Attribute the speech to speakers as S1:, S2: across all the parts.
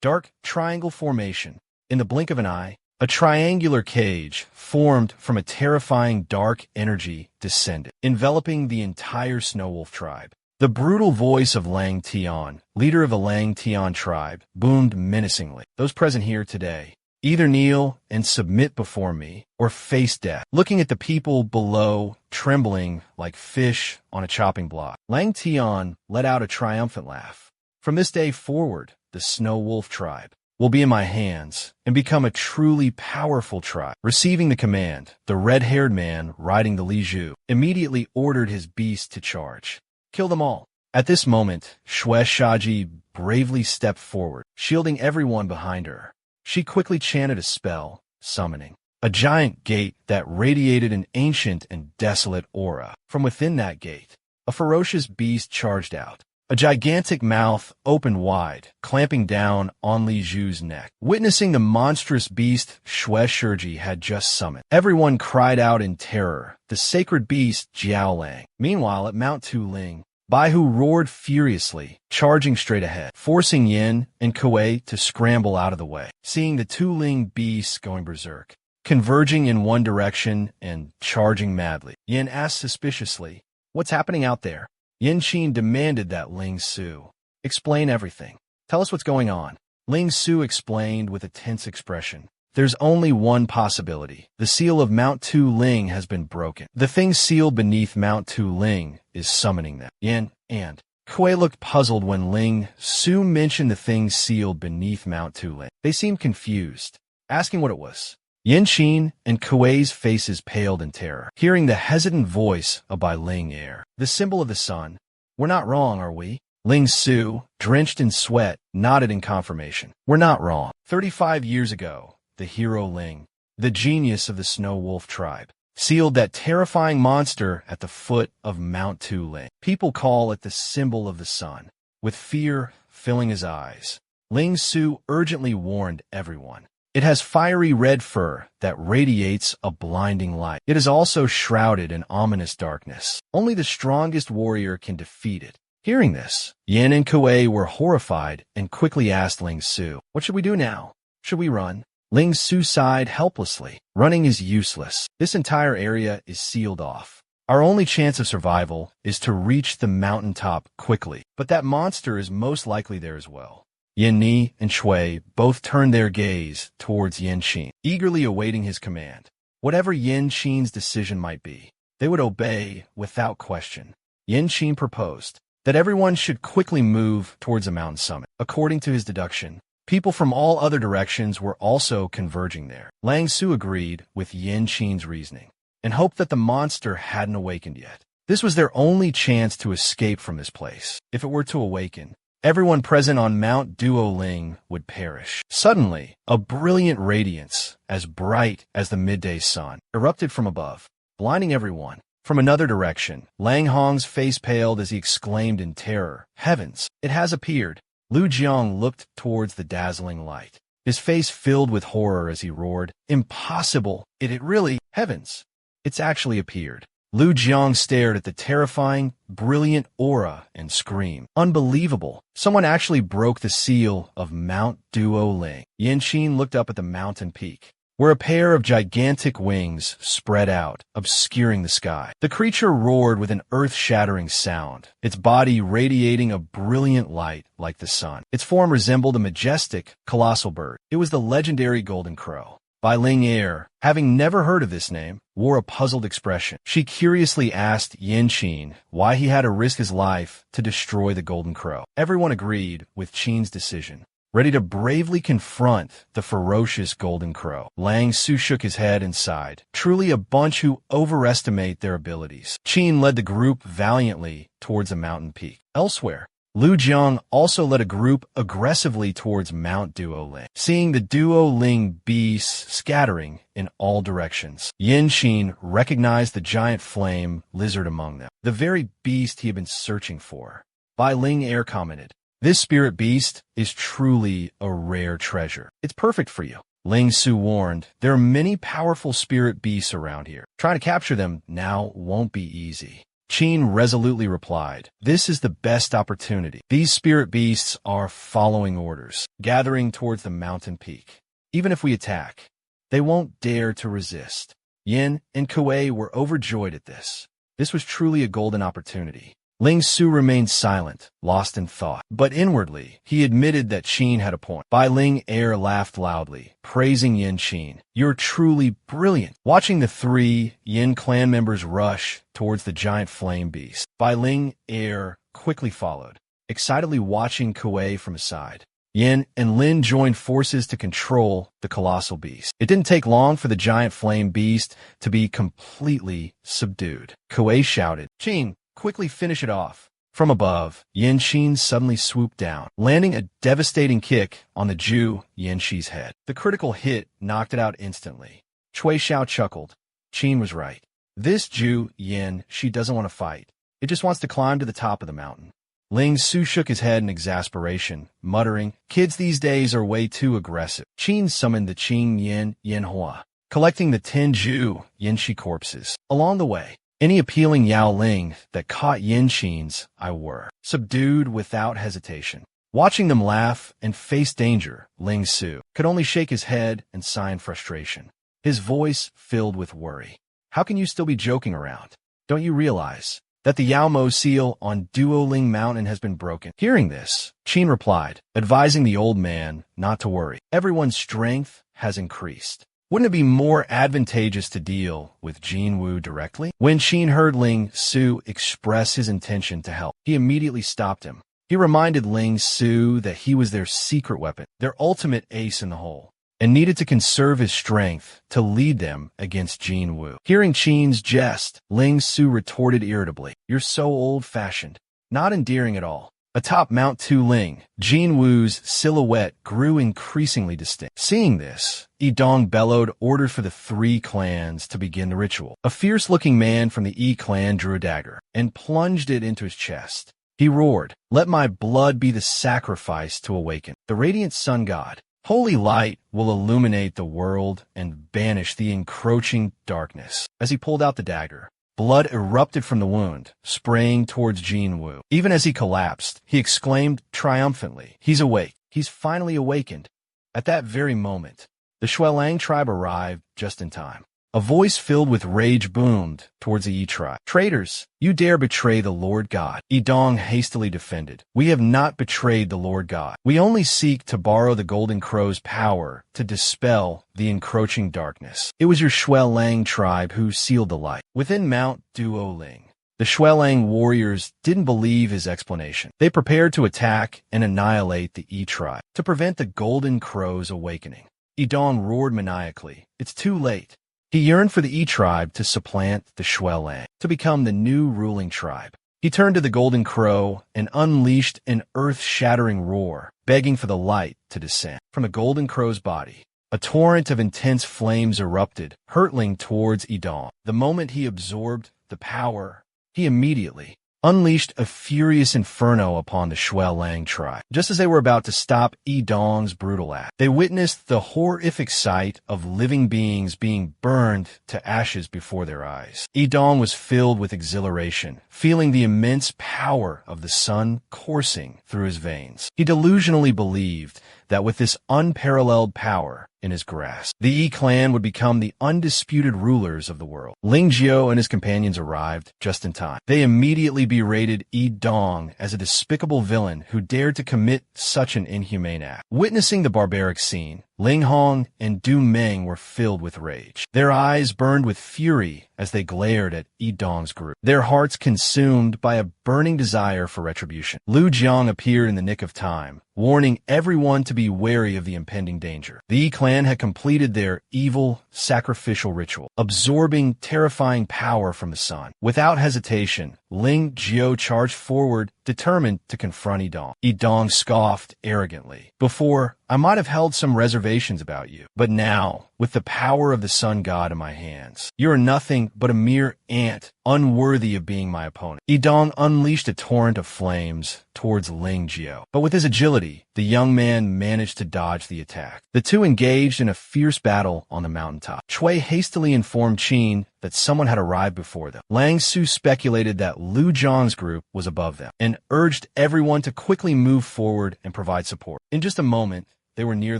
S1: Dark triangle formation. In the blink of an eye, a triangular cage, formed from a terrifying dark energy, descended, enveloping the entire Snow Wolf tribe. The brutal voice of Lang Tian, leader of the Lang Tian tribe, boomed menacingly. Those present here today, either kneel and submit before me, or face death. Looking at the people below, trembling like fish on a chopping block, Lang Tian let out a triumphant laugh. From this day forward, the Snow Wolf tribe will be in my hands and become a truly powerful tribe. Receiving the command, the red-haired man riding the Li Zhu immediately ordered his beast to charge. Kill them all. At this moment, Shue Shaji bravely stepped forward, shielding everyone behind her. She quickly chanted a spell, summoning a giant gate that radiated an ancient and desolate aura. From within that gate, a ferocious beast charged out. A gigantic mouth opened wide, clamping down on Li Zhu's neck. Witnessing the monstrous beast Shue Shiji had just summoned, everyone cried out in terror, the sacred beast Jiaolang. Meanwhile, at Mount Tuling, Baihu roared furiously, charging straight ahead, forcing Yin and Kuei to scramble out of the way. Seeing the Tuling beasts going berserk, converging in one direction and charging madly, Yin asked suspiciously, "What's happening out there?" Yin Qin demanded that Ling Su explain everything. Tell us what's going on. Ling Su explained with a tense expression. There's only one possibility. The seal of Mount Tu-Ling has been broken. The thing sealed beneath Mount Tu-Ling is summoning them. Yin and Kuei looked puzzled when Ling Su mentioned the thing sealed beneath Mount Tu-Ling. They seemed confused, asking what it was. Yin Qin and Kuei's faces paled in terror, hearing the hesitant voice of Bai Ling Er, the symbol of the sun. We're not wrong, are we? Ling Su, drenched in sweat, nodded in confirmation. We're not wrong. 35 years ago, the hero Ling, the genius of the Snow Wolf tribe, sealed that terrifying monster at the foot of Mount Tu-Ling. People call it the symbol of the sun. With fear filling his eyes, Ling Su urgently warned everyone. It has fiery red fur that radiates a blinding light. It is also shrouded in ominous darkness. Only the strongest warrior can defeat it. Hearing this, Yin and Kuei were horrified and quickly asked Ling Su, "What should we do now? Should we run?" Ling Su sighed helplessly. Running is useless. This entire area is sealed off. Our only chance of survival is to reach the mountaintop quickly. But that monster is most likely there as well. Yin Ni and Shui both turned their gaze towards Yin Qin, eagerly awaiting his command. Whatever Yin Qin's decision might be, they would obey without question. Yin Qin proposed that everyone should quickly move towards a mountain summit. According to his deduction, people from all other directions were also converging there. Lang Su agreed with Yin Qin's reasoning and hoped that the monster hadn't awakened yet. This was their only chance to escape from this place. If it were to awaken, everyone present on Mount Duoling would perish. Suddenly, a brilliant radiance, as bright as the midday sun, erupted from above, blinding everyone. From another direction, Lang Hong's face paled as he exclaimed in terror, "Heavens, it has appeared!" Lu Jiang looked towards the dazzling light, his face filled with horror as he roared, "Impossible! It really, heavens! It's actually appeared." Lu Jiang stared at the terrifying, brilliant aura and screamed, "Unbelievable! Someone actually broke the seal of Mount Duoling." Yin Qin looked up at the mountain peak, where a pair of gigantic wings spread out, obscuring the sky. The creature roared with an earth-shattering sound, its body radiating a brilliant light like the sun. Its form resembled a majestic, colossal bird. It was the legendary golden crow. Bai Ling Er, having never heard of this name, wore a puzzled expression. She curiously asked Yin Qin why he had to risk his life to destroy the golden crow. Everyone agreed with Qin's decision, ready to bravely confront the ferocious golden crow. Lang Su shook his head and sighed. Truly a bunch who overestimate their abilities. Qin led the group valiantly towards a mountain peak. Elsewhere, Lu Jiang also led a group aggressively towards Mount Duoling. Seeing the Duoling beasts scattering in all directions, Yin Qin recognized the giant flame lizard among them, the very beast he had been searching for. Bai Ling Er commented, "This spirit beast is truly a rare treasure. It's perfect for you." Ling Su warned, "There are many powerful spirit beasts around here. Trying to capture them now won't be easy." Qin resolutely replied, "This is the best opportunity. These spirit beasts are following orders, gathering towards the mountain peak. Even if we attack, they won't dare to resist." Yin and Kuei were overjoyed at this. This was truly a golden opportunity. Ling Su remained silent, lost in thought. But inwardly, he admitted that Qin had a point. Bai Ling Er laughed loudly, praising Yin Qin. "You're truly brilliant." Watching the three Yin clan members rush towards the giant flame beast, Bai Ling Er quickly followed, excitedly watching Kuei from his side. Yin and Lin joined forces to control the colossal beast. It didn't take long for the giant flame beast to be completely subdued. Kuei shouted, "Qin, quickly finish it off." From above, Yin Qin suddenly swooped down, landing a devastating kick on the Jew Yin Shi's head. The critical hit knocked it out instantly. Cui Xiao chuckled. Qin was right. This Jew Yin Shi doesn't want to fight. It just wants to climb to the top of the mountain. Ling Su shook his head in exasperation, muttering, "Kids these days are way too aggressive." Qin summoned the Qing Yin Yanhua, collecting the 10 Jew Yin Shi corpses. Along the way, any appealing Yao Ling that caught Yin Qin's eye were subdued without hesitation. Watching them laugh and face danger, Ling Su could only shake his head and sigh in frustration. His voice filled with worry. "How can you still be joking around? Don't you realize that the Yaomo seal on Duoling Mountain has been broken?" Hearing this, Qin replied, advising the old man not to worry. "Everyone's strength has increased. Wouldn't it be more advantageous to deal with Jin Wu directly?" When Qin heard Ling Su express his intention to help, he immediately stopped him. He reminded Ling Su that he was their secret weapon, their ultimate ace in the hole, and needed to conserve his strength to lead them against Jin Wu. Hearing Qin's jest, Ling Su retorted irritably, "You're so old-fashioned, not endearing at all." Atop Mount Tuling, Jin Wu's silhouette grew increasingly distinct. Seeing this, Yi bellowed orders for the three clans to begin the ritual. A fierce-looking man from the Yi clan drew a dagger and plunged it into his chest. He roared, "Let my blood be the sacrifice to awaken the radiant sun god. Holy light will illuminate the world and banish the encroaching darkness." As he pulled out the dagger, blood erupted from the wound, spraying towards Jin Wu. Even as he collapsed, he exclaimed triumphantly, "He's awake. He's finally awakened." At that very moment, the Xuelang tribe arrived just in time. A voice filled with rage boomed towards the Yi tribe. "Traitors, you dare betray the Lord God." Yi Dong hastily defended. "We have not betrayed the Lord God. We only seek to borrow the Golden Crow's power to dispel the encroaching darkness. It was your Xuelang tribe who sealed the light." Within Mount Duoling, the Xuelang warriors didn't believe his explanation. They prepared to attack and annihilate the Yi tribe to prevent the Golden Crow's awakening. Yi Dong roared maniacally, "It's too late." He yearned for the Yi tribe to supplant the Xuelang, to become the new ruling tribe. He turned to the Golden Crow and unleashed an earth-shattering roar, begging for the light to descend. From the Golden Crow's body, a torrent of intense flames erupted, hurtling towards Yi Dong. The moment he absorbed the power, he immediately unleashed a furious inferno upon the Xuelang tribe. Just as they were about to stop Yi Dong's brutal act, they witnessed the horrific sight of living beings being burned to ashes before their eyes. Yi Dong was filled with exhilaration, feeling the immense power of the sun coursing through his veins. He delusionally believed that with this unparalleled power in his grasp, the Yi clan would become the undisputed rulers of the world. Ling Jiao and his companions arrived just in time. They immediately berated Yi Dong as a despicable villain who dared to commit such an inhumane act. Witnessing the barbaric scene, Ling Hong and Du Meng were filled with rage. Their eyes burned with fury as they glared at Yi Dong's group, their hearts consumed by a burning desire for retribution. Lu Jiang appeared in the nick of time, warning everyone to be wary of the impending danger. The Yi clan had completed their evil sacrificial ritual, absorbing terrifying power from the sun. Without hesitation, Ling Jiao charged forward, determined to confront Yi Dong. Yi Dong scoffed arrogantly. "Before, I might have held some reservations about you, but now, with the power of the sun god in my hands, you are nothing but a mere ant unworthy of being my opponent. Yidong unleashed a torrent of flames towards Ling Jiao. But with his agility, the young man managed to dodge the attack. The two engaged in a fierce battle on the mountaintop. Cui hastily informed Qin that someone had arrived before them. Lang Su speculated that Lu Zhang's group was above them and urged everyone to quickly move forward and provide support. In just a moment, they were near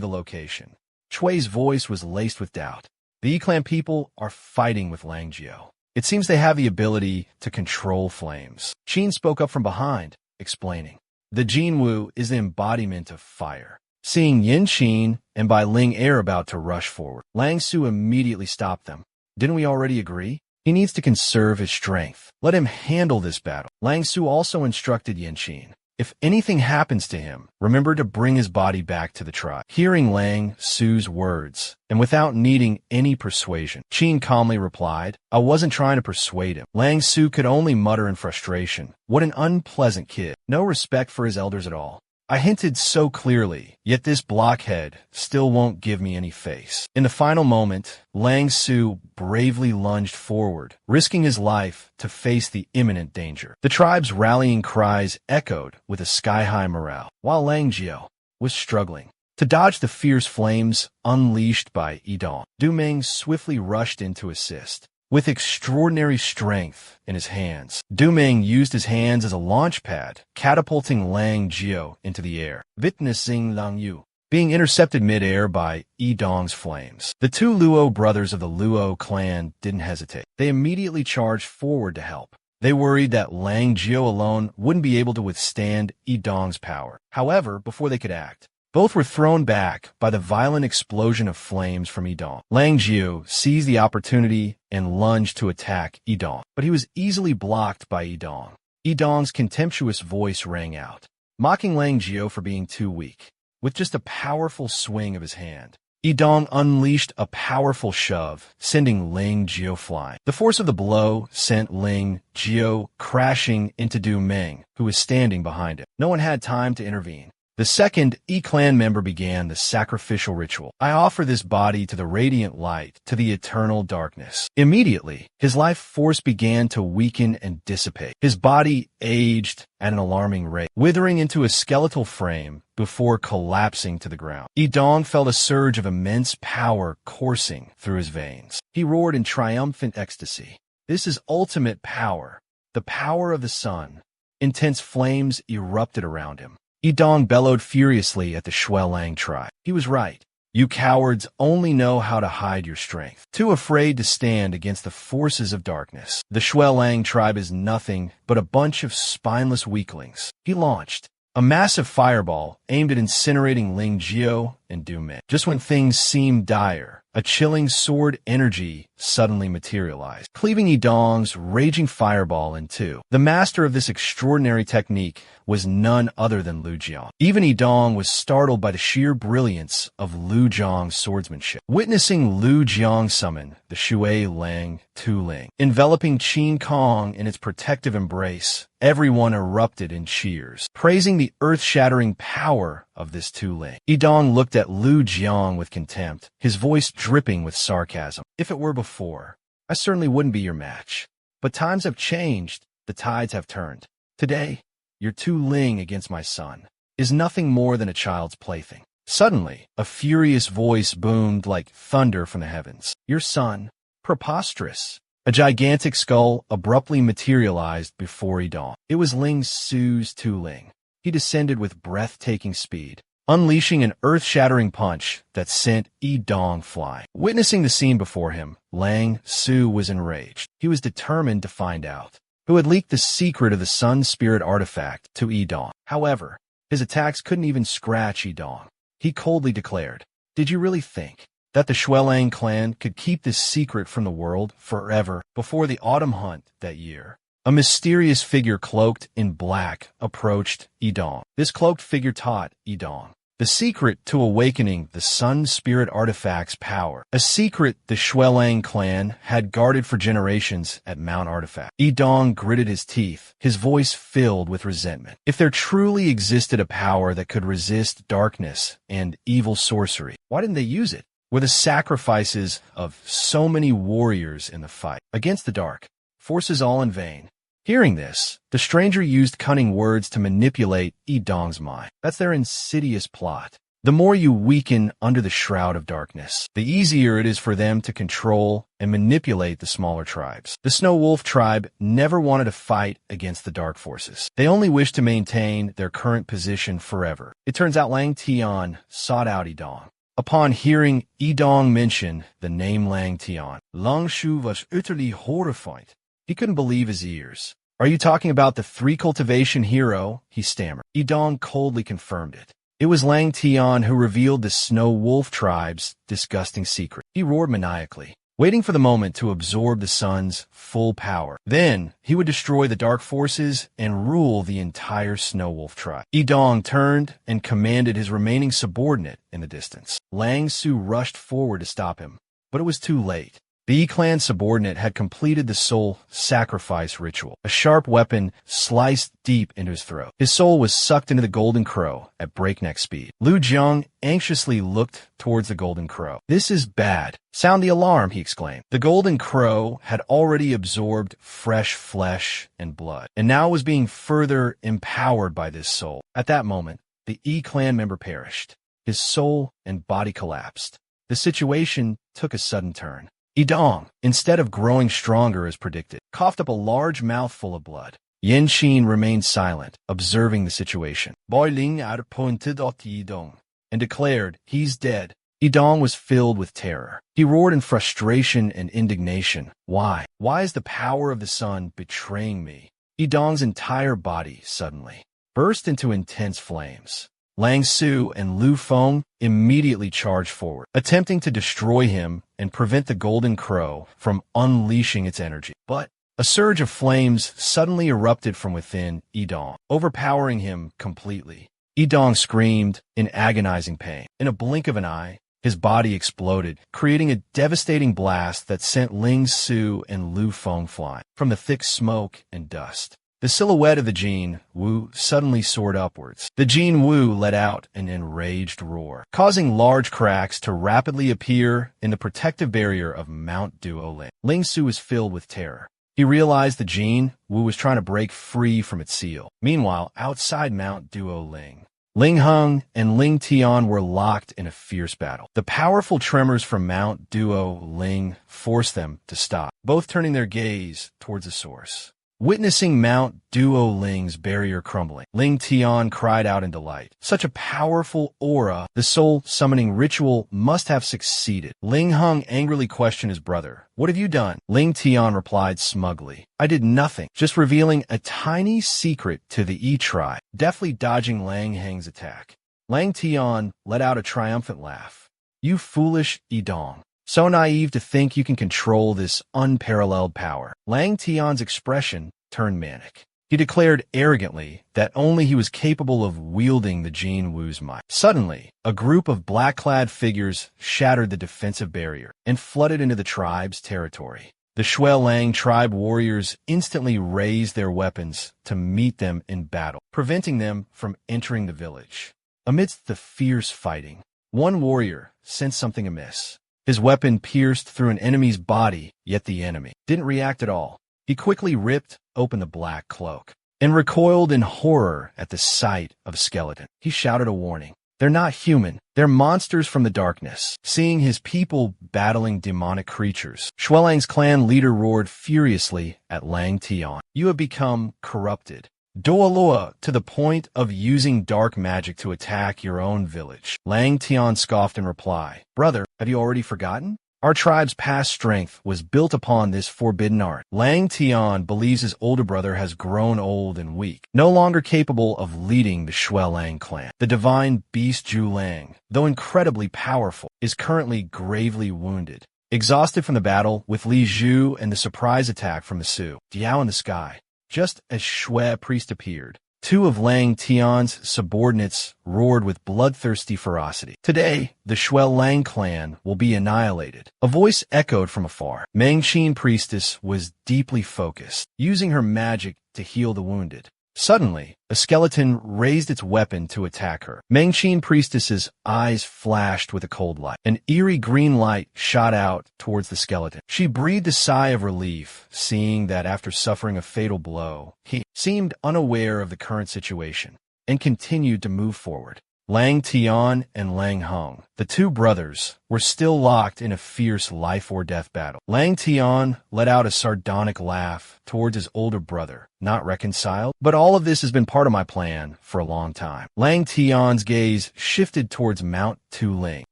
S1: the location. Cui's voice was laced with doubt. The Yi-clan people are fighting with Lang Jiao. It seems they have the ability to control flames. Qin spoke up from behind, explaining. The Jinwu is the embodiment of fire. Seeing Yin Qin and Bai Ling Air about to rush forward, Lang Su immediately stopped them. Didn't we already agree? He needs to conserve his strength. Let him handle this battle. Lang Su also instructed Yin Qin. If anything happens to him, remember to bring his body back to the tribe. Hearing Lang Su's words, and without needing any persuasion, Qin calmly replied, I wasn't trying to persuade him. Lang Su could only mutter in frustration. What an unpleasant kid. No respect for his elders at all. I hinted so clearly, yet this blockhead still won't give me any face. In the final moment, Lang Su bravely lunged forward, risking his life to face the imminent danger. The tribe's rallying cries echoed with a sky-high morale, while Lang Jiao was struggling to dodge the fierce flames unleashed by Yidong. Du Meng swiftly rushed in to assist. With extraordinary strength in his hands, Du Meng used his hands as a launch pad, catapulting Lang Jiao into the air, witnessing Lang Yu being intercepted mid-air by Yidong's flames. The two Luo brothers of the Luo clan didn't hesitate. They immediately charged forward to help. They worried that Lang Jiao alone wouldn't be able to withstand Yidong's power. However, before they could act, both were thrown back by the violent explosion of flames from Yidong. Lang Jiao seized the opportunity and lunged to attack Yidong, but he was easily blocked by Yidong. Yidong's contemptuous voice rang out, mocking Lang Jiao for being too weak. With just a powerful swing of his hand, Yidong unleashed a powerful shove, sending Ling Jiao flying. The force of the blow sent Ling Jiao crashing into Du Meng, who was standing behind him. No one had time to intervene. The second Yi-clan member began the sacrificial ritual. I offer this body to the radiant light, to the eternal darkness. Immediately, his life force began to weaken and dissipate. His body aged at an alarming rate, withering into a skeletal frame before collapsing to the ground. Yidong felt a surge of immense power coursing through his veins. He roared in triumphant ecstasy. This is ultimate power, the power of the sun. Intense flames erupted around him. Yidong bellowed furiously at the Shuelang tribe. He was right. You cowards only know how to hide your strength, too afraid to stand against the forces of darkness. The Shuelang tribe is nothing but a bunch of spineless weaklings. He launched a massive fireball aimed at incinerating Ling Jiao and Du Meng. Just when things seemed dire, a chilling sword energy suddenly materialized, cleaving Yidong's raging fireball in two. The master of this extraordinary technique was none other than Lu Jiang. Even Yidong was startled by the sheer brilliance of Lu Jiang's swordsmanship. Witnessing Lu Jiang summon the Shui Lang Tu Ling, enveloping Qin Kong in its protective embrace, everyone erupted in cheers, praising the earth-shattering power of this Tu Ling. Yidong looked at Lu Jiang with contempt, his voice dripping with sarcasm. If it were before, I certainly wouldn't be your match. But times have changed, the tides have turned. Today, your Tu Ling against my son is nothing more than a child's plaything. Suddenly, a furious voice boomed like thunder from the heavens. Your son? Preposterous. A gigantic skull abruptly materialized before Yidong. It was Ling Su's Tu Ling. He descended with breathtaking speed, unleashing an earth-shattering punch that sent Yidong flying. Witnessing the scene before him, Lang Su was enraged. He was determined to find out who had leaked the secret of the Sun Spirit artifact to Yidong. However, his attacks couldn't even scratch Yidong. He coldly declared, Did you really think that the Shuelang clan could keep this secret from the world forever? Before the autumn hunt that year, a mysterious figure cloaked in black approached Yidong. This cloaked figure taught Yidong the secret to awakening the Sun Spirit artifact's power, a secret the Shuelang clan had guarded for generations at Mount Artifact. Yidong gritted his teeth, his voice filled with resentment. If there truly existed a power that could resist darkness and evil sorcery, why didn't they use it? Were the sacrifices of so many warriors in the fight against the dark forces all in vain. Hearing this, the stranger used cunning words to manipulate Dong's mind. That's their insidious plot. The more you weaken under the shroud of darkness, the easier it is for them to control and manipulate the smaller tribes. The Snow Wolf tribe never wanted to fight against the dark forces. They only wished to maintain their current position forever. It turns out Lang Tian sought out Dong. Upon hearing Dong mention the name Lang Tian, Lang Shu was utterly horrified. He couldn't believe his ears. "Are you talking about the three-cultivation hero?" he stammered. Dong coldly confirmed it. It was Lang Tian who revealed the Snow Wolf tribe's disgusting secret. He roared maniacally, waiting for the moment to absorb the sun's full power. Then, he would destroy the dark forces and rule the entire Snow Wolf tribe. Dong turned and commanded his remaining subordinate in the distance. Lang Su rushed forward to stop him, but it was too late. The Yi-clan subordinate had completed the soul sacrifice ritual. A sharp weapon sliced deep into his throat. His soul was sucked into the golden crow at breakneck speed. Lu Jiang anxiously looked towards the golden crow. "This is bad. Sound the alarm," he exclaimed. The golden crow had already absorbed fresh flesh and blood, and now was being further empowered by this soul. At that moment, the Yi-clan member perished. His soul and body collapsed. The situation took a sudden turn. Dong, instead of growing stronger as predicted, coughed up a large mouthful of blood. Yen Qin remained silent, observing the situation. Boiling had pointed at Dong and declared, "He's dead." Dong was filled with terror. He roared in frustration and indignation. Why? Why is the power of the sun betraying me? Dong's entire body suddenly burst into intense flames. Lang Su and Lu Feng immediately charged forward, attempting to destroy him and prevent the golden crow from unleashing its energy. But a surge of flames suddenly erupted from within Dong, overpowering him completely. Dong screamed in agonizing pain. In a blink of an eye, his body exploded, creating a devastating blast that sent Ling Su and Lu Feng flying from the thick smoke and dust. The silhouette of the Jin Wu suddenly soared upwards. The Jin Wu let out an enraged roar, causing large cracks to rapidly appear in the protective barrier of Mount Duoling. Ling Su was filled with terror. He realized the Jin Wu was trying to break free from its seal. Meanwhile, outside Mount Duoling, Ling Hung and Ling Tian were locked in a fierce battle. The powerful tremors from Mount Duoling forced them to stop, both turning their gaze towards the source. Witnessing Mount Duoling's barrier crumbling, Ling Tian cried out in delight. Such a powerful aura, the soul-summoning ritual must have succeeded. Ling Hung angrily questioned his brother. "What have you done?" Ling Tian replied smugly. "I did nothing, just revealing a tiny secret to the Yi tribe," deftly dodging Lang Heng's attack. Lang Tian let out a triumphant laugh. "You foolish Dong. So naive to think you can control this unparalleled power." Lang Tian's expression turned manic. He declared arrogantly that only he was capable of wielding the Jin Wu's might. Suddenly, a group of black-clad figures shattered the defensive barrier and flooded into the tribe's territory. The Shui Lang tribe warriors instantly raised their weapons to meet them in battle, preventing them from entering the village. Amidst the fierce fighting, one warrior sensed something amiss. His weapon pierced through an enemy's body, yet the enemy didn't react at all. He quickly ripped open the black cloak and recoiled in horror at the sight of a skeleton. He shouted a warning. "They're not human. They're monsters from the darkness." Seeing his people battling demonic creatures, Shuelang's clan leader roared furiously at Lang Tian. "You have become corrupted. Doalua, to the point of using dark magic to attack your own village." Lang Tian scoffed in reply. "Brother, have you already forgotten? Our tribe's past strength was built upon this forbidden art." Lang Tian believes his older brother has grown old and weak, no longer capable of leading the Shui Lang clan. The divine beast Zhu Lang, though incredibly powerful, is currently gravely wounded. Exhausted from the battle with Li Zhu and the surprise attack from the Su, Diao in the sky. Just as Shui priest appeared, two of Lang Tian's subordinates roared with bloodthirsty ferocity. "Today, the Shui Lang clan will be annihilated." A voice echoed from afar. Mengqin priestess was deeply focused, using her magic to heal the wounded. Suddenly, a skeleton raised its weapon to attack her. Mengqin priestess's eyes flashed with a cold light. An eerie green light shot out towards the skeleton. She breathed a sigh of relief, seeing that after suffering a fatal blow, he seemed unaware of the current situation and continued to move forward. Lang Tian and Lang Hong, the two brothers, were still locked in a fierce life-or-death battle. Lang Tian let out a sardonic laugh towards his older brother, not reconciled, but all of this has been part of my plan for a long time. Lang Tian's gaze shifted towards Mount Tu Ling,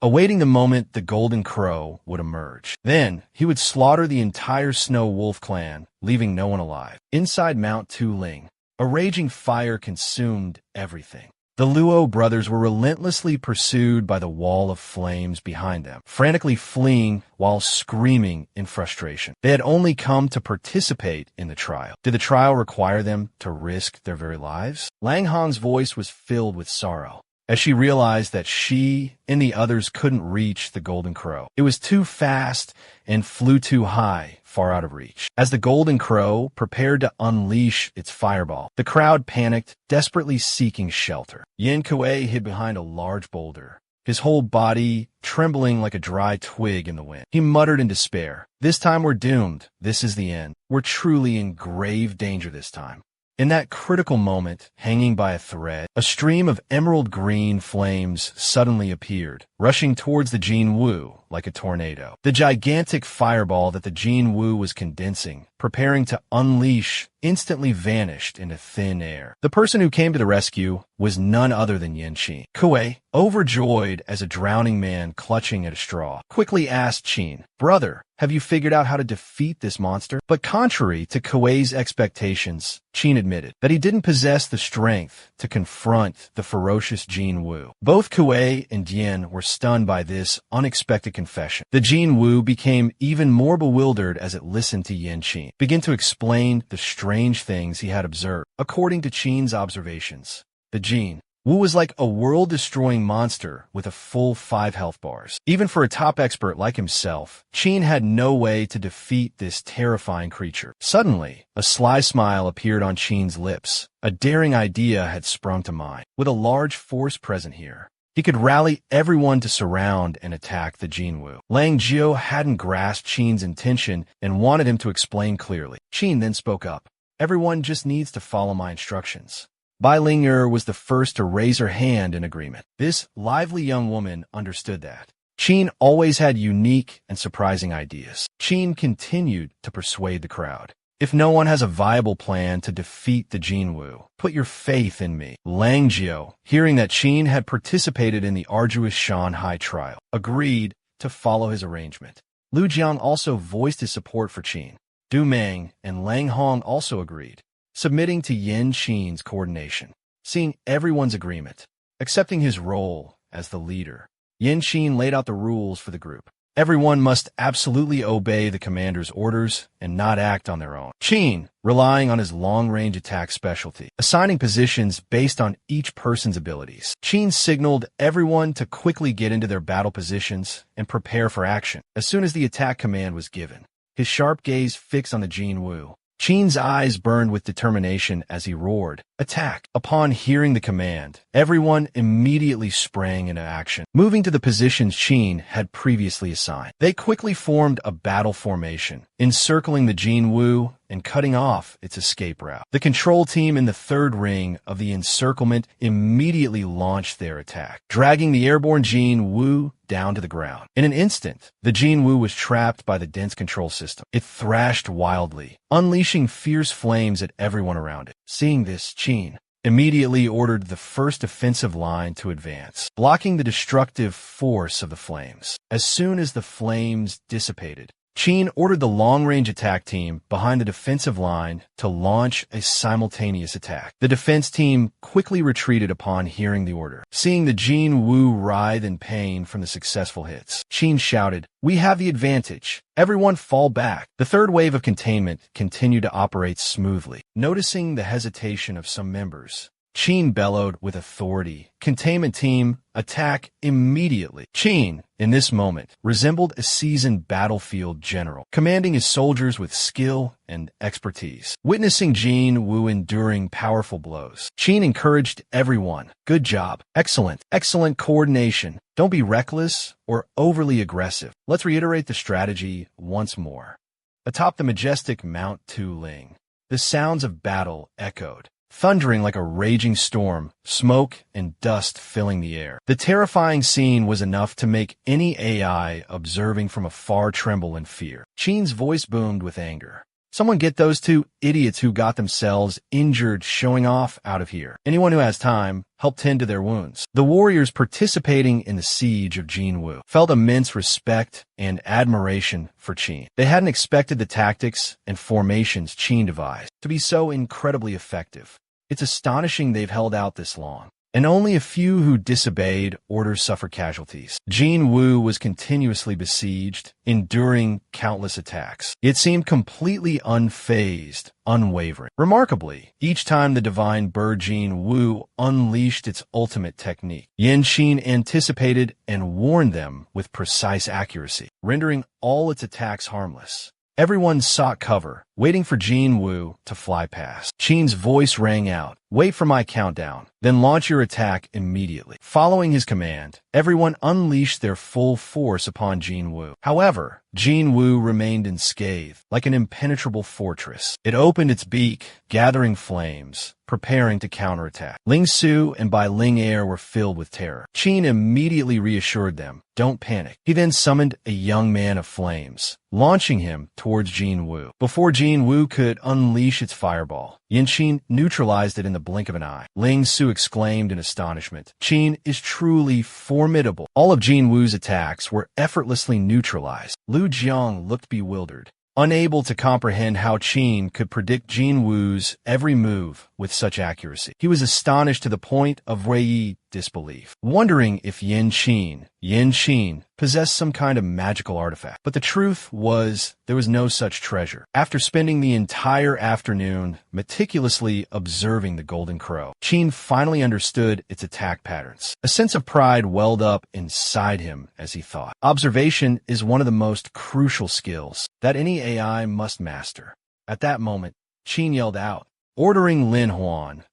S1: awaiting the moment the Golden Crow would emerge. Then, he would slaughter the entire Snow Wolf clan, leaving no one alive. Inside Mount Tu Ling, a raging fire consumed everything. The Luo brothers were relentlessly pursued by the wall of flames behind them, frantically fleeing while screaming in frustration. They had only come to participate in the trial. Did the trial require them to risk their very lives? Lang Hong's voice was filled with sorrow as she realized that she and the others couldn't reach the Golden Crow. It was too fast and flew too high, far out of reach. As the Golden Crow prepared to unleash its fireball, the crowd panicked, desperately seeking shelter. Yin Kuei hid behind a large boulder, his whole body trembling like a dry twig in the wind. He muttered in despair, "This time we're doomed. This is the end. We're truly in grave danger this time." In that critical moment, hanging by a thread, a stream of emerald green flames suddenly appeared, rushing towards the Jin Wu like a tornado. The gigantic fireball that the Jin Wu was condensing, preparing to unleash, instantly vanished into thin air. The person who came to the rescue was none other than Yin Qin. Kuei, overjoyed as a drowning man clutching at a straw, quickly asked Qin, "Brother, have you figured out how to defeat this monster?" But contrary to Kuei's expectations, Qin admitted that he didn't possess the strength to confront the ferocious Jin Wu. Both Kuei and Yin were stunned by this unexpected confession. The Jin Wu became even more bewildered as it listened to Yin Qin begin to explain the strange things he had observed. According to Qin's observations, the Jin Wu was like a world-destroying monster with a full 5 health bars. Even for a top expert like himself, Qin had no way to defeat this terrifying creature. Suddenly, a sly smile appeared on Qin's lips. A daring idea had sprung to mind. With a large force present here, he could rally everyone to surround and attack the Jin Wu. Lang Jiao hadn't grasped Qin's intention and wanted him to explain clearly. Qin then spoke up. "Everyone just needs to follow my instructions." Bai Ling'er was the first to raise her hand in agreement. This lively young woman understood that Qin always had unique and surprising ideas. Qin continued to persuade the crowd. "If no one has a viable plan to defeat the Jin Wu, put your faith in me." Lang Jiao, hearing that Qin had participated in the arduous Shanghai trial, agreed to follow his arrangement. Lu Jiang also voiced his support for Qin. Du Meng and Lang Hong also agreed, submitting to Yin Qin's coordination. Seeing everyone's agreement, accepting his role as the leader, Yin Qin laid out the rules for the group. Everyone must absolutely obey the commander's orders and not act on their own. Qin, relying on his long-range attack specialty, assigning positions based on each person's abilities. Qin signaled everyone to quickly get into their battle positions and prepare for action. As soon as the attack command was given, his sharp gaze fixed on the Jin Wu. Qin's eyes burned with determination as he roared, "Attack!" Upon hearing the command, everyone immediately sprang into action, moving to the positions Qin had previously assigned. They quickly formed a battle formation, encircling the Jin Wu and cutting off its escape route. The control team in the third ring of the encirclement immediately launched their attack, dragging the airborne Jin Wu down to the ground. In an instant, the Jin Wu was trapped by the dense control system. It thrashed wildly, unleashing fierce flames at everyone around it. Seeing this, Qin immediately ordered the first offensive line to advance, blocking the destructive force of the flames. As soon as the flames dissipated, Qin ordered the long-range attack team behind the defensive line to launch a simultaneous attack. The defense team quickly retreated upon hearing the order. Seeing the Jin Wu writhe in pain from the successful hits, Qin shouted, "We have the advantage. Everyone fall back." The third wave of containment continued to operate smoothly. Noticing the hesitation of some members, Qin bellowed with authority. Containment team, attack immediately. Qin, in this moment, resembled a seasoned battlefield general, commanding his soldiers with skill and expertise. Witnessing Jin Wu enduring powerful blows, Qin encouraged everyone. Good job. Excellent. Excellent coordination. Don't be reckless or overly aggressive. Let's reiterate the strategy once more. Atop the majestic Mount Tu-Ling, the sounds of battle echoed, thundering like a raging storm, smoke and dust filling the air. The terrifying scene was enough to make any AI observing from afar tremble in fear. Qin's voice boomed with anger. Someone get those two idiots who got themselves injured showing off out of here. Anyone who has time, help tend to their wounds. The warriors participating in the siege of Jinwu felt immense respect and admiration for Qin. They hadn't expected the tactics and formations Qin devised to be so incredibly effective. It's astonishing they've held out this long. And only a few who disobeyed orders suffer casualties. Jin Wu was continuously besieged, enduring countless attacks. It seemed completely unfazed, unwavering. Remarkably, each time the divine bird Jin Wu unleashed its ultimate technique, Yan Qin anticipated and warned them with precise accuracy, rendering all its attacks harmless. Everyone sought cover, waiting for Jin Wu to fly past. Qin's voice rang out, "Wait for my countdown, then launch your attack immediately." Following his command, everyone unleashed their full force upon Jin Wu. However, Jin Wu remained unscathed, like an impenetrable fortress. It opened its beak, gathering flames, preparing to counterattack. Ling Su and Bai Ling Air were filled with terror. Qin immediately reassured them, "Don't panic." He then summoned a young man of flames, launching him towards Jin Wu. Before Jin Wu could unleash its fireball, Yan Qin neutralized it in the blink of an eye. Ling Su exclaimed in astonishment, "Qin is truly formidable." All of Jin Wu's attacks were effortlessly neutralized. Lu Jiang looked bewildered, unable to comprehend how Qin could predict Jin Wu's every move with such accuracy. He was astonished to the point of Wei disbelief, wondering if Yan Qin possessed some kind of magical artifact. But the truth was, there was no such treasure. After spending the entire afternoon meticulously observing the golden crow, Qin finally understood its attack patterns. A sense of pride welled up inside him as he thought. Observation is one of the most crucial skills that any AI must master. At that moment, Qin yelled out, ordering Lin Huan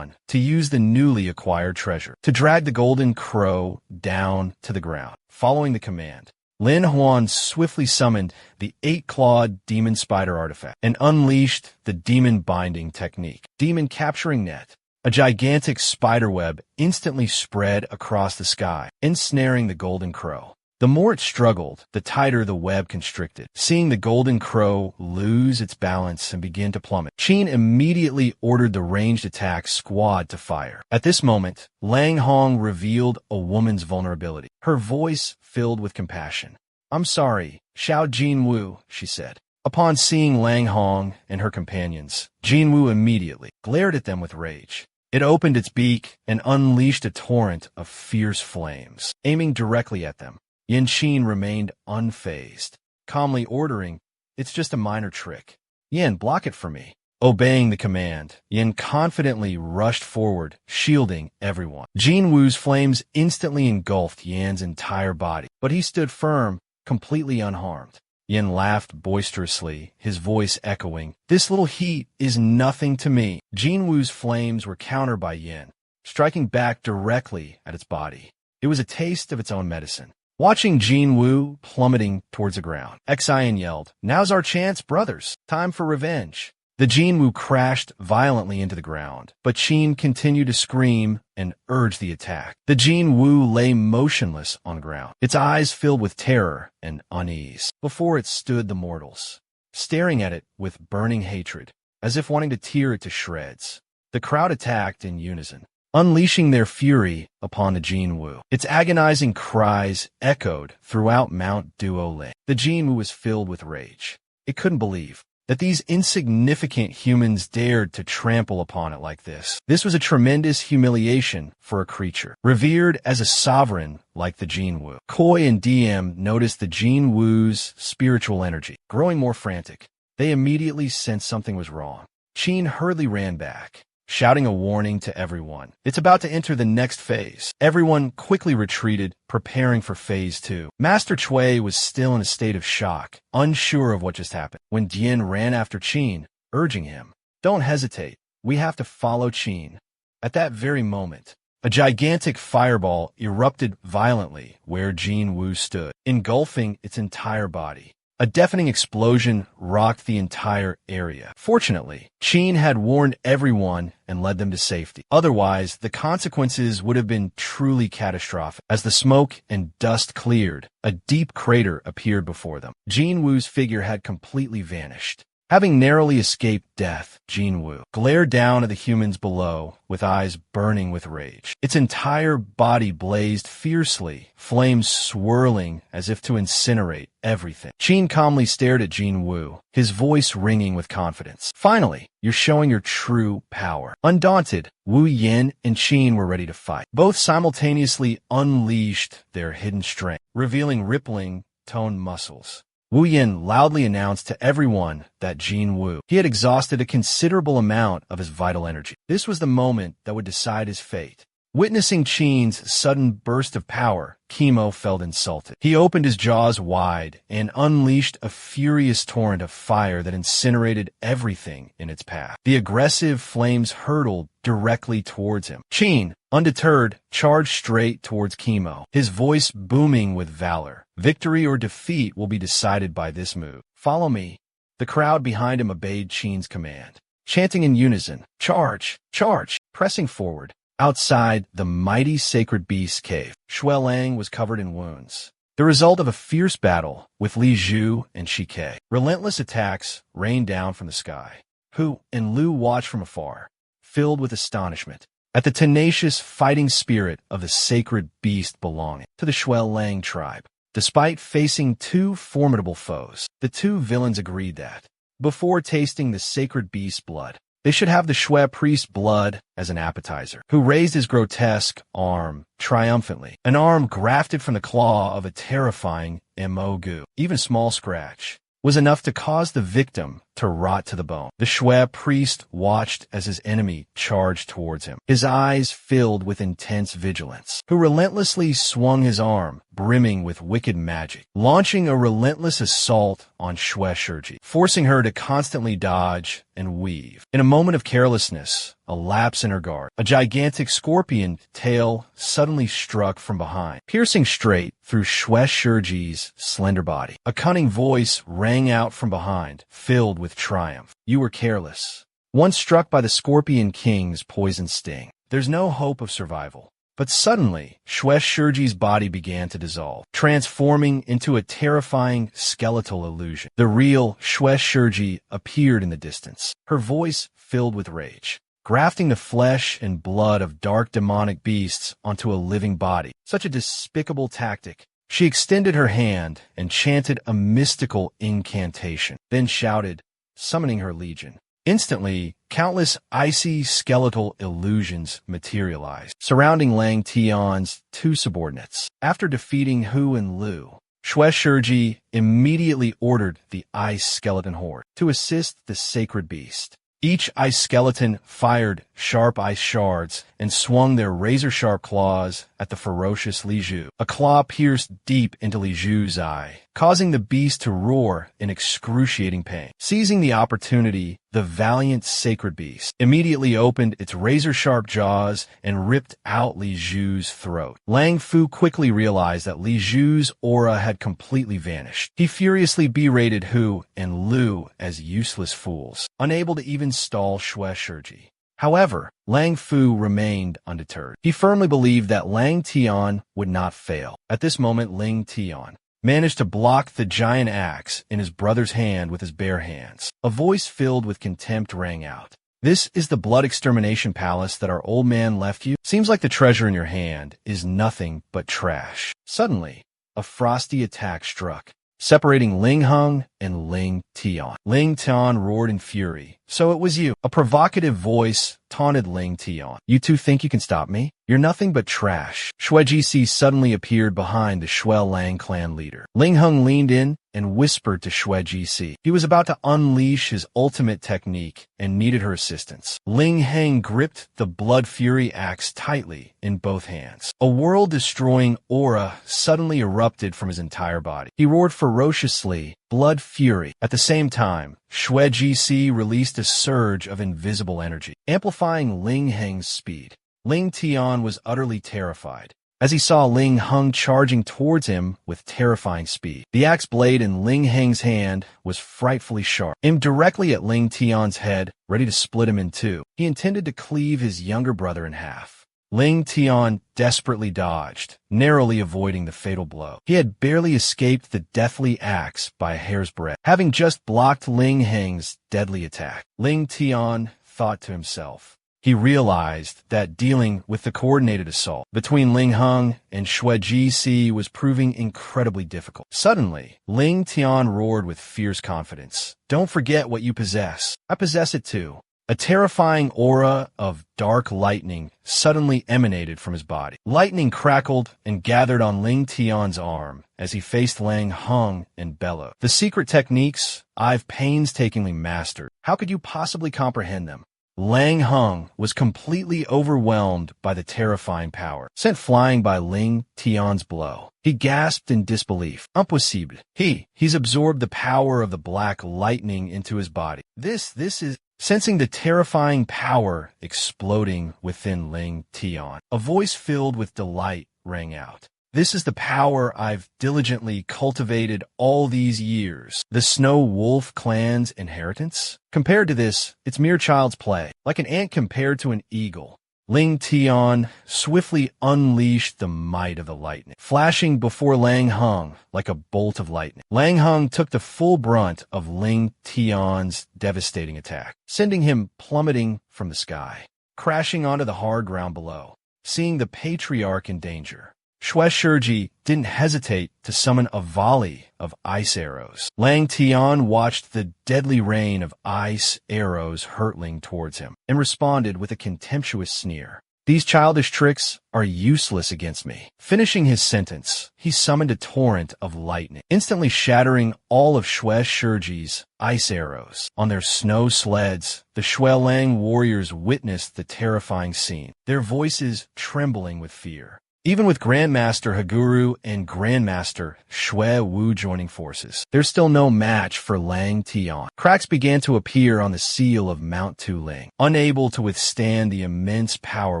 S1: to use the newly acquired treasure to drag the golden crow down to the ground. Following the command, Lin Huan swiftly summoned the 8-clawed demon spider artifact and unleashed the demon binding technique. Demon capturing net. A gigantic spiderweb instantly spread across the sky, ensnaring the golden crow. The more it struggled, the tighter the web constricted. Seeing the golden crow lose its balance and begin to plummet, Qin immediately ordered the ranged attack squad to fire. At this moment, Lang Hong revealed a woman's vulnerability, her voice filled with compassion. "I'm sorry, Xiao Jin Wu," she said. Upon seeing Lang Hong and her companions, Jin Wu immediately glared at them with rage. It opened its beak and unleashed a torrent of fierce flames, aiming directly at them. Yan Qin remained unfazed, calmly ordering, "It's just a minor trick. Yan, block it for me." Obeying the command, Yan confidently rushed forward, shielding everyone. Jin Wu's flames instantly engulfed Yan's entire body, but he stood firm, completely unharmed. Yan laughed boisterously, his voice echoing, "This little heat is nothing to me." Jin Wu's flames were countered by Yan, striking back directly at its body. It was a taste of its own medicine. Watching Jin Wu plummeting towards the ground, Xian yelled, "Now's our chance, brothers. Time for revenge." The Jin Wu crashed violently into the ground, but Qin continued to scream and urge the attack. The Jin Wu lay motionless on the ground, its eyes filled with terror and unease. Before it stood the mortals, staring at it with burning hatred, as if wanting to tear it to shreds. The crowd attacked in unison, unleashing their fury upon the Jin Wu. Its agonizing cries echoed throughout Mount Duoling. The Jin Wu was filled with rage. It couldn't believe that these insignificant humans dared to trample upon it like this. This was a tremendous humiliation for a creature revered as a sovereign like the Jin Wu. Koi and DM noticed the Jin Wu's spiritual energy growing more frantic. They immediately sensed something was wrong. Qin hurriedly ran back, shouting a warning to everyone. It's about to enter the next phase. Everyone quickly retreated, preparing for phase 2. Master Chui was still in a state of shock, unsure of what just happened, when Dian ran after Qin, urging him, "Don't hesitate. We have to follow Qin." At that very moment, a gigantic fireball erupted violently where Jin Wu stood, engulfing its entire body. A deafening explosion rocked the entire area. Fortunately, Qin had warned everyone and led them to safety. Otherwise, the consequences would have been truly catastrophic. As the smoke and dust cleared, a deep crater appeared before them. Jin Wu's figure had completely vanished. Having narrowly escaped death, Jin Wu glared down at the humans below with eyes burning with rage. Its entire body blazed fiercely, flames swirling as if to incinerate everything. Qin calmly stared at Jin Wu, his voice ringing with confidence. "Finally, you're showing your true power." Undaunted, Wu Yin and Qin were ready to fight. Both simultaneously unleashed their hidden strength, revealing rippling, toned muscles. Wu Yin loudly announced to everyone that Jin Wu, he had exhausted a considerable amount of his vital energy. This was the moment that would decide his fate. Witnessing Qin's sudden burst of power, Kimo felt insulted. He opened his jaws wide and unleashed a furious torrent of fire that incinerated everything in its path. The aggressive flames hurtled directly towards him. Qin, undeterred, charged straight towards Kimo, his voice booming with valor. Victory or defeat will be decided by this move. "Follow me." The crowd behind him obeyed Qin's command, chanting in unison, "Charge! Charge!" Pressing forward. Outside the mighty sacred beast cave, Xue Lang was covered in wounds, the result of a fierce battle with Li Zhu and Shike. Relentless attacks rained down from the sky. Hu and Lu watched from afar, filled with astonishment at the tenacious fighting spirit of the sacred beast belonging to the Xue Lang tribe. Despite facing two formidable foes, the two villains agreed that, before tasting the sacred beast's blood, they should have the Xue priest's blood as an appetizer. Who raised his grotesque arm triumphantly, an arm grafted from the claw of a terrifying Mogu. Even a small scratch was enough to cause the victim to rot to the bone. The Xue priest watched as his enemy charged towards him, his eyes filled with intense vigilance. Who relentlessly swung his arm, brimming with wicked magic, launching a relentless assault on Xue Shiji, forcing her to constantly dodge and weave. In a moment of carelessness, a lapse in her guard, a gigantic scorpion tail suddenly struck from behind, piercing straight through Xue Shiji's slender body. A cunning voice rang out from behind, filled with triumph. "You were careless. Once struck by the Scorpion King's poison sting, there's no hope of survival." But suddenly, Xue Shiji's body began to dissolve, transforming into a terrifying skeletal illusion. The real Xue Shiji appeared in the distance, her voice filled with rage, grafting the flesh and blood of dark demonic beasts onto a living body. Such a despicable tactic. She extended her hand and chanted a mystical incantation, then shouted, summoning her legion. Instantly, countless icy skeletal illusions materialized, surrounding Lang Tian's two subordinates. After defeating Hu and Lu, Xue Shiji immediately ordered the ice skeleton horde to assist the sacred beast. Each ice skeleton fired sharp ice shards and swung their razor-sharp claws at the ferocious Li Zhu. A claw pierced deep into Li Zhu's eye, causing the beast to roar in excruciating pain. Seizing the opportunity, the valiant sacred beast immediately opened its razor-sharp jaws and ripped out Li Zhu's throat. Lang Fu quickly realized that Li Zhu's aura had completely vanished. He furiously berated Hu and Lu as useless fools, unable to even stall Xue Shiji. However, Lang Fu remained undeterred. He firmly believed that Lang Tian would not fail. At this moment, Ling Tian managed to block the giant axe in his brother's hand with his bare hands. A voice filled with contempt rang out. "This is the blood extermination palace that our old man left you? Seems like the treasure in your hand is nothing but trash." Suddenly, a frosty attack struck, separating Ling Hung and Ling Tian. Ling Tian roared in fury, So it was you. A provocative voice taunted Ling Tian. You two think you can stop me? You're nothing but trash. Shui Jisi suddenly appeared behind the Shui Lang clan leader. Ling Hung leaned in and whispered to Shui Jisi. He was about to unleash his ultimate technique and needed her assistance. Ling Heng gripped the Blood Fury axe tightly in both hands. A world-destroying aura suddenly erupted from his entire body. He roared ferociously, Blood Fury. At the same time, Shui Jisi released a surge of invisible energy, amplifying Ling Heng's speed. Ling Tian was utterly terrified as he saw Ling Hung charging towards him with terrifying speed. The axe blade in Ling Heng's hand was frightfully sharp, aimed directly at Ling Tian's head, ready to split him in two. He intended to cleave his younger brother in half. Ling Tian desperately dodged, narrowly avoiding the fatal blow. He had barely escaped the deathly axe by a hair's breadth, having just blocked Ling Heng's deadly attack. Ling Tian thought to himself. He realized that dealing with the coordinated assault between Ling Hung and Shui Jisi was proving incredibly difficult. Suddenly, Ling Tian roared with fierce confidence. Don't forget what you possess. I possess it too. A terrifying aura of dark lightning suddenly emanated from his body. Lightning crackled and gathered on Ling Tian's arm as he faced Ling Hung and bellowed. The secret techniques I've painstakingly mastered. How could you possibly comprehend them? Lang Hung was completely overwhelmed by the terrifying power sent flying by Ling Tian's blow. He gasped in disbelief. Impossible. He's absorbed the power of the black lightning into his body. This is... Sensing the terrifying power exploding within Ling Tian, a voice filled with delight rang out. This is the power I've diligently cultivated all these years. The Snow Wolf clan's inheritance? Compared to this, it's mere child's play, like an ant compared to an eagle. Ling Tian swiftly unleashed the might of the lightning, flashing before Lang Hung like a bolt of lightning. Lang Hung took the full brunt of Ling Tian's devastating attack, sending him plummeting from the sky, crashing onto the hard ground below. Seeing the patriarch in danger, Shui Shiji didn't hesitate to summon a volley of ice arrows. Lang Tian watched the deadly rain of ice arrows hurtling towards him and responded with a contemptuous sneer. These childish tricks are useless against me. Finishing his sentence, he summoned a torrent of lightning, instantly shattering all of Shui Shiji's ice arrows. On their snow sleds, the Shui Lang warriors witnessed the terrifying scene, their voices trembling with fear. Even with Grandmaster Haguru and Grandmaster Shui Wu joining forces, there's still no match for Lang Tian. Cracks began to appear on the seal of Mount Tuling, unable to withstand the immense power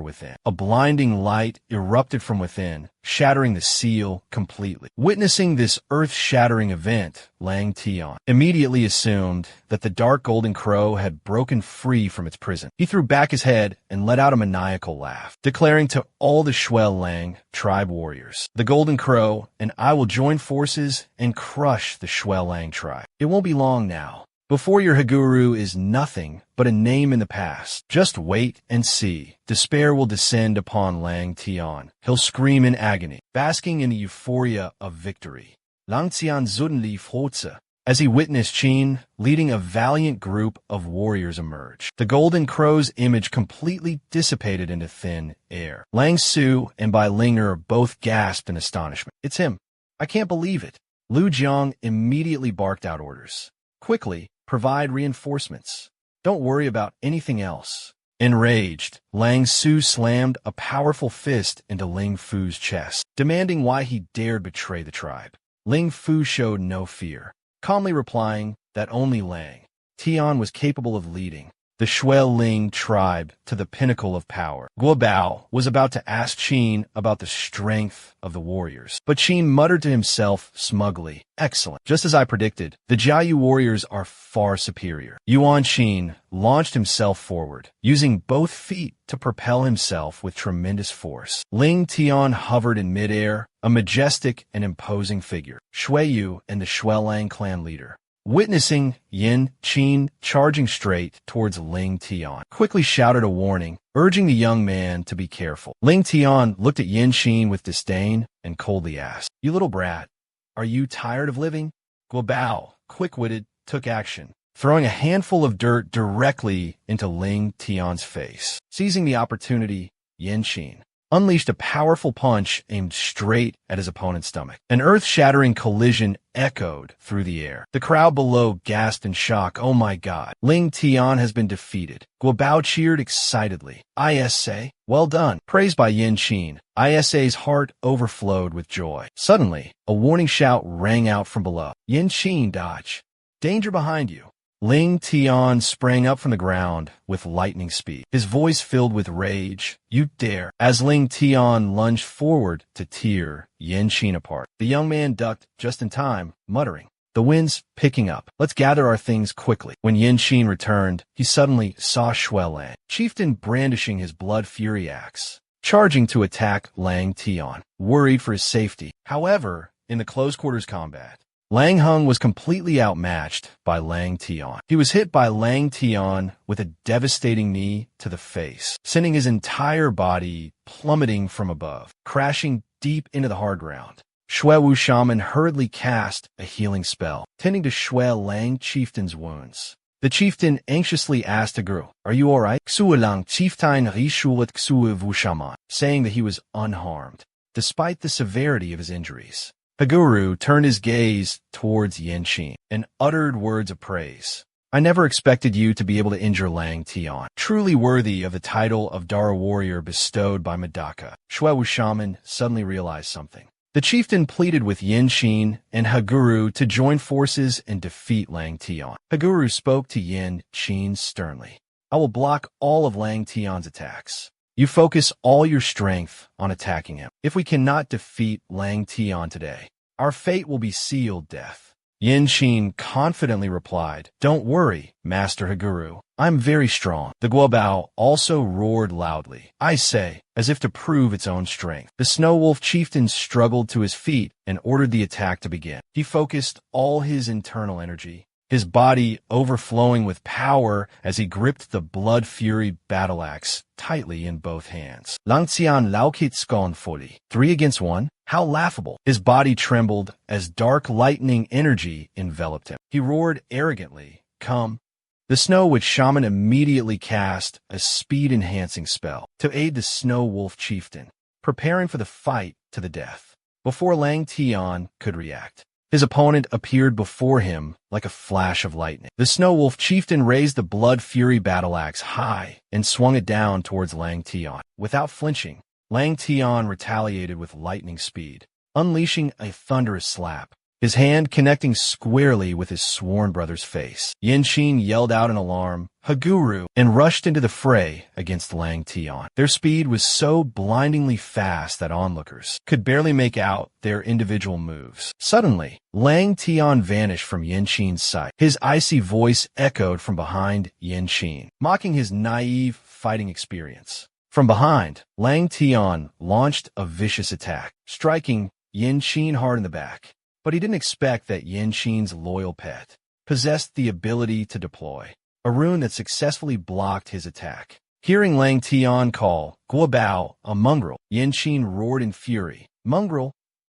S1: within. A blinding light erupted from within, shattering the seal completely. Witnessing this earth-shattering event, Lang Tian immediately assumed that the dark golden crow had broken free from its prison. He threw back his head and let out a maniacal laugh, declaring to all the Shui Lang tribe warriors, "The golden crow and I will join forces and crush the Shui Lang tribe. It won't be long now. Before your Haguru is nothing but a name in the past. Just wait and see. Despair will descend upon Lang Tian. He'll scream in agony, basking in the euphoria of victory. Lang Tian suddenly froze as he witnessed Qin leading a valiant group of warriors emerge. The golden crow's image completely dissipated into thin air. Lang Su and Bai Linger both gasped in astonishment. It's him. I can't believe it. Lu Jiang immediately barked out orders. Quickly, provide reinforcements. Don't worry about anything else. Enraged, Lang Su slammed a powerful fist into Ling Fu's chest, demanding why he dared betray the tribe. Ling Fu showed no fear, calmly replying that only Lang Tian was capable of leading the Shui Ling tribe to the pinnacle of power. Guo Bao was about to ask Qin about the strength of the warriors, but Qin muttered to himself smugly, "Excellent. Just as I predicted, the Jiayu warriors are far superior." Yuan Qin launched himself forward, using both feet to propel himself with tremendous force. Ling Tian hovered in midair, a majestic and imposing figure. Shui Yu and the Shui Lang clan leader, witnessing Yin Qin charging straight towards Ling Tian, quickly shouted a warning, urging the young man to be careful. Ling Tian looked at Yin Qin with disdain and coldly asked, "You little brat, are you tired of living?" Guo Bao, quick-witted, took action. throwing a handful of dirt directly into Ling Tian's face. Seizing the opportunity, Yan Qin unleashed a powerful punch aimed straight at his opponent's stomach. An earth-shattering collision echoed through the air. The crowd below gasped in shock. Oh my god. Ling Tian has been defeated. Guo Bao cheered excitedly. ISA, well done. Praised by Yan Qin, ISA's heart overflowed with joy. Suddenly, a warning shout rang out from below. Yan Qin, dodge. Danger behind you. Ling Tian sprang up from the ground with lightning speed, his voice filled with rage. You dare! As Ling Tian lunged forward to tear Yan Qin apart, the young man ducked just in time, muttering, "The wind's picking up. Let's gather our things quickly." When Yan Qin returned, he suddenly saw Shui Lang, chieftain brandishing his blood fury axe, charging to attack Lang Tian, worried for his safety. However, in the close-quarters combat, Lang Hung was completely outmatched by Lang Tian. He was hit by Lang Tian with a devastating knee to the face, sending his entire body plummeting from above, crashing deep into the hard ground. Shui Wu Shaman hurriedly cast a healing spell, tending to Shui Lang chieftain's wounds. The chieftain anxiously asked the girl, "Are you all right?" Xue Lang chieftain rishulet Xue Wu Shaman, saying that he was unharmed, despite the severity of his injuries. Haguru turned his gaze towards Yan Qin and uttered words of praise. "I never expected you to be able to injure Lang Tian, truly worthy of the title of Dara warrior bestowed by Medaka." Shui Wu Shaman suddenly realized something. The chieftain pleaded with Yan Qin and Haguru to join forces and defeat Lang Tian. Haguru spoke to Yan Qin sternly. "I will block all of Lang Tian's attacks. You focus all your strength on attacking him. If we cannot defeat Lang Tian today, our fate will be sealed death." Yan Qin confidently replied, "Don't worry, Master Haguru. I'm very strong." The Guobao also roared loudly, "I say," as if to prove its own strength. The Snow Wolf chieftain struggled to his feet and ordered the attack to begin. He focused all his internal energy, his body overflowing with power as he gripped the blood fury battle axe tightly in both hands. Langxian Laokit Skonfoli. 3 against 1? How laughable. His body trembled as dark lightning energy enveloped him. He roared arrogantly, "Come." The Snow Witch Shaman immediately cast a speed-enhancing spell to aid the Snow Wolf chieftain, preparing for the fight to the death. Before Lang Tian could react, his opponent appeared before him like a flash of lightning. The Snow Wolf chieftain raised the blood fury battle axe high and swung it down towards Lang Tian. Without flinching, Lang Tian retaliated with lightning speed, unleashing a thunderous slap, his hand connecting squarely with his sworn brother's face. Yan Qin yelled out in alarm, "Haguru," and rushed into the fray against Lang Tian. Their speed was so blindingly fast that onlookers could barely make out their individual moves. Suddenly, Lang Tian vanished from Yan Qin's sight. His icy voice echoed from behind Yan Qin, mocking his naive fighting experience. From behind, Lang Tian launched a vicious attack, striking Yan Qin hard in the back. But he didn't expect that Yan Qin's loyal pet possessed the ability to deploy a rune that successfully blocked his attack. Hearing Lang Tian call Guobao a mongrel, Yan Qin roared in fury. "Mongrel?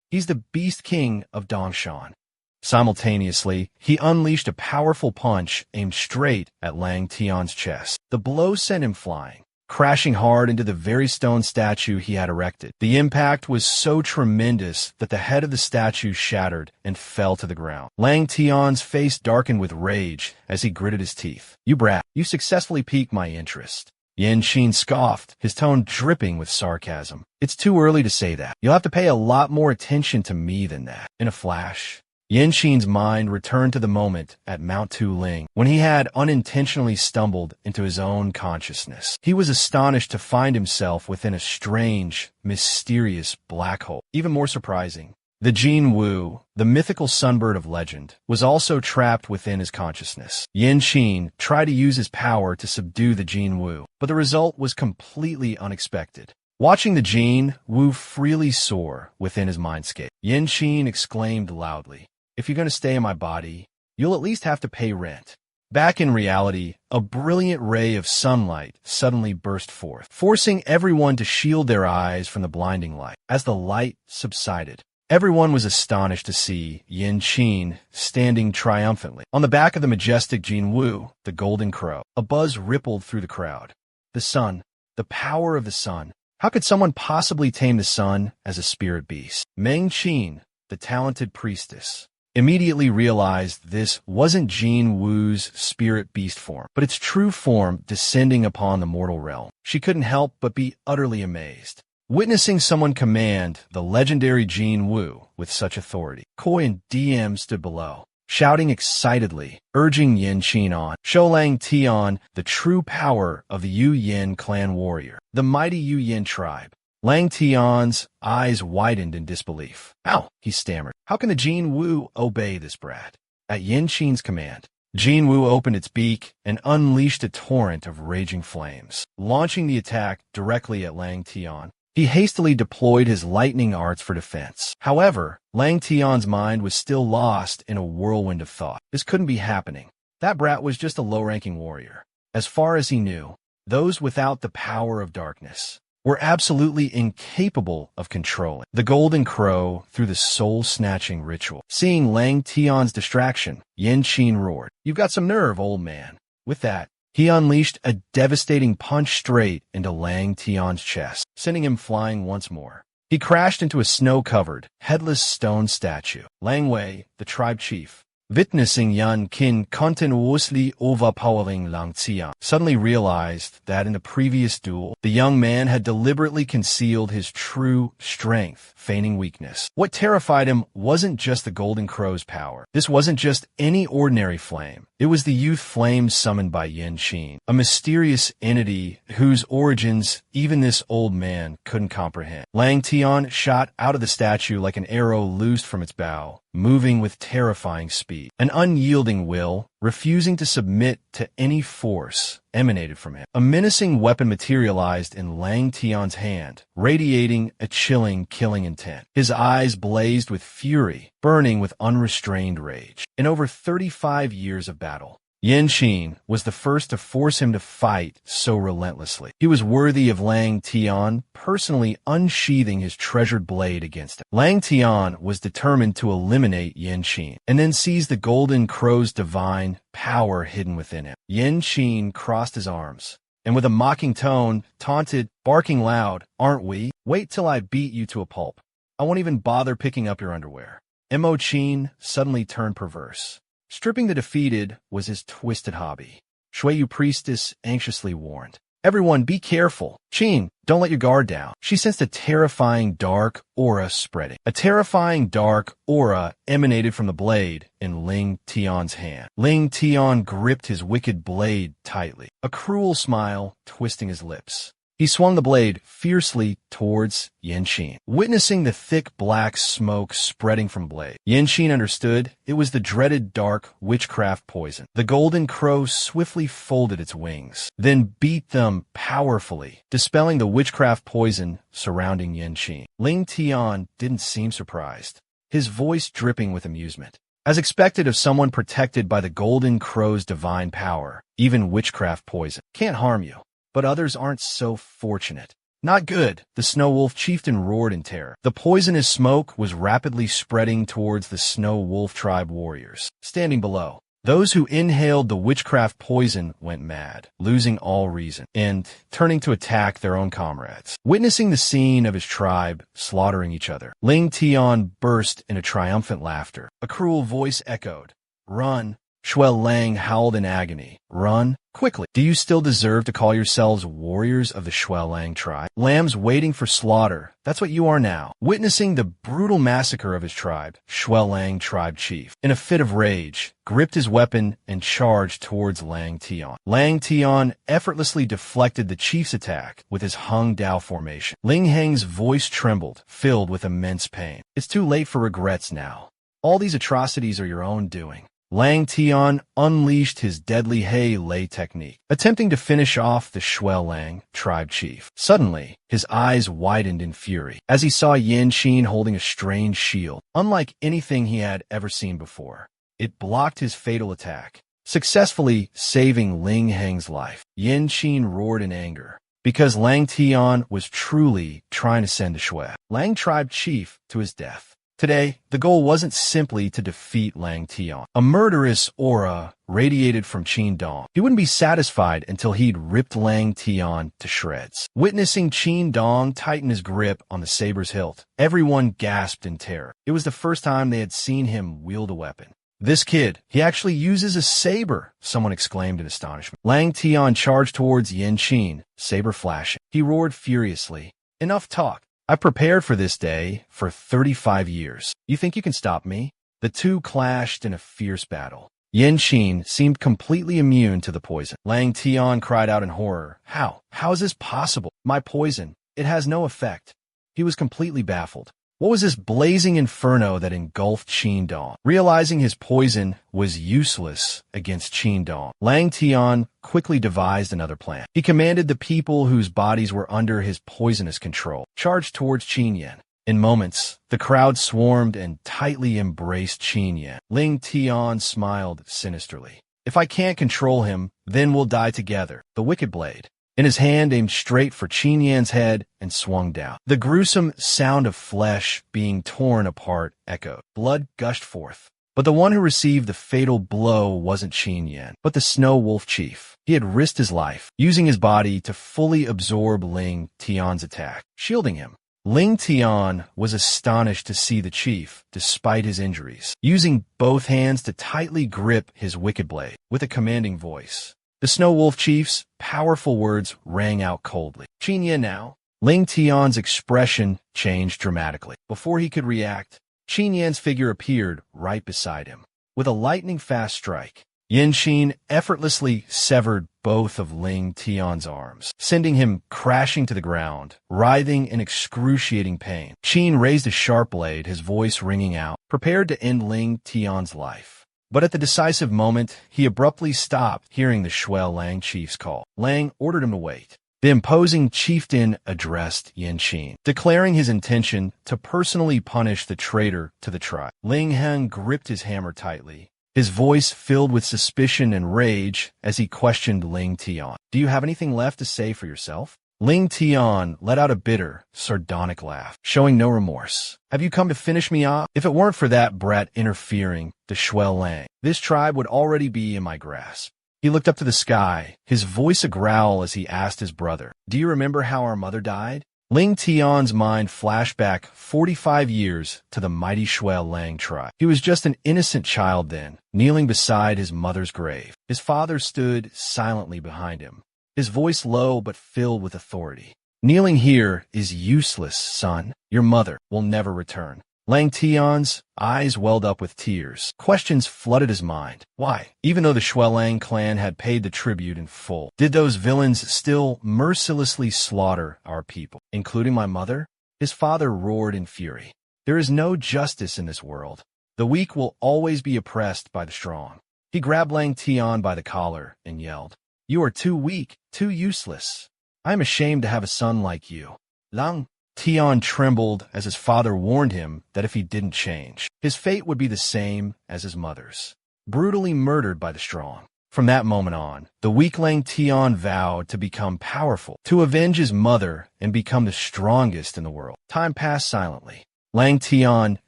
S1: He's the beast king of Dongshan." Simultaneously, he unleashed a powerful punch aimed straight at Lang Tian's chest. The blow sent him flying, crashing hard into the very stone statue he had erected. The impact was so tremendous that the head of the statue shattered and fell to the ground. Lang Tian's face darkened with rage as he gritted his teeth. "You brat, you successfully piqued my interest." Yan Qin scoffed, his tone dripping with sarcasm. "It's too early to say that. You'll have to pay a lot more attention to me than that." In a flash, Yan Qin's mind returned to the moment at Mount Tu Ling when he had unintentionally stumbled into his own consciousness. He was astonished to find himself within a strange, mysterious black hole. Even more surprising, the Jin Wu, the mythical sunbird of legend, was also trapped within his consciousness. Yan Qin tried to use his power to subdue the Jin Wu, but the result was completely unexpected. Watching the Jin Wu freely soar within his mindscape, Yan Qin exclaimed loudly, "If you're going to stay in my body, you'll at least have to pay rent." Back in reality, a brilliant ray of sunlight suddenly burst forth, forcing everyone to shield their eyes from the blinding light. As the light subsided, Everyone was astonished to see Yin Qin standing triumphantly. On the back of the majestic Jin Wu, the golden crow, a buzz rippled through the crowd. The sun, the power of the sun. How could someone possibly tame the sun as a spirit beast? Meng Qin, the talented priestess, immediately realized this wasn't Jin Wu's spirit beast form, but its true form descending upon the mortal realm. She couldn't help but be utterly amazed, witnessing someone command the legendary Jin Wu with such authority. Koi and DM stood below, shouting excitedly, urging Yin Qin on. Shou Lang Tian, the true power of the Yu Yin clan warrior, the mighty Yu Yin tribe. Lang Tian's eyes widened in disbelief. How? He stammered. How can the Jin Wu obey this brat? At Yin Qin's command, Jin Wu opened its beak and unleashed a torrent of raging flames, launching the attack directly at Lang Tian. He hastily deployed his lightning arts for defense. However, Lang Tian's mind was still lost in a whirlwind of thought. This couldn't be happening. That brat was just a low-ranking warrior. As far as he knew, those without the power of darkness were absolutely incapable of controlling the golden crow through the soul-snatching ritual. Seeing Lang Tian's distraction, Yin Qin roared, "You've got some nerve, old man." With that, he unleashed a devastating punch straight into Lang Tian's chest, sending him flying once more. He crashed into a snow-covered, headless stone statue. Lang Wei, the tribe chief, witnessing Yan Qin continuously overpowering Lang Tian, suddenly realized that in the previous duel, the young man had deliberately concealed his true strength, feigning weakness. What terrified him wasn't just the golden crow's power. This wasn't just any ordinary flame. It was the youth flame summoned by Yin Qin, a mysterious entity whose origins even this old man couldn't comprehend. Lang Tian shot out of the statue like an arrow loosed from its bow, moving with terrifying speed. An unyielding will, refusing to submit to any force, emanated from him. A menacing weapon materialized in Lang Tian's hand, radiating a chilling, killing intent. His eyes blazed with fury, burning with unrestrained rage. In over 35 years of battle, Yin Qin was the first to force him to fight so relentlessly. He was worthy of Lang Tian personally unsheathing his treasured blade against him. Lang Tian was determined to eliminate Yin Qin and then seize the golden crow's divine power hidden within him. Yin Qin crossed his arms and with a mocking tone taunted, barking loud, "Aren't we? Wait till I beat you to a pulp. I won't even bother picking up your underwear." Mo Qin suddenly turned perverse. Stripping the defeated was his twisted hobby. Shuiyu priestess anxiously warned, "Everyone be careful. Qin, don't let your guard down." She sensed a terrifying dark aura spreading. A terrifying dark aura emanated from the blade in Ling Tian's hand. Ling Tian gripped his wicked blade tightly, a cruel smile twisting his lips. He swung the blade fiercely towards Yin Qin. Witnessing the thick black smoke spreading from the blade, Yin Qin understood it was the dreaded dark witchcraft poison. The golden crow swiftly folded its wings, then beat them powerfully, dispelling the witchcraft poison surrounding Yin Qin. Ling Tian didn't seem surprised, his voice dripping with amusement. As expected of someone protected by the golden crow's divine power, even witchcraft poison can't harm you. But others aren't so fortunate. Not good, the Snow Wolf chieftain roared in terror. The poisonous smoke was rapidly spreading towards the Snow Wolf tribe warriors, standing below. Those who inhaled the witchcraft poison went mad, losing all reason, and turning to attack their own comrades. Witnessing the scene of his tribe slaughtering each other, Ling Tian burst into triumphant laughter. A cruel voice echoed, "Run!" Shuai Lang howled in agony. "Run? Quickly! Do you still deserve to call yourselves warriors of the Shuai Lang tribe? Lambs waiting for slaughter. That's what you are now." Witnessing the brutal massacre of his tribe, Shuai Lang tribe chief, in a fit of rage, gripped his weapon and charged towards Lang Tian. Lang Tian effortlessly deflected the chief's attack with his Hung Dao formation. Ling Heng's voice trembled, filled with immense pain. "It's too late for regrets now. All these atrocities are your own doing." Lang Tian unleashed his deadly Hei Lei technique, attempting to finish off the Shuai Lang tribe chief. Suddenly, his eyes widened in fury as he saw Yin Qin holding a strange shield, unlike anything he had ever seen before. It blocked his fatal attack, successfully saving Ling Heng's life. Yin Qin roared in anger, because Lang Tian was truly trying to send the Shuai Lang tribe chief to his death. Today, the goal wasn't simply to defeat Lang Tian. A murderous aura radiated from Qin Dong. He wouldn't be satisfied until he'd ripped Lang Tian to shreds. Witnessing Qin Dong tighten his grip on the saber's hilt, everyone gasped in terror. It was the first time they had seen him wield a weapon. "This kid, he actually uses a saber," someone exclaimed in astonishment. Lang Tian charged towards Yan Qin, saber flashing. He roared furiously, "Enough talk. I've prepared for this day for 35 years. You think you can stop me?" The two clashed in a fierce battle. Yan Qin seemed completely immune to the poison. Lang Tian cried out in horror, How? How is this possible? My poison. It has no effect." He was completely baffled. What was this blazing inferno that engulfed Qin Dong? Realizing his poison was useless against Qin Dong, Lang Tian quickly devised another plan. He commanded the people whose bodies were under his poisonous control charge towards Qin Yan. In moments, the crowd swarmed and tightly embraced Qin Yan. Lang Tian smiled sinisterly. "If I can't control him, then we'll die together." The wicked blade in his hand aimed straight for Qin Yan's head and swung down. The gruesome sound of flesh being torn apart echoed. Blood gushed forth. But the one who received the fatal blow wasn't Qin Yan, but the Snow Wolf Chief. He had risked his life, using his body to fully absorb Lang Tian's attack, shielding him. Lang Tian was astonished to see the chief, despite his injuries, using both hands to tightly grip his wicked blade. With a commanding voice, the Snow Wolf Chief's powerful words rang out coldly. "Qin Yan now." Lang Tian's expression changed dramatically. Before he could react, Qin Yan's figure appeared right beside him. With a lightning-fast strike, Yan Qin effortlessly severed both of Lang Tian's arms, sending him crashing to the ground, writhing in excruciating pain. Qin raised a sharp blade, his voice ringing out, prepared to end Lang Tian's life. But at the decisive moment, he abruptly stopped, hearing the Shuel Lang chief's call. Lang ordered him to wait. The imposing chieftain addressed Yan Qin, declaring his intention to personally punish the traitor to the tribe. Ling Heng gripped his hammer tightly, his voice filled with suspicion and rage as he questioned Lang Tian. "Do you have anything left to say for yourself?" Lang Tian let out a bitter, sardonic laugh, showing no remorse. "Have you come to finish me off? If it weren't for that brat interfering, the Shuel Lang, this tribe would already be in my grasp." He looked up to the sky, his voice a growl as he asked his brother, "Do you remember how our mother died?" Lang Tian's mind flashed back 45 years to the mighty Shuel Lang tribe. He was just an innocent child then, kneeling beside his mother's grave. His father stood silently behind him, his voice low but filled with authority. "Kneeling here is useless, son. Your mother will never return." Lang Tian's eyes welled up with tears. Questions flooded his mind. Why, even though the Shuel Lang clan had paid the tribute in full, did those villains still mercilessly slaughter our people, including my mother? His father roared in fury. "There is no justice in this world. The weak will always be oppressed by the strong." He grabbed Lang Tian by the collar and yelled, "You are too weak, too useless. I am ashamed to have a son like you." Lang Tian trembled as his father warned him that if he didn't change, his fate would be the same as his mother's, brutally murdered by the strong. From that moment on, the weak Lang Tian vowed to become powerful, to avenge his mother and become the strongest in the world. Time passed silently. Lang Tian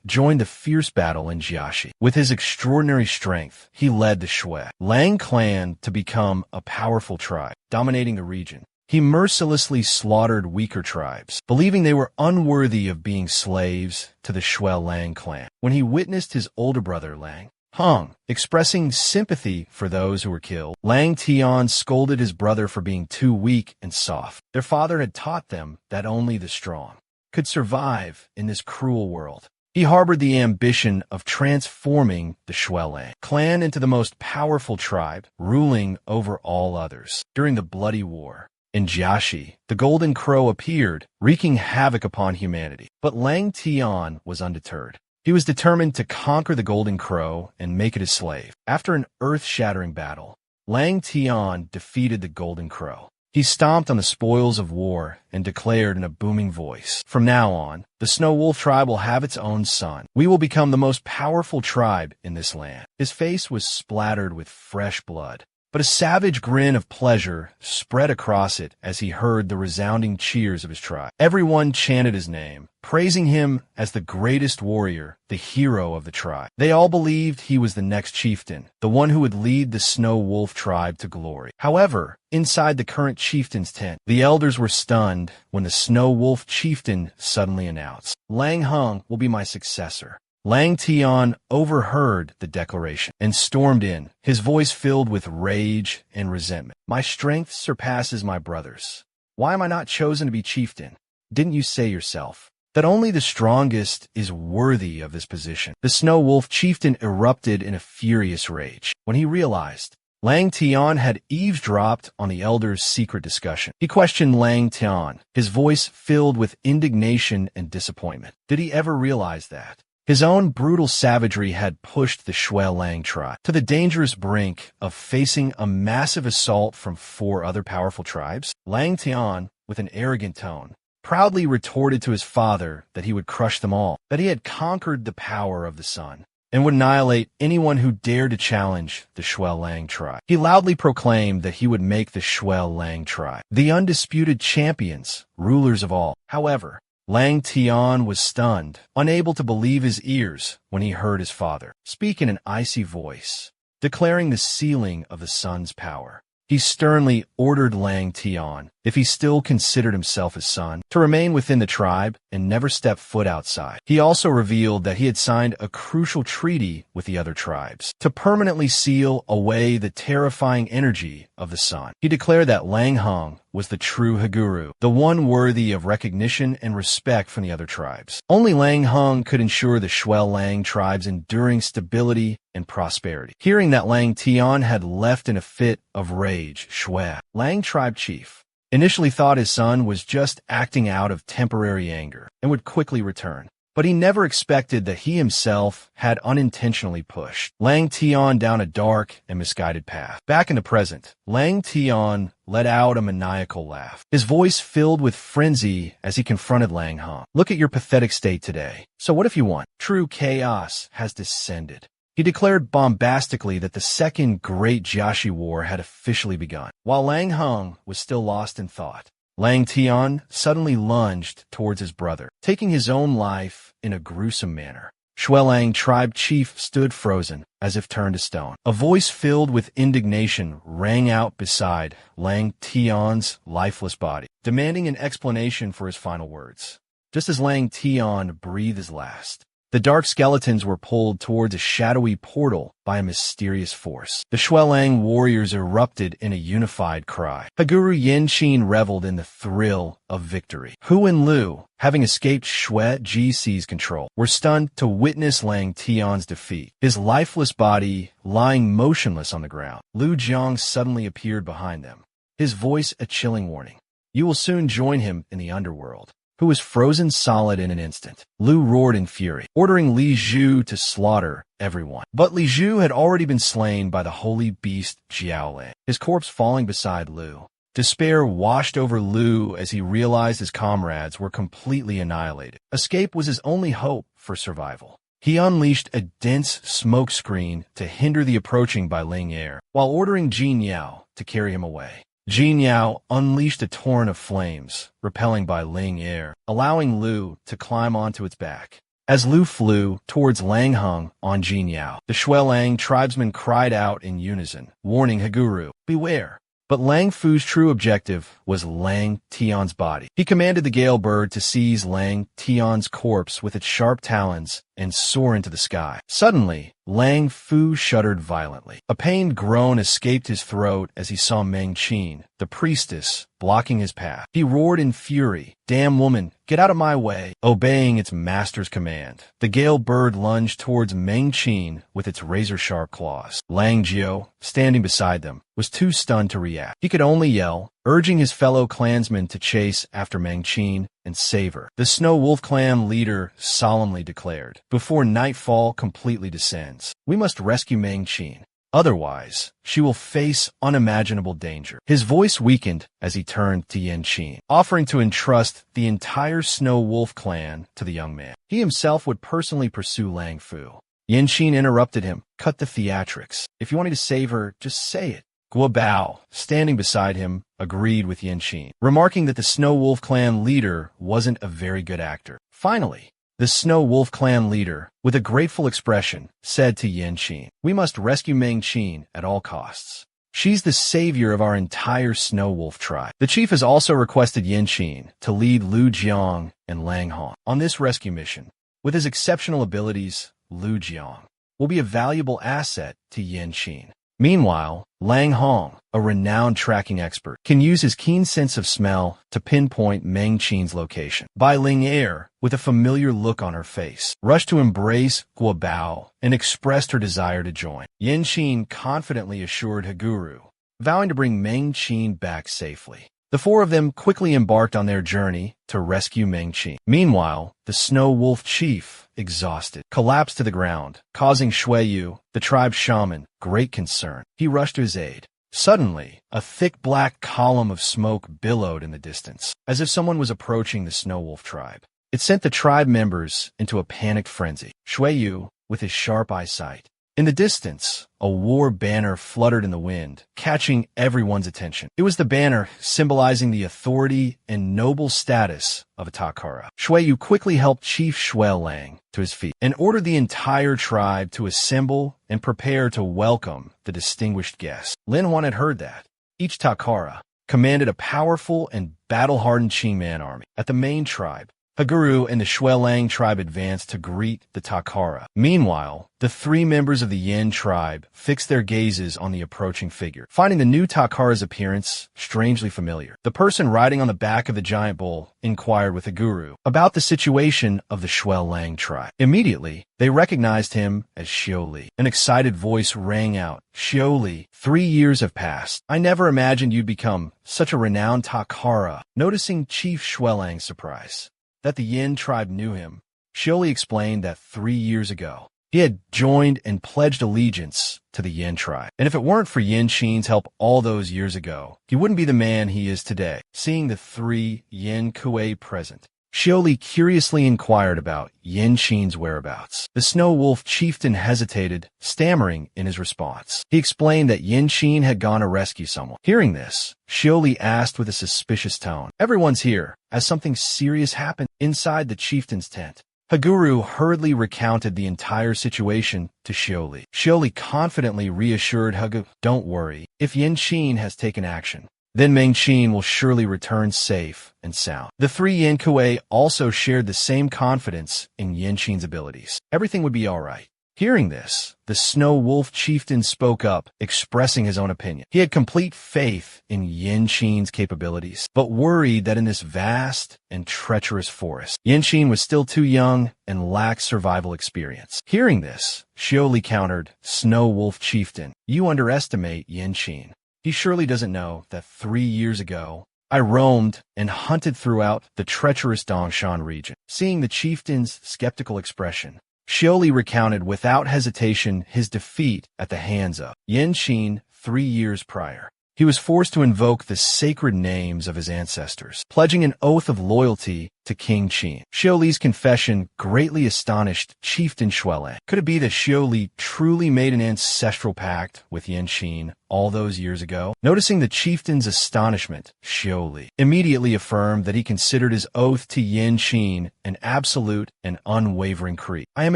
S1: joined the fierce battle in Jiaxi. With his extraordinary strength, he led the Shui Lang clan to become a powerful tribe, dominating the region. He mercilessly slaughtered weaker tribes, believing they were unworthy of being slaves to the Shuel Lang clan. When he witnessed his older brother, Lang Hong, expressing sympathy for those who were killed, Lang Tian scolded his brother for being too weak and soft. Their father had taught them that only the strong could survive in this cruel world. He harbored the ambition of transforming the Shuel Lang clan into the most powerful tribe, ruling over all others. During the bloody war in Jiaxi, the Golden Crow appeared, wreaking havoc upon humanity. But Lang Tian was undeterred. He was determined to conquer the Golden Crow and make it his slave. After an earth-shattering battle, Lang Tian defeated the Golden Crow. He stomped on the spoils of war and declared in a booming voice, "From now on, the Snow Wolf tribe will have its own son. We will become the most powerful tribe in this land." His face was splattered with fresh blood, but a savage grin of pleasure spread across it as he heard the resounding cheers of his tribe. Everyone chanted his name, praising him as the greatest warrior, the hero of the tribe. They all believed he was the next chieftain, the one who would lead the Snow Wolf tribe to glory. However, inside the current chieftain's tent, the elders were stunned when the Snow Wolf chieftain suddenly announced, "Lang Hung will be my successor." Lang Tian overheard the declaration and stormed in, his voice filled with rage and resentment. "My strength surpasses my brother's. Why am I not chosen to be chieftain? Didn't you say yourself that only the strongest is worthy of this position?" The Snow Wolf chieftain erupted in a furious rage when he realized Lang Tian had eavesdropped on the elders' secret discussion. He questioned Lang Tian, his voice filled with indignation and disappointment. Did he ever realize that his own brutal savagery had pushed the Shui Lang tribe to the dangerous brink of facing a massive assault from 4 other powerful tribes? Lang Tian, with an arrogant tone, proudly retorted to his father that he would crush them all, that he had conquered the power of the sun, and would annihilate anyone who dared to challenge the Shui Lang tribe. He loudly proclaimed that he would make the Shui Lang tribe the undisputed champions, rulers of all. However, Lang Tian was stunned, unable to believe his ears when he heard his father speak in an icy voice, declaring the ceiling of the sun's power. He sternly ordered Lang Tian, if he still considered himself his son, to remain within the tribe and never step foot outside. He also revealed that he had signed a crucial treaty with the other tribes to permanently seal away the terrifying energy of the sun. He declared that Lang Hung was the true Haguru, the one worthy of recognition and respect from the other tribes. Only Lang Hung could ensure the Shui Lang tribe's enduring stability and prosperity. Hearing that Lang Tian had left in a fit of rage, Shui Lang tribe chief initially thought his son was just acting out of temporary anger and would quickly return. But he never expected that he himself had unintentionally pushed Lang Tian down a dark and misguided path. Back in the present, Lang Tian let out a maniacal laugh, his voice filled with frenzy as he confronted Lang Hung. "Look at your pathetic state today. So what if you won? True chaos has descended." He declared bombastically that the Second Great Jiashi War had officially begun. While Lang Hung was still lost in thought, Lang Tian suddenly lunged towards his brother, taking his own life in a gruesome manner. Shui Lang tribe chief stood frozen, as if turned to stone. A voice filled with indignation rang out beside Lang Tian's lifeless body, demanding an explanation for his final words. Just as Lang Tian breathed his last, the dark skeletons were pulled towards a shadowy portal by a mysterious force. The Shui Lang warriors erupted in a unified cry. Haguru Yenqin reveled in the thrill of victory. Hu and Lu, having escaped Shui GC's control, were stunned to witness Lang Tian's defeat, his lifeless body lying motionless on the ground. Lu Jiang suddenly appeared behind them, his voice a chilling warning. "You will soon join him in the underworld." Who was frozen solid in an instant. Lu roared in fury, ordering Li Zhu to slaughter everyone. But Li Zhu had already been slain by the holy beast Jiaolin, his corpse falling beside Lu. Despair washed over Lu as he realized his comrades were completely annihilated. Escape was his only hope for survival. He unleashed a dense smoke screen to hinder the approaching by Ling Er, while ordering Jin Yao to carry him away. Jin Yao unleashed a torrent of flames, repelling by Ling Er, allowing Lu to climb onto its back. As Lu flew towards Lang Hung on Jin Yao, the Shui Lang tribesmen cried out in unison, warning Haguru, "Beware." But Lang Fu's true objective was Lang Tian's body. He commanded the Gale Bird to seize Lang Tian's corpse with its sharp talons and soar into the sky. Suddenly, Lang Fu shuddered violently. A pained groan escaped his throat as he saw Meng Qin, the priestess, blocking his path. He roared in fury, "Damn woman, get out of my way!" Obeying its master's command, the Gale Bird lunged towards Meng Qin with its razor-sharp claws. Lang Jiao, standing beside them, was too stunned to react. He could only yell, urging his fellow clansmen to chase after Meng Qin and save her. The Snow Wolf clan leader solemnly declared, "Before nightfall completely descends, we must rescue Meng Qin. Otherwise, she will face unimaginable danger." His voice weakened as he turned to Yenqin, offering to entrust the entire Snow Wolf clan to the young man. He himself would personally pursue Lang Fu. Yenqin interrupted him, "Cut the theatrics. If you want me to save her, just say it." Guo Bao, standing beside him, agreed with Yin Qin, remarking that the Snow Wolf clan leader wasn't a very good actor. Finally, the Snow Wolf clan leader, with a grateful expression, said to Yin Qin, "We must rescue Meng Qin at all costs. She's the savior of our entire Snow Wolf tribe." The chief has also requested Yin Qin to lead Lu Jiang and Lang Hong on this rescue mission. With his exceptional abilities, Lu Jiang will be a valuable asset to Yin Qin. Meanwhile, Lang Hong, a renowned tracking expert, can use his keen sense of smell to pinpoint Meng Qin's location. Bai Ling Air, with a familiar look on her face, rushed to embrace Guo Bao and expressed her desire to join. Yin Qin confidently assured Haguru, vowing to bring Meng Qin back safely. The four of them quickly embarked on their journey to rescue Meng Qin. Meanwhile, the Snow Wolf chief, exhausted, collapsed to the ground, causing Shuiyu, the tribe's shaman, great concern. He rushed to his aid. Suddenly, a thick black column of smoke billowed in the distance, as if someone was approaching the Snow Wolf tribe. It sent the tribe members into a panicked frenzy. Shuiyu, with his sharp eyesight, in the distance, a war banner fluttered in the wind, catching everyone's attention. It was the banner symbolizing the authority and noble status of a Takara. Shuiyu quickly helped Chief Shui Lang to his feet and ordered the entire tribe to assemble and prepare to welcome the distinguished guest. Lin Huan had heard that each Takara commanded a powerful and battle-hardened Qingman army. At the main tribe, Haguru and the Shui Lang tribe advanced to greet the Takara. Meanwhile, the three members of the Yin tribe fixed their gazes on the approaching figure, finding the new Takara's appearance strangely familiar. The person riding on the back of the giant bull inquired with Haguru about the situation of the Shui Lang tribe. Immediately, they recognized him as Xiu Li. An excited voice rang out, "Xiu Li, 3 years have passed. I never imagined you'd become such a renowned Takara." Noticing Chief Shui Lang's surprise that the Yin tribe knew him, Xiu Li explained that 3 years ago, he had joined and pledged allegiance to the Yin tribe. And if it weren't for Yin Qin's help all those years ago, he wouldn't be the man he is today. Seeing the 3 Yin Kuei present, Xiu Li curiously inquired about Yin Qin's whereabouts. The Snow Wolf chieftain hesitated, stammering in his response. He explained that Yin Qin had gone to rescue someone. Hearing this, Xiu Li asked with a suspicious tone, "Everyone's here. Has something serious happened?" Inside the chieftain's tent, Haguru hurriedly recounted the entire situation to Xiu Li. Xiu Li confidently reassured Haguru, "Don't worry. If Yin Qin has taken action, then Meng Qin will surely return safe and sound." The 3 Yin Kuei also shared the same confidence in Yin Qin's abilities. Everything would be all right. Hearing this, the Snow Wolf chieftain spoke up, expressing his own opinion. He had complete faith in Yin Qin's capabilities, but worried that in this vast and treacherous forest, Yin Qin was still too young and lacked survival experience. Hearing this, Xiu Li countered, "Snow Wolf chieftain, you underestimate Yin Qin. He surely doesn't know that 3 years ago, I roamed and hunted throughout the treacherous Dongshan region." Seeing the chieftain's skeptical expression, Xiu Li recounted without hesitation his defeat at the hands of Yin Qin 3 years prior. He was forced to invoke the sacred names of his ancestors, pledging an oath of loyalty to King Qin. Xiu Li's confession greatly astonished Chieftain Shui Lang. Could it be that Xiu Li truly made an ancestral pact with Yin Qin all those years ago? Noticing the chieftain's astonishment, Xiu Li immediately affirmed that he considered his oath to Yin Qin an absolute and unwavering creed. "I am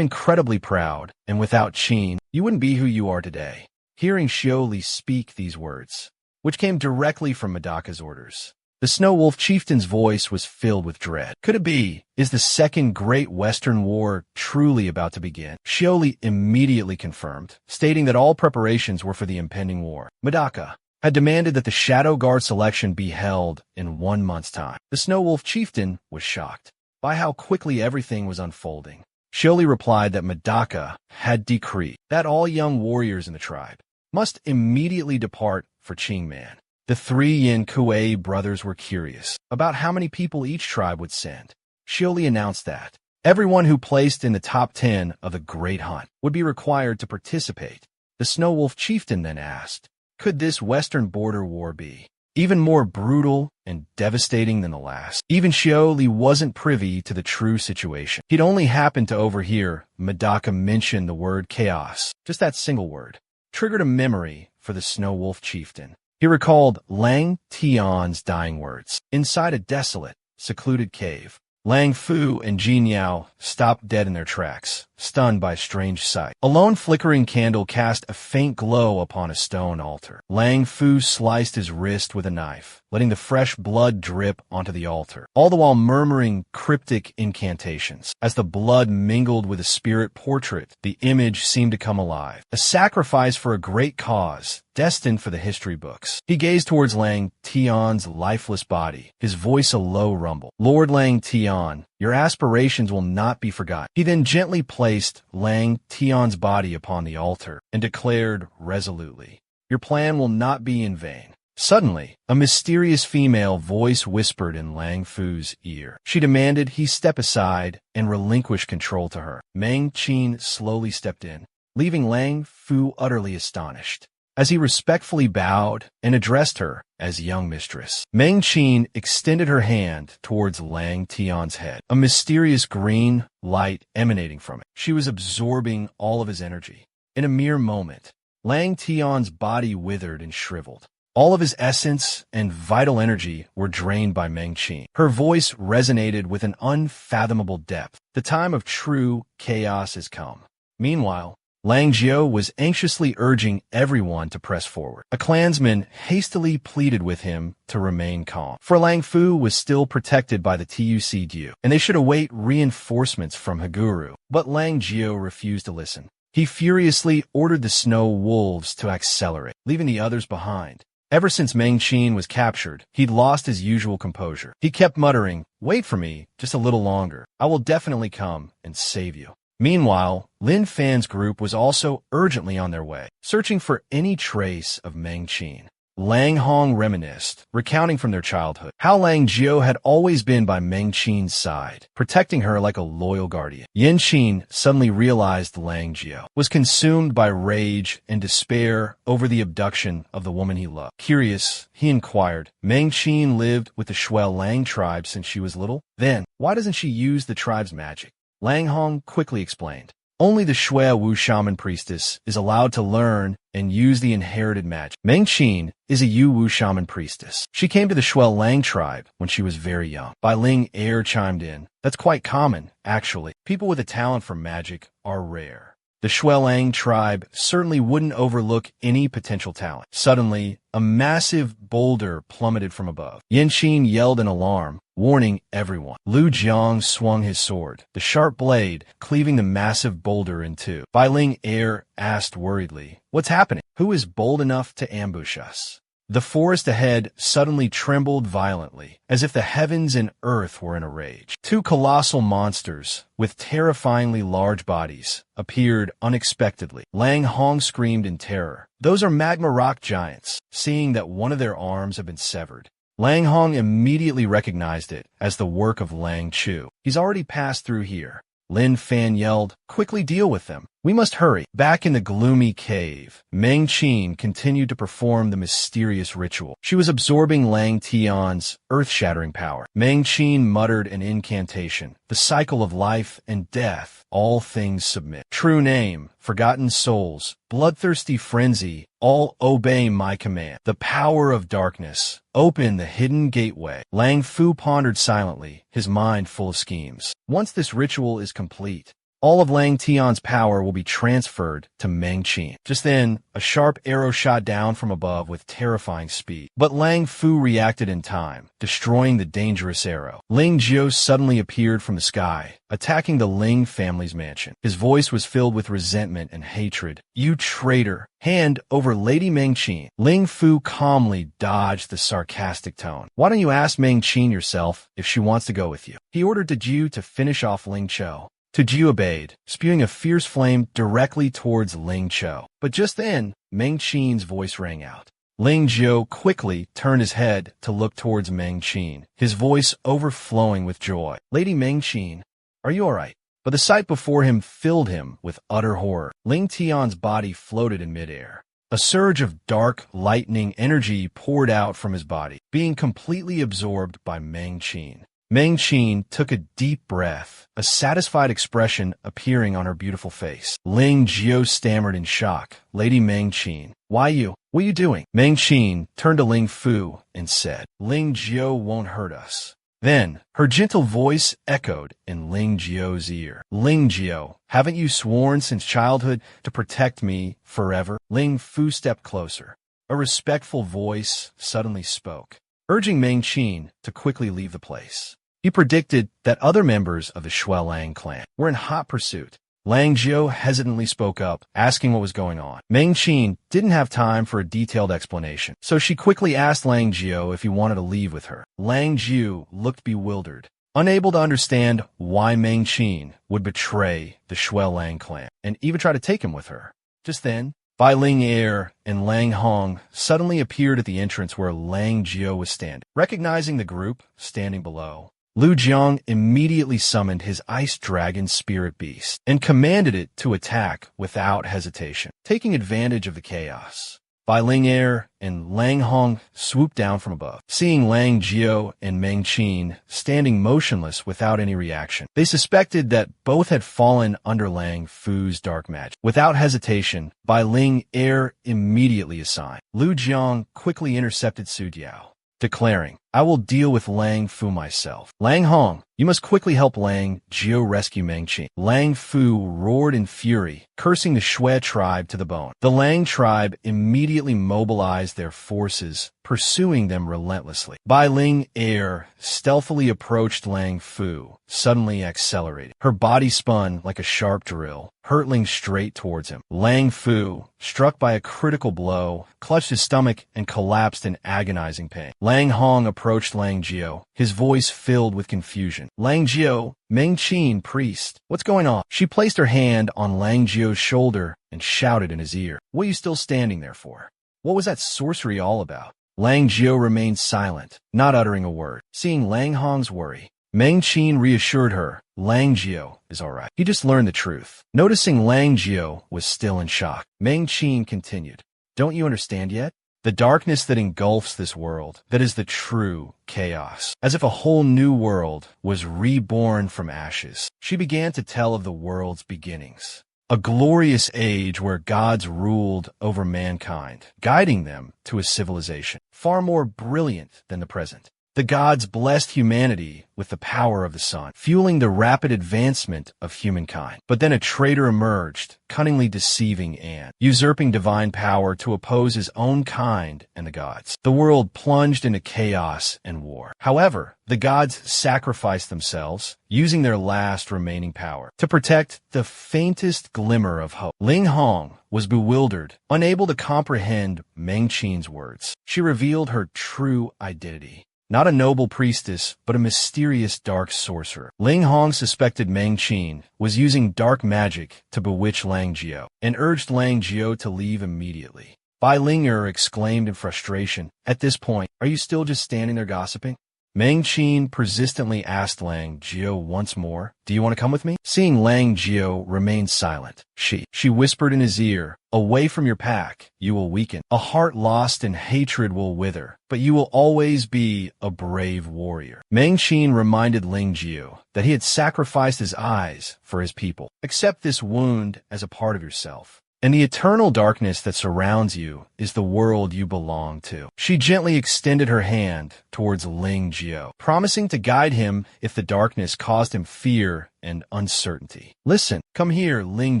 S1: incredibly proud, and without Qin, you wouldn't be who you are today." Hearing Xiu Li speak these words, which came directly from Medaka's orders, the Snow Wolf chieftain's voice was filled with dread. Could it be? Is the Second Great Western War truly about to begin? Xiu Li immediately confirmed, stating that all preparations were for the impending war. Medaka had demanded that the Shadow Guard selection be held in 1 month's time. The Snow Wolf chieftain was shocked by how quickly everything was unfolding. Xiu Li replied that Medaka had decreed that all young warriors in the tribe must immediately depart for Qingman. The 3 Yin Kuei brothers were curious about how many people each tribe would send. Xiu Li announced that everyone who placed in the top 10 of the Great Hunt would be required to participate. The Snow Wolf chieftain then asked, could this western border war be even more brutal and devastating than the last? Even Xiu Li wasn't privy to the true situation. He'd only happened to overhear Medaka mention the word chaos, just that single word, triggered a memory for the Snow Wolf chieftain. He recalled Lang Tian's dying words. Inside a desolate, secluded cave, Lang Fu and Jin Yao stopped dead in their tracks, stunned by a strange sight. A lone flickering candle cast a faint glow upon a stone altar. Lang Fu sliced his wrist with a knife, letting the fresh blood drip onto the altar, all the while murmuring cryptic incantations. As the blood mingled with a spirit portrait, the image seemed to come alive. A sacrifice for a great cause, destined for the history books. He gazed towards Lang Tian's lifeless body, his voice a low rumble. Lord Lang Tian, your aspirations will not be forgotten. He then gently placed Lang Tian's body upon the altar and declared resolutely, your plan will not be in vain. Suddenly, a mysterious female voice whispered in Lang Fu's ear. She demanded he step aside and relinquish control to her. Meng Qin slowly stepped in, leaving Lang Fu utterly astonished. As he respectfully bowed and addressed her as young mistress, Meng Qin extended her hand towards Lang Tian's head, a mysterious green light emanating from it. She was absorbing all of his energy. In a mere moment, Lang Tian's body withered and shriveled. All of his essence and vital energy were drained by Meng Qin. Her voice resonated with an unfathomable depth. The time of true chaos has come. Meanwhile, Lang Jiao was anxiously urging everyone to press forward. A clansman hastily pleaded with him to remain calm, for Lang Fu was still protected by the Tuc Diu, and they should await reinforcements from Haguru. But Lang Jiao refused to listen. He furiously ordered the Snow Wolves to accelerate, leaving the others behind. Ever since Meng Qin was captured, he'd lost his usual composure. He kept muttering, wait for me just a little longer. I will definitely come and save you. Meanwhile, Lin Fan's group was also urgently on their way, searching for any trace of Meng Qin. Lang Hong reminisced, recounting from their childhood, how Lang Jiao had always been by Meng Qin's side, protecting her like a loyal guardian. Yin Qin suddenly realized Lang Jiao was consumed by rage and despair over the abduction of the woman he loved. Curious, he inquired, Meng Qin lived with the Shui Lang tribe since she was little? Then, why doesn't she use the tribe's magic? Lang Hong quickly explained. Only the Shui Wu shaman priestess is allowed to learn and use the inherited magic. Meng Qin is a Yu Wu shaman priestess. She came to the Shui Lang tribe when she was very young. Bai Ling Air chimed in. That's quite common, actually. People with a talent for magic are rare. The Shui Lang tribe certainly wouldn't overlook any potential talent. Suddenly, a massive boulder plummeted from above. Yin Qin yelled in alarm, warning everyone. Lu Jiang swung his sword, the sharp blade cleaving the massive boulder in two. Bai Ling Air asked worriedly, what's happening? Who is bold enough to ambush us? The forest ahead suddenly trembled violently, as if the heavens and earth were in a rage. Two colossal monsters, with terrifyingly large bodies, appeared unexpectedly. Lang Hong screamed in terror. Those are magma rock giants, seeing that one of their arms had been severed. Lang Hong immediately recognized it as the work of Lang Chu. He's already passed through here. Lin Fan yelled, quickly deal with them. We must hurry. Back in the gloomy cave, Meng Qin continued to perform the mysterious ritual. She was absorbing Lang Tian's earth-shattering power. Meng Qin muttered an incantation. The cycle of life and death, all things submit. True name, forgotten souls, bloodthirsty frenzy, all obey my command. The power of darkness, open the hidden gateway. Lang Fu pondered silently, his mind full of schemes. Once this ritual is complete, all of Lang Tian's power will be transferred to Meng Qin. Just then, a sharp arrow shot down from above with terrifying speed. But Lang Fu reacted in time, destroying the dangerous arrow. Ling Jiao suddenly appeared from the sky, attacking the Ling family's mansion. His voice was filled with resentment and hatred. You traitor! Hand over Lady Meng Qin. Ling Fu calmly dodged the sarcastic tone. Why don't you ask Meng Qin yourself if she wants to go with you? He ordered Jiu to finish off Ling Chou. Jiu obeyed, spewing a fierce flame directly towards Ling Chou. But just then, Meng Qin's voice rang out. Ling Jiao quickly turned his head to look towards Meng Qin, his voice overflowing with joy. Lady Meng Qin, are you all right? But the sight before him filled him with utter horror. Ling Tian's body floated in midair. A surge of dark, lightning energy poured out from his body, being completely absorbed by Meng Qin. Meng Qin took a deep breath, a satisfied expression appearing on her beautiful face. Ling Jiao stammered in shock. Lady Meng Qin, Why you? What are you doing? Meng Qin turned to Ling Fu and said, Ling Jiao won't hurt us. Then, her gentle voice echoed in Ling Jiao's ear. Ling Jiao, haven't you sworn since childhood to protect me forever? Ling Fu stepped closer. A respectful voice suddenly spoke, urging Meng Qin to quickly leave the place. He predicted that other members of the Shui Lang clan were in hot pursuit. Lang Jiao hesitantly spoke up, asking what was going on. Meng Qin didn't have time for a detailed explanation, so she quickly asked Lang Jiao if he wanted to leave with her. Lang Jiao looked bewildered, unable to understand why Meng Qin would betray the Shui Lang clan and even try to take him with her. Just then, Bai Ling Er and Lang Hong suddenly appeared at the entrance where Lang Jiao was standing. Recognizing the group standing below, Lu Jiang immediately summoned his ice dragon spirit beast and commanded it to attack without hesitation, taking advantage of the chaos. Bai Ling Er and Lang Hong swooped down from above, seeing Lang Jiao and Meng Qin standing motionless without any reaction. They suspected that both had fallen under Lang Fu's dark magic. Without hesitation, Bai Ling Er immediately assigned. Lu Jiang quickly intercepted Su Diao, declaring, I will deal with Lang Fu myself. Lang Hong, you must quickly help Lang Jiao rescue Meng Qin. Lang Fu roared in fury, cursing the Shui tribe to the bone. The Lang tribe immediately mobilized their forces, pursuing them relentlessly. Bai Ling Er stealthily approached Lang Fu, suddenly accelerating. Her body spun like a sharp drill, hurtling straight towards him. Lang Fu, struck by a critical blow, clutched his stomach and collapsed in agonizing pain. Lang Hong approached Lang Jiao, his voice filled with confusion. Lang Jiao, Meng Qin, priest, what's going on? She placed her hand on Lang Jiao's shoulder and shouted in his ear, what are you still standing there for? What was that sorcery all about? Lang Jiao remained silent, not uttering a word. Seeing Lang Hong's worry, Meng Qin reassured her, Lang Jiao is all right. He just learned the truth. Noticing Lang Jiao was still in shock, Meng Qin continued, don't you understand yet? The darkness that engulfs this world, that is the true chaos. As if a whole new world was reborn from ashes. She began to tell of the world's beginnings. A glorious age where gods ruled over mankind, guiding them to a civilization far more brilliant than the present. The gods blessed humanity with the power of the sun, fueling the rapid advancement of humankind. But then a traitor emerged, cunningly deceiving and usurping divine power to oppose his own kind and the gods. The world plunged into chaos and war. However, the gods sacrificed themselves, using their last remaining power to protect the faintest glimmer of hope. Ling Hong was bewildered, unable to comprehend Meng Qin's words. She revealed her true identity. Not a noble priestess, but a mysterious dark sorcerer. Ling Hong suspected Meng Qin was using dark magic to bewitch Lang Jiao, and urged Lang Jiao to leave immediately. Bai Ling Er exclaimed in frustration, at this point, are you still just standing there gossiping? Meng Qin persistently asked Lang Jiao once more, do you want to come with me? Seeing Lang Jiao remain silent, she whispered in his ear, away from your pack, you will weaken. A heart lost in hatred will wither, but you will always be a brave warrior. Meng Qin reminded Ling Jiao that he had sacrificed his eyes for his people. Accept this wound as a part of yourself. And the eternal darkness that surrounds you is the world you belong to. She gently extended her hand towards Ling Jiao, promising to guide him if the darkness caused him fear and uncertainty. Listen, come here, Ling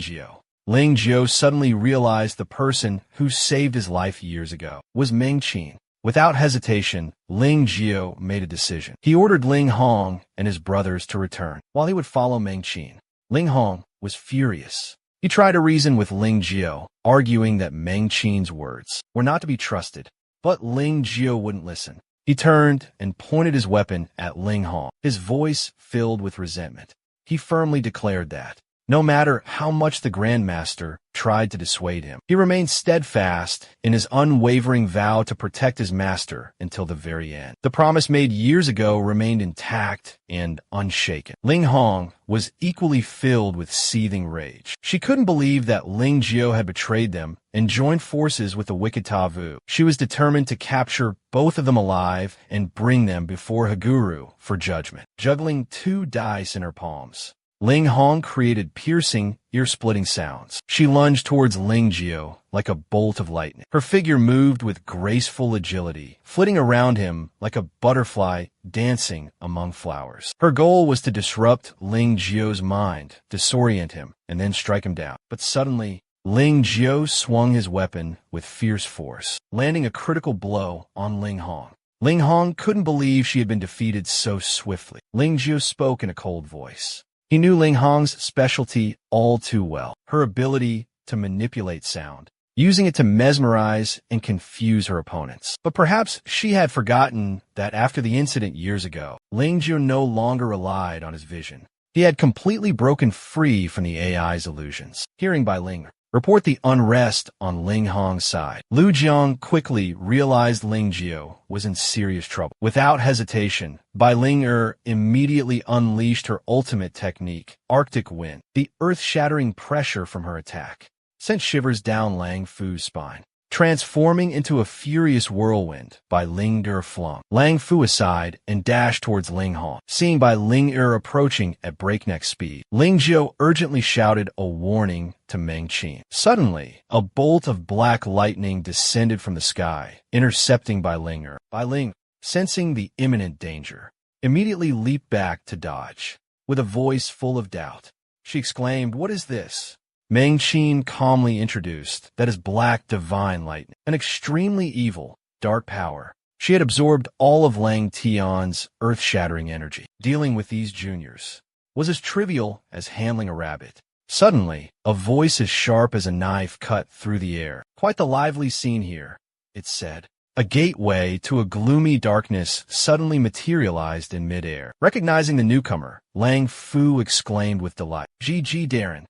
S1: Jiao. Ling Jiao suddenly realized the person who saved his life years ago was Meng Qin. Without hesitation, Ling Jiao made a decision. He ordered Ling Hong and his brothers to return, while he would follow Meng Qin. Ling Hong was furious. He tried to reason with Ling Jiao, arguing that Meng Qin's words were not to be trusted, but Ling Jiao wouldn't listen. He turned and pointed his weapon at Ling Hong, his voice filled with resentment. He firmly declared that, no matter how much the Grandmaster tried to dissuade him, he remained steadfast in his unwavering vow to protect his master until the very end. The promise made years ago remained intact and unshaken. Ling Hong was equally filled with seething rage. She couldn't believe that Ling Jiao had betrayed them and joined forces with the wicked Ta Vu. She was determined to capture both of them alive and bring them before Haguru for judgment. Juggling 2 dice in her palms, Ling Hong created piercing, ear-splitting sounds. She lunged towards Ling Jiao like a bolt of lightning. Her figure moved with graceful agility, flitting around him like a butterfly dancing among flowers. Her goal was to disrupt Ling Jiao's mind, disorient him, and then strike him down. But suddenly, Ling Jiao swung his weapon with fierce force, landing a critical blow on Ling Hong. Ling Hong couldn't believe she had been defeated so swiftly. Ling Jiao spoke in a cold voice. He knew Ling Hong's specialty all too well, her ability to manipulate sound, using it to mesmerize and confuse her opponents. But perhaps she had forgotten that after the incident years ago, Ling Jiao no longer relied on his vision. He had completely broken free from the AI's illusions. Hearing by Ling, report the unrest on Ling Hong's side. Lu Jiang quickly realized Ling Jiao was in serious trouble. Without hesitation, Bai Ling immediately unleashed her ultimate technique, Arctic Wind. The earth-shattering pressure from her attack sent shivers down Lang Fu's spine. Transforming into a furious whirlwind, Bai Ling flung Lang Fu aside and dashed towards Ling Hong. Seeing Bai Ling approaching at breakneck speed, Ling Jiao urgently shouted a warning to Meng Qin. Suddenly, a bolt of black lightning descended from the sky, intercepting Bai Ling. Bai Ling, sensing the imminent danger, immediately leaped back to dodge. With a voice full of doubt, she exclaimed, "What is this?" Meng Qin calmly introduced that is black divine lightning, an extremely evil, dark power. She had absorbed all of Lang Tian's earth-shattering energy. Dealing with these juniors was as trivial as handling a rabbit. Suddenly, a voice as sharp as a knife cut through the air. "Quite the lively scene here," it said. A gateway to a gloomy darkness suddenly materialized in midair. Recognizing the newcomer, Lang Fu exclaimed with delight, "GG Darren."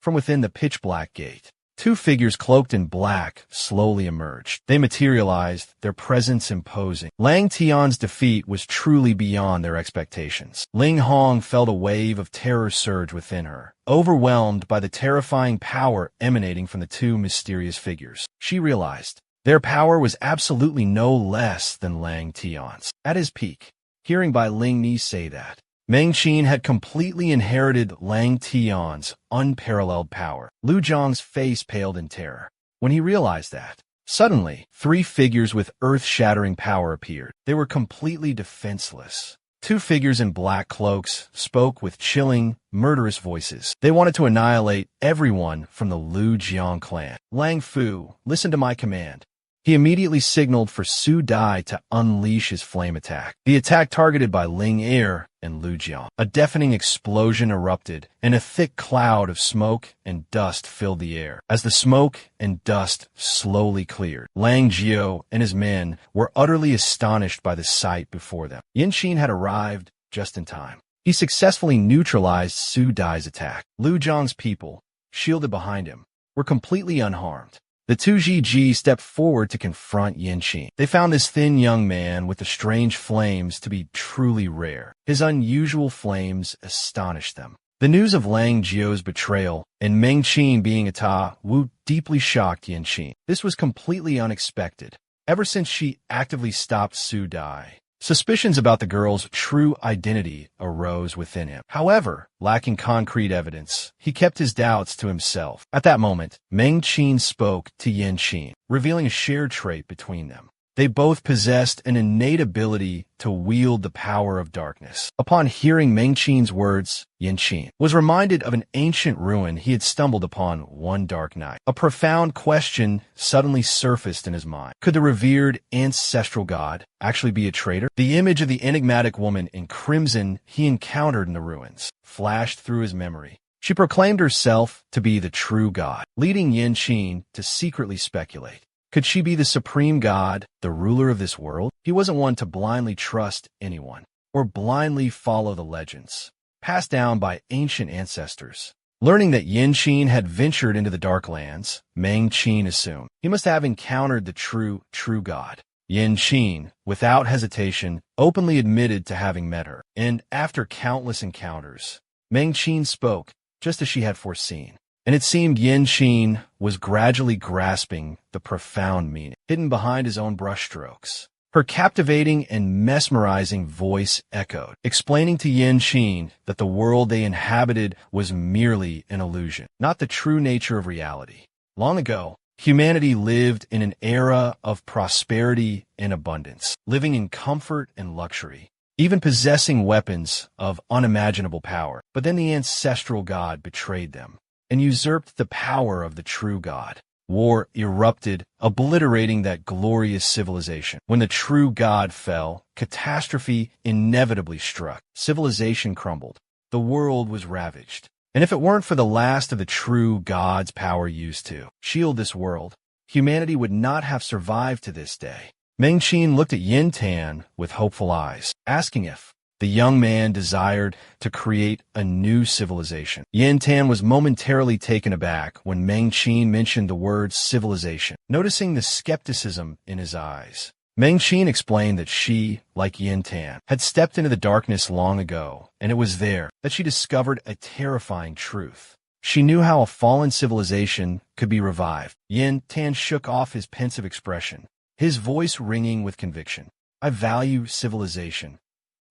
S1: From within the pitch-black gate, two figures cloaked in black slowly emerged. They materialized, their presence imposing. Lang Tian's defeat was truly beyond their expectations. Ling Hong felt a wave of terror surge within her, overwhelmed by the terrifying power emanating from the two mysterious figures. She realized their power was absolutely no less than Lang Tian's. At his peak, hearing Bai Ling Ni say that, Meng Qin had completely inherited Lang Tian's unparalleled power. Lu Zhang's face paled in terror when he realized that. Suddenly, three figures with earth-shattering power appeared. They were completely defenseless. Two figures in black cloaks spoke with chilling, murderous voices. They wanted to annihilate everyone from the Lu Jiang clan. "Lang Fu, listen to my command." He immediately signaled for Su Dai to unleash his flame attack. The attack targeted by Ling and Lu Jiang. A deafening explosion erupted, and a thick cloud of smoke and dust filled the air. As the smoke and dust slowly cleared, Lang Jiao and his men were utterly astonished by the sight before them. Yin Qin had arrived just in time. He successfully neutralized Su Dai's attack. Lu Jiang's people, shielded behind him, were completely unharmed. The two GG stepped forward to confront Yin Qin. They found this thin young man with the strange flames to be truly rare. His unusual flames astonished them. The news of Lang Jiao's betrayal and Meng Qin being a Wu deeply shocked Yin Qin. This was completely unexpected. Ever since she actively stopped Su Dai, suspicions about the girl's true identity arose within him. However, lacking concrete evidence, he kept his doubts to himself. At that moment, Meng Qin spoke to Yin Qin, revealing a shared trait between them. They both possessed an innate ability to wield the power of darkness. Upon hearing Meng Qin's words, Yin Qin was reminded of an ancient ruin he had stumbled upon one dark night. A profound question suddenly surfaced in his mind. Could the revered ancestral god actually be a traitor? The image of the enigmatic woman in crimson he encountered in the ruins flashed through his memory. She proclaimed herself to be the true god, leading Yin Qin to secretly speculate. Could she be the supreme god, the ruler of this world? He wasn't one to blindly trust anyone, or blindly follow the legends passed down by ancient ancestors. Learning that Yin Qin had ventured into the Dark Lands, Meng Qin assumed he must have encountered the true god. Yin Qin, without hesitation, openly admitted to having met her, and after countless encounters, Meng Qin spoke, just as she had foreseen. And it seemed Yin Qin was gradually grasping the profound meaning hidden behind his own brushstrokes. Her captivating and mesmerizing voice echoed, explaining to Yin Qin that the world they inhabited was merely an illusion, not the true nature of reality. Long ago, humanity lived in an era of prosperity and abundance, living in comfort and luxury, even possessing weapons of unimaginable power. But then the ancestral god betrayed them and usurped the power of the true god. War erupted, obliterating that glorious civilization. When the true god fell, catastrophe inevitably struck. Civilization crumbled. The world was ravaged. And if it weren't for the last of the true god's power used to shield this world, humanity would not have survived to this day. Meng Qin looked at Yin Tan with hopeful eyes, asking if the young man desired to create a new civilization. Yin Tan was momentarily taken aback when Meng Qin mentioned the word civilization, noticing the skepticism in his eyes. Meng Qin explained that she, like Yin Tan, had stepped into the darkness long ago, and it was there that she discovered a terrifying truth. She knew how a fallen civilization could be revived. Yin Tan shook off his pensive expression, his voice ringing with conviction. I value civilization,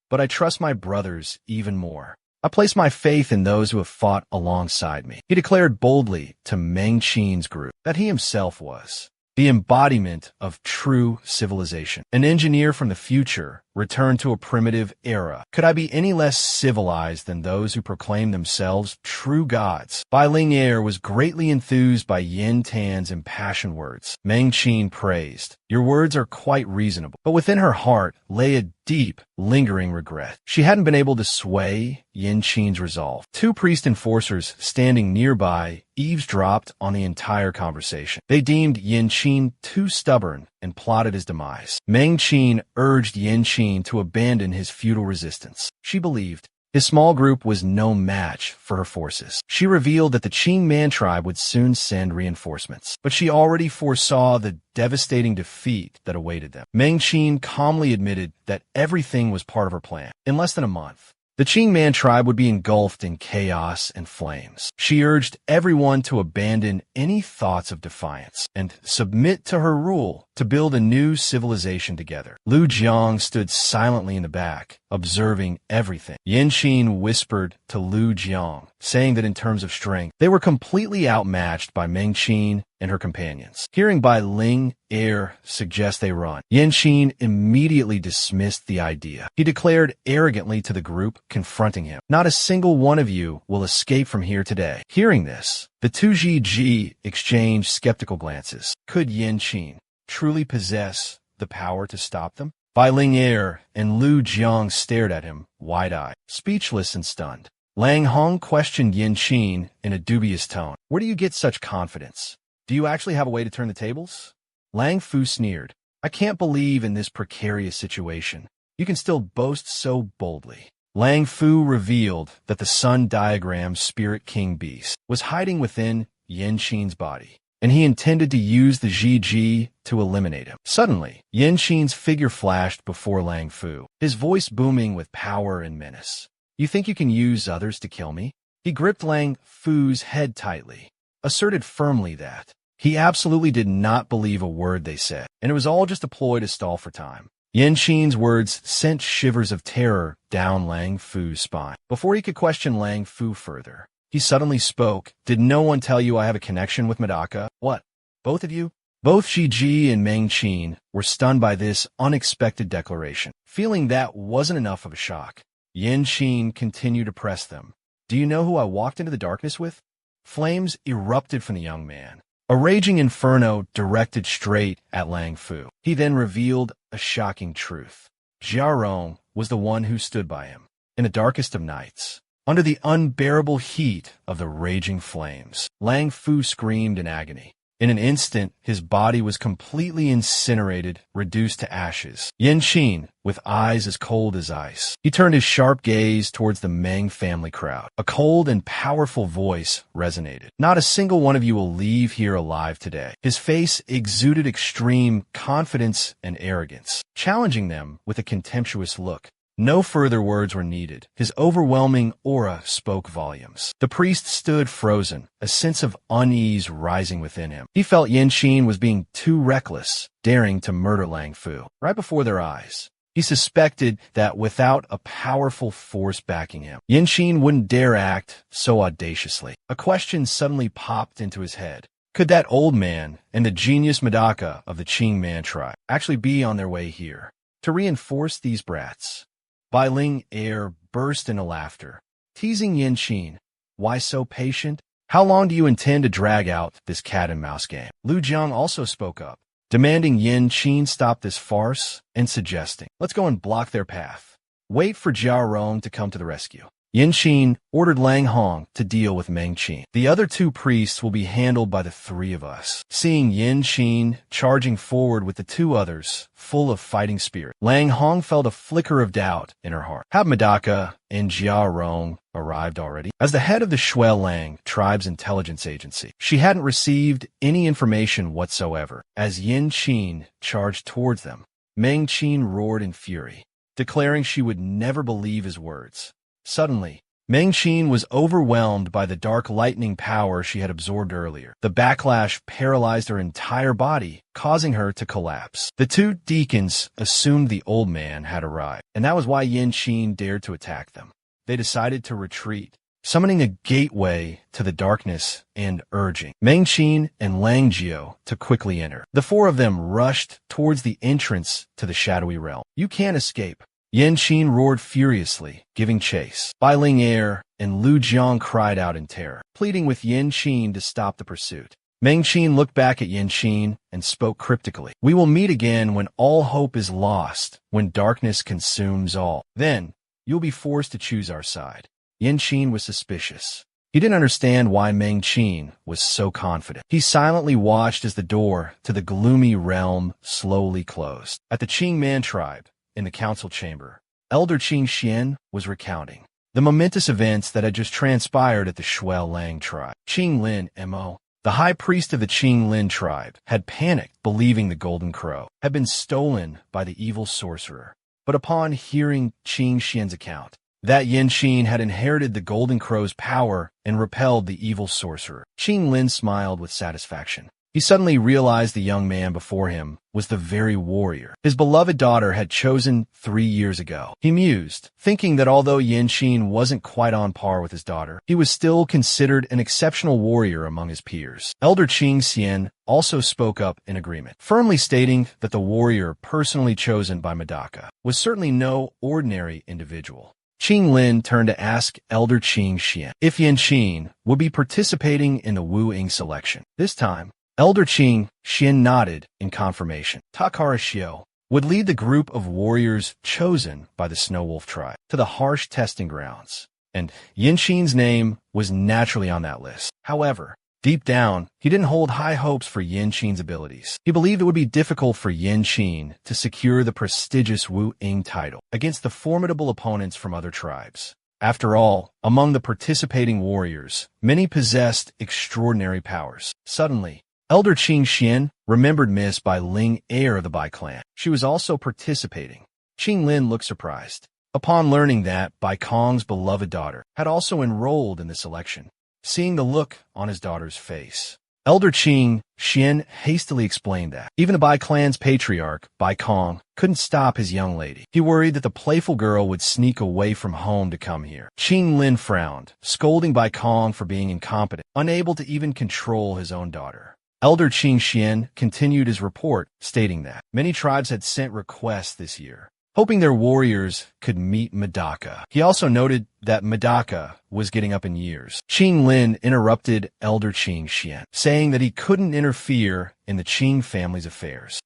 S1: but I trust my brothers even more. I place my faith in those who have fought alongside me. He declared boldly to Meng Qin's group that he himself was the embodiment of true civilization. An engineer from the future returned to a primitive era. Could I be any less civilized than those who proclaim themselves true gods? Bai Ling'er was greatly enthused by Yin Tan's impassioned words. Meng Qin praised, your words are quite reasonable. But within her heart lay a deep, lingering regret. She hadn't been able to sway Yin Qin's resolve. Two priest enforcers standing nearby eavesdropped on the entire conversation. They deemed Yin Qin too stubborn and plotted his demise. Meng Qin urged Yin Qin to abandon his futile resistance. She believed his small group was no match for her forces. She revealed that the Qing Man tribe would soon send reinforcements, but she already foresaw the devastating defeat that awaited them. Meng Qin calmly admitted that everything was part of her plan. In less than a month, the Qing Man tribe would be engulfed in chaos and flames. She urged everyone to abandon any thoughts of defiance and submit to her rule to build a new civilization together. Lu Jiang stood silently in the back, observing everything. Yin Qin whispered to Lu Jiang, saying that in terms of strength, they were completely outmatched by Meng Qin and her companions. Hearing Bai Ling'er suggest they run, Yin Qin immediately dismissed the idea. He declared arrogantly to the group confronting him, not a single one of you will escape from here today. Hearing this, the two Ji exchanged skeptical glances. Could Yin Qin truly possess the power to stop them? Bai Ling'er and Lu Jiang stared at him, wide-eyed, speechless and stunned. Lang Hong questioned Yin Qin in a dubious tone. Where do you get such confidence? Do you actually have a way to turn the tables? Lang Fu sneered. I can't believe in this precarious situation. You can still boast so boldly. Lang Fu revealed that the Sun Diagram's Spirit King Beast was hiding within Yin Qin's body, and he intended to use the Ji to eliminate him. Suddenly, Yin Qin's figure flashed before Lang Fu, his voice booming with power and menace. You think you can use others to kill me? He gripped Lang Fu's head tightly, asserted firmly that he absolutely did not believe a word they said, and it was all just a ploy to stall for time. Yin Qin's words sent shivers of terror down Lang Fu's spine. Before he could question Lang Fu further, he suddenly spoke. Did no one tell you I have a connection with Medaka? What? Both of you? Both Ji and Meng Qin were stunned by this unexpected declaration. Feeling that wasn't enough of a shock, Yin Qin continued to press them. Do you know who I walked into the darkness with? Flames erupted from the young man, a raging inferno directed straight at Lang Fu. He then revealed a shocking truth. Jiarong was the one who stood by him, in the darkest of nights, under the unbearable heat of the raging flames. Lang Fu screamed in agony. In an instant, his body was completely incinerated, reduced to ashes. Yin Qin, with eyes as cold as ice, he turned his sharp gaze towards the Meng family crowd. A cold and powerful voice resonated. Not a single one of you will leave here alive today. His face exuded extreme confidence and arrogance, challenging them with a contemptuous look. No further words were needed. His overwhelming aura spoke volumes. The priest stood frozen, a sense of unease rising within him. He felt Yin Qin was being too reckless, daring to murder Lang Fu right before their eyes. He suspected that without a powerful force backing him, Yin Qin wouldn't dare act so audaciously. A question suddenly popped into his head. Could that old man and the genius Medaka of the Qing Man tribe actually be on their way here to reinforce these brats? Bai Ling Air burst into laughter, teasing Yin Qin. Why so patient? How long do you intend to drag out this cat-and-mouse game? Lu Jiang also spoke up, demanding Yin Qin stop this farce and suggesting, let's go and block their path. Wait for Jiao Rong to come to the rescue. Yin Qin ordered Lang Hong to deal with Meng Qin. The other two priests will be handled by the three of us. Seeing Yin Qin charging forward with the two others, full of fighting spirit, Lang Hong felt a flicker of doubt in her heart. Have Medaka and Jiao Rong arrived already? As the head of the Shui Lang tribe's intelligence agency, she hadn't received any information whatsoever. As Yin Qin charged towards them, Meng Qin roared in fury, declaring she would never believe his words. Suddenly, Meng Qin was overwhelmed by the dark lightning power she had absorbed earlier. The backlash paralyzed her entire body, causing her to collapse. The two deacons assumed the old man had arrived, and that was why Yin Qin dared to attack them. They decided to retreat, summoning a gateway to the darkness and urging Meng Qin and Lang Jiao to quickly enter. The four of them rushed towards the entrance to the shadowy realm. You can't escape. Yin Qin roared furiously, giving chase. Bai Ling Air and Lu Jiang cried out in terror, pleading with Yin Qin to stop the pursuit. Meng Qin looked back at Yin Qin and spoke cryptically. We will meet again when all hope is lost, when darkness consumes all. Then, you'll be forced to choose our side. Yin Qin was suspicious. He didn't understand why Meng Qin was so confident. He silently watched as the door to the gloomy realm slowly closed. At the Qing Man tribe, in the council chamber, Elder Qing Xian was recounting the momentous events that had just transpired at the Shui Lang tribe. Qing Lin Mo, the high priest of the Qing Lin tribe, had panicked, believing the Golden Crow had been stolen by the evil sorcerer. But upon hearing Qing Xian's account, that Yin Qin had inherited the Golden Crow's power and repelled the evil sorcerer, Qing Lin smiled with satisfaction. He suddenly realized the young man before him was the very warrior his beloved daughter had chosen 3 years ago. He mused, thinking that although Yin Qin wasn't quite on par with his daughter, he was still considered an exceptional warrior among his peers. Elder Qing Xian also spoke up in agreement, firmly stating that the warrior personally chosen by Medaka was certainly no ordinary individual. Qing Lin turned to ask Elder Qing Xian if Yin Qin would be participating in the Wu Ying selection. This time, Elder Qing Xian nodded in confirmation. Takara Xiao would lead the group of warriors chosen by the Snow Wolf tribe to the harsh testing grounds, and Yin Qin's name was naturally on that list. However, deep down, he didn't hold high hopes for Yin Qin's abilities. He believed it would be difficult for Yin Qin to secure the prestigious Wu Ying title against the formidable opponents from other tribes. After all, among the participating warriors, many possessed extraordinary powers. Suddenly, Elder Qing Xian remembered Miss Bai Ling Air of the Bai clan. She was also participating. Qing Lin looked surprised upon learning that Bai Kong's beloved daughter had also enrolled in the selection. Seeing the look on his daughter's face, Elder Qing Xian hastily explained that even the Bai clan's patriarch, Bai Kong, couldn't stop his young lady. He worried that the playful girl would sneak away from home to come here. Qing Lin frowned, scolding Bai Kong for being incompetent, unable to even control his own daughter. Elder Qing Xian continued his report, stating that many tribes had sent requests this year, hoping their warriors could meet Medaka. He also noted that Medaka was getting up in years. Qing Lin interrupted Elder Qing Xian, saying that he couldn't interfere in the Qing family's affairs.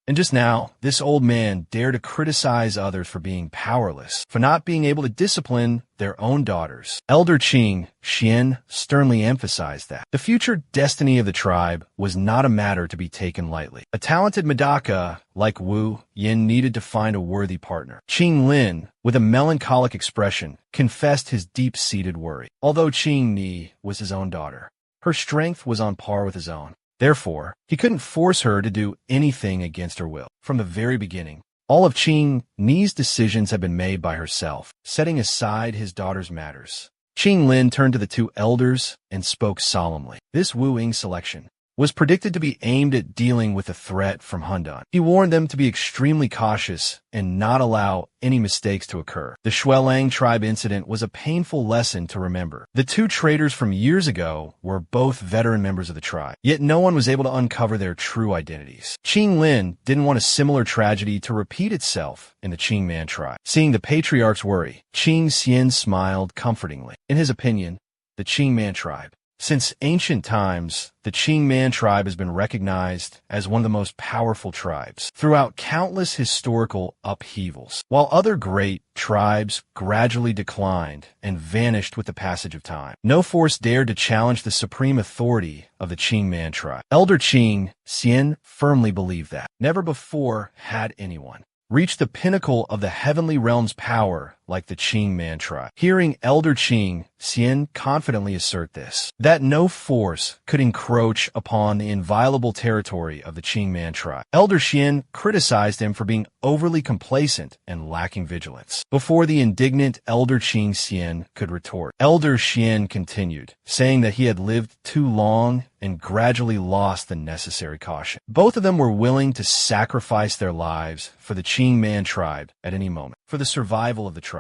S1: And just now, this old man dared to criticize others for being powerless, for not being able to discipline their own daughters. Elder Qing Xian sternly emphasized that the future destiny of the tribe was not a matter to be taken lightly. A talented Medaka like Wu Yin needed to find a worthy partner. Qing Lin, with a melancholic expression, confessed his deep-seated worry. Although Qing Ni was his own daughter, her strength was on par with his own. Therefore, he couldn't force her to do anything against her will. From the very beginning, All of Qing Ni's decisions had been made by herself, setting aside his daughter's matters. Qing Lin turned to the two elders and spoke solemnly. This Wu Ying selection was predicted to be aimed at dealing with a threat from Hundan. He warned them to be extremely cautious and not allow any mistakes to occur. The Shuelang tribe incident was a painful lesson to remember. The two traders from years ago were both veteran members of the tribe, yet no one was able to uncover their true identities. Qing Lin didn't want a similar tragedy to repeat itself in the Qing Man tribe. Seeing the patriarch's worry, Qing Xian smiled comfortingly. In his opinion, the Qing Man tribe, since ancient times, the Qing Man tribe has been recognized as one of the most powerful tribes throughout countless historical upheavals, while other great tribes gradually declined and vanished with the passage of time. No force dared to challenge the supreme authority of the Qing Man tribe. Elder Qing Xian firmly believed that never before had anyone reached the pinnacle of the heavenly realm's power like the Qing Man tribe. Hearing Elder Qing Xian confidently assert this, that no force could encroach upon the inviolable territory of the Qing Man tribe, Elder Xian criticized him for being overly complacent and lacking vigilance. Before the indignant Elder Qing Xian could retort, Elder Xian continued, saying that he had lived too long and gradually lost the necessary caution. Both of them were willing to sacrifice their lives for the Qing Man tribe at any moment, for the survival of the tribe.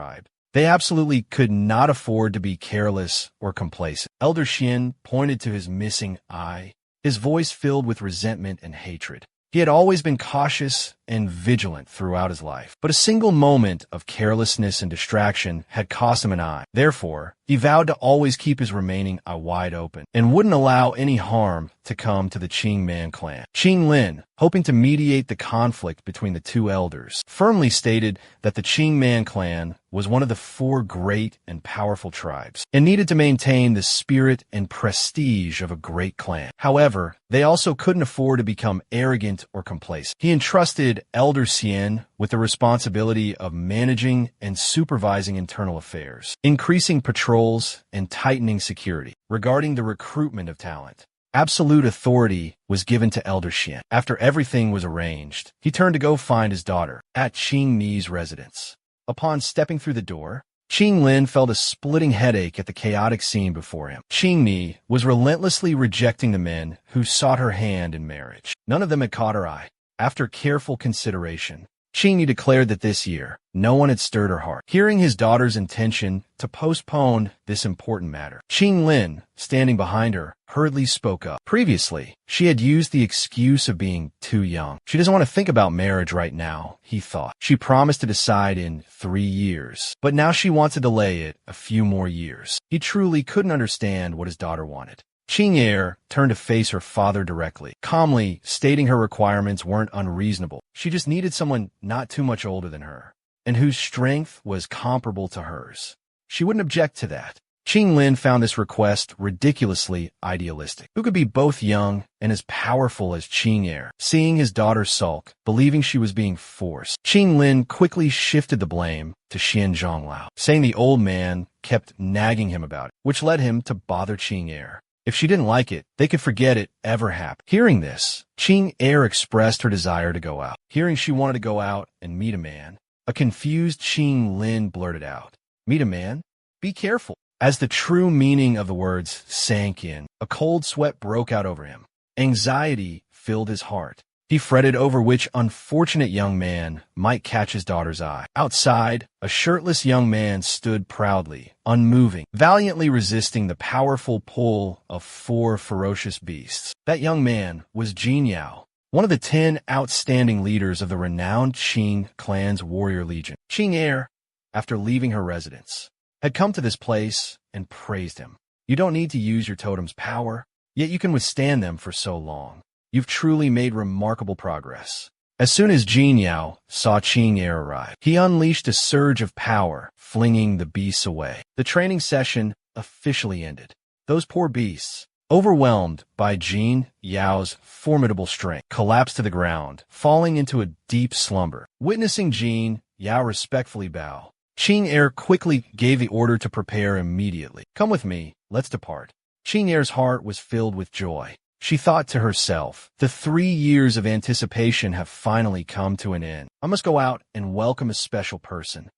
S1: They absolutely could not afford to be careless or complacent. Elder Xian pointed to his missing eye, his voice filled with resentment and hatred. He had always been cautious and vigilant throughout his life, but a single moment of carelessness and distraction had cost him an eye. Therefore, he vowed to always keep his remaining eye wide open and wouldn't allow any harm to come to the Qing Man clan. Qing Lin, hoping to mediate the conflict between the two elders, firmly stated that the Qing Man clan was one of the four great and powerful tribes and needed to maintain the spirit and prestige of a great clan. However, they also couldn't afford to become arrogant or complacent. He entrusted Elder Xian with the responsibility of managing and supervising internal affairs, increasing patrols, and tightening security. Regarding the recruitment of talent, absolute authority was given to Elder Xian. After everything was arranged, he turned to go find his daughter at Qing Ni's residence. Upon stepping through the door, Qing Lin felt a splitting headache at the chaotic scene before him. Qing Ni was relentlessly rejecting the men who sought her hand in marriage. None of them had caught her eye. After careful consideration, Qing Ni declared that this year, no one had stirred her heart. Hearing his daughter's intention to postpone this important matter, Qing Lin, standing behind her, hurriedly spoke up. Previously, she had used the excuse of being too young. She doesn't want to think about marriage right now, he thought. She promised to decide in 3 years, but now she wants to delay it a few more years. He truly couldn't understand what his daughter wanted. Qing Er turned to face her father directly, calmly stating her requirements weren't unreasonable. She just needed someone not too much older than her, and whose strength was comparable to hers. She wouldn't object to that. Qing Lin found this request ridiculously idealistic. Who could be both young and as powerful as Qing Er? Seeing his daughter sulk, believing she was being forced, Qing Lin quickly shifted the blame to Xian Zhonglao, saying the old man kept nagging him about it, which led him to bother Qing Er. If she didn't like it, they could forget it ever happened. Hearing this, Qing Er expressed her desire to go out. Hearing she wanted to go out and meet a man, a confused Qing Lin blurted out, "Meet a man? Be careful." As the true meaning of the words sank in, a cold sweat broke out over him. Anxiety filled his heart. He fretted over which unfortunate young man might catch his daughter's eye. Outside, a shirtless young man stood proudly, unmoving, valiantly resisting the powerful pull of 4 ferocious beasts. That young man was Jin Yao, one of the 10 outstanding leaders of the renowned Qing clan's warrior legion. Qing Er, after leaving her residence, had come to this place and praised him. "You don't need to use your totem's power, yet you can withstand them for so long. You've truly made remarkable progress." As soon as Jin Yao saw Qing Er arrive, he unleashed a surge of power, flinging the beasts away. The training session officially ended. Those poor beasts, overwhelmed by Jin Yao's formidable strength, collapsed to the ground, falling into a deep slumber. Witnessing Jin Yao respectfully bow, Qing Er quickly gave the order to prepare immediately. "Come with me, let's depart." Qing Er's heart was filled with joy. She thought to herself, the 3 years of anticipation have finally come to an end. I must go out and welcome a special person.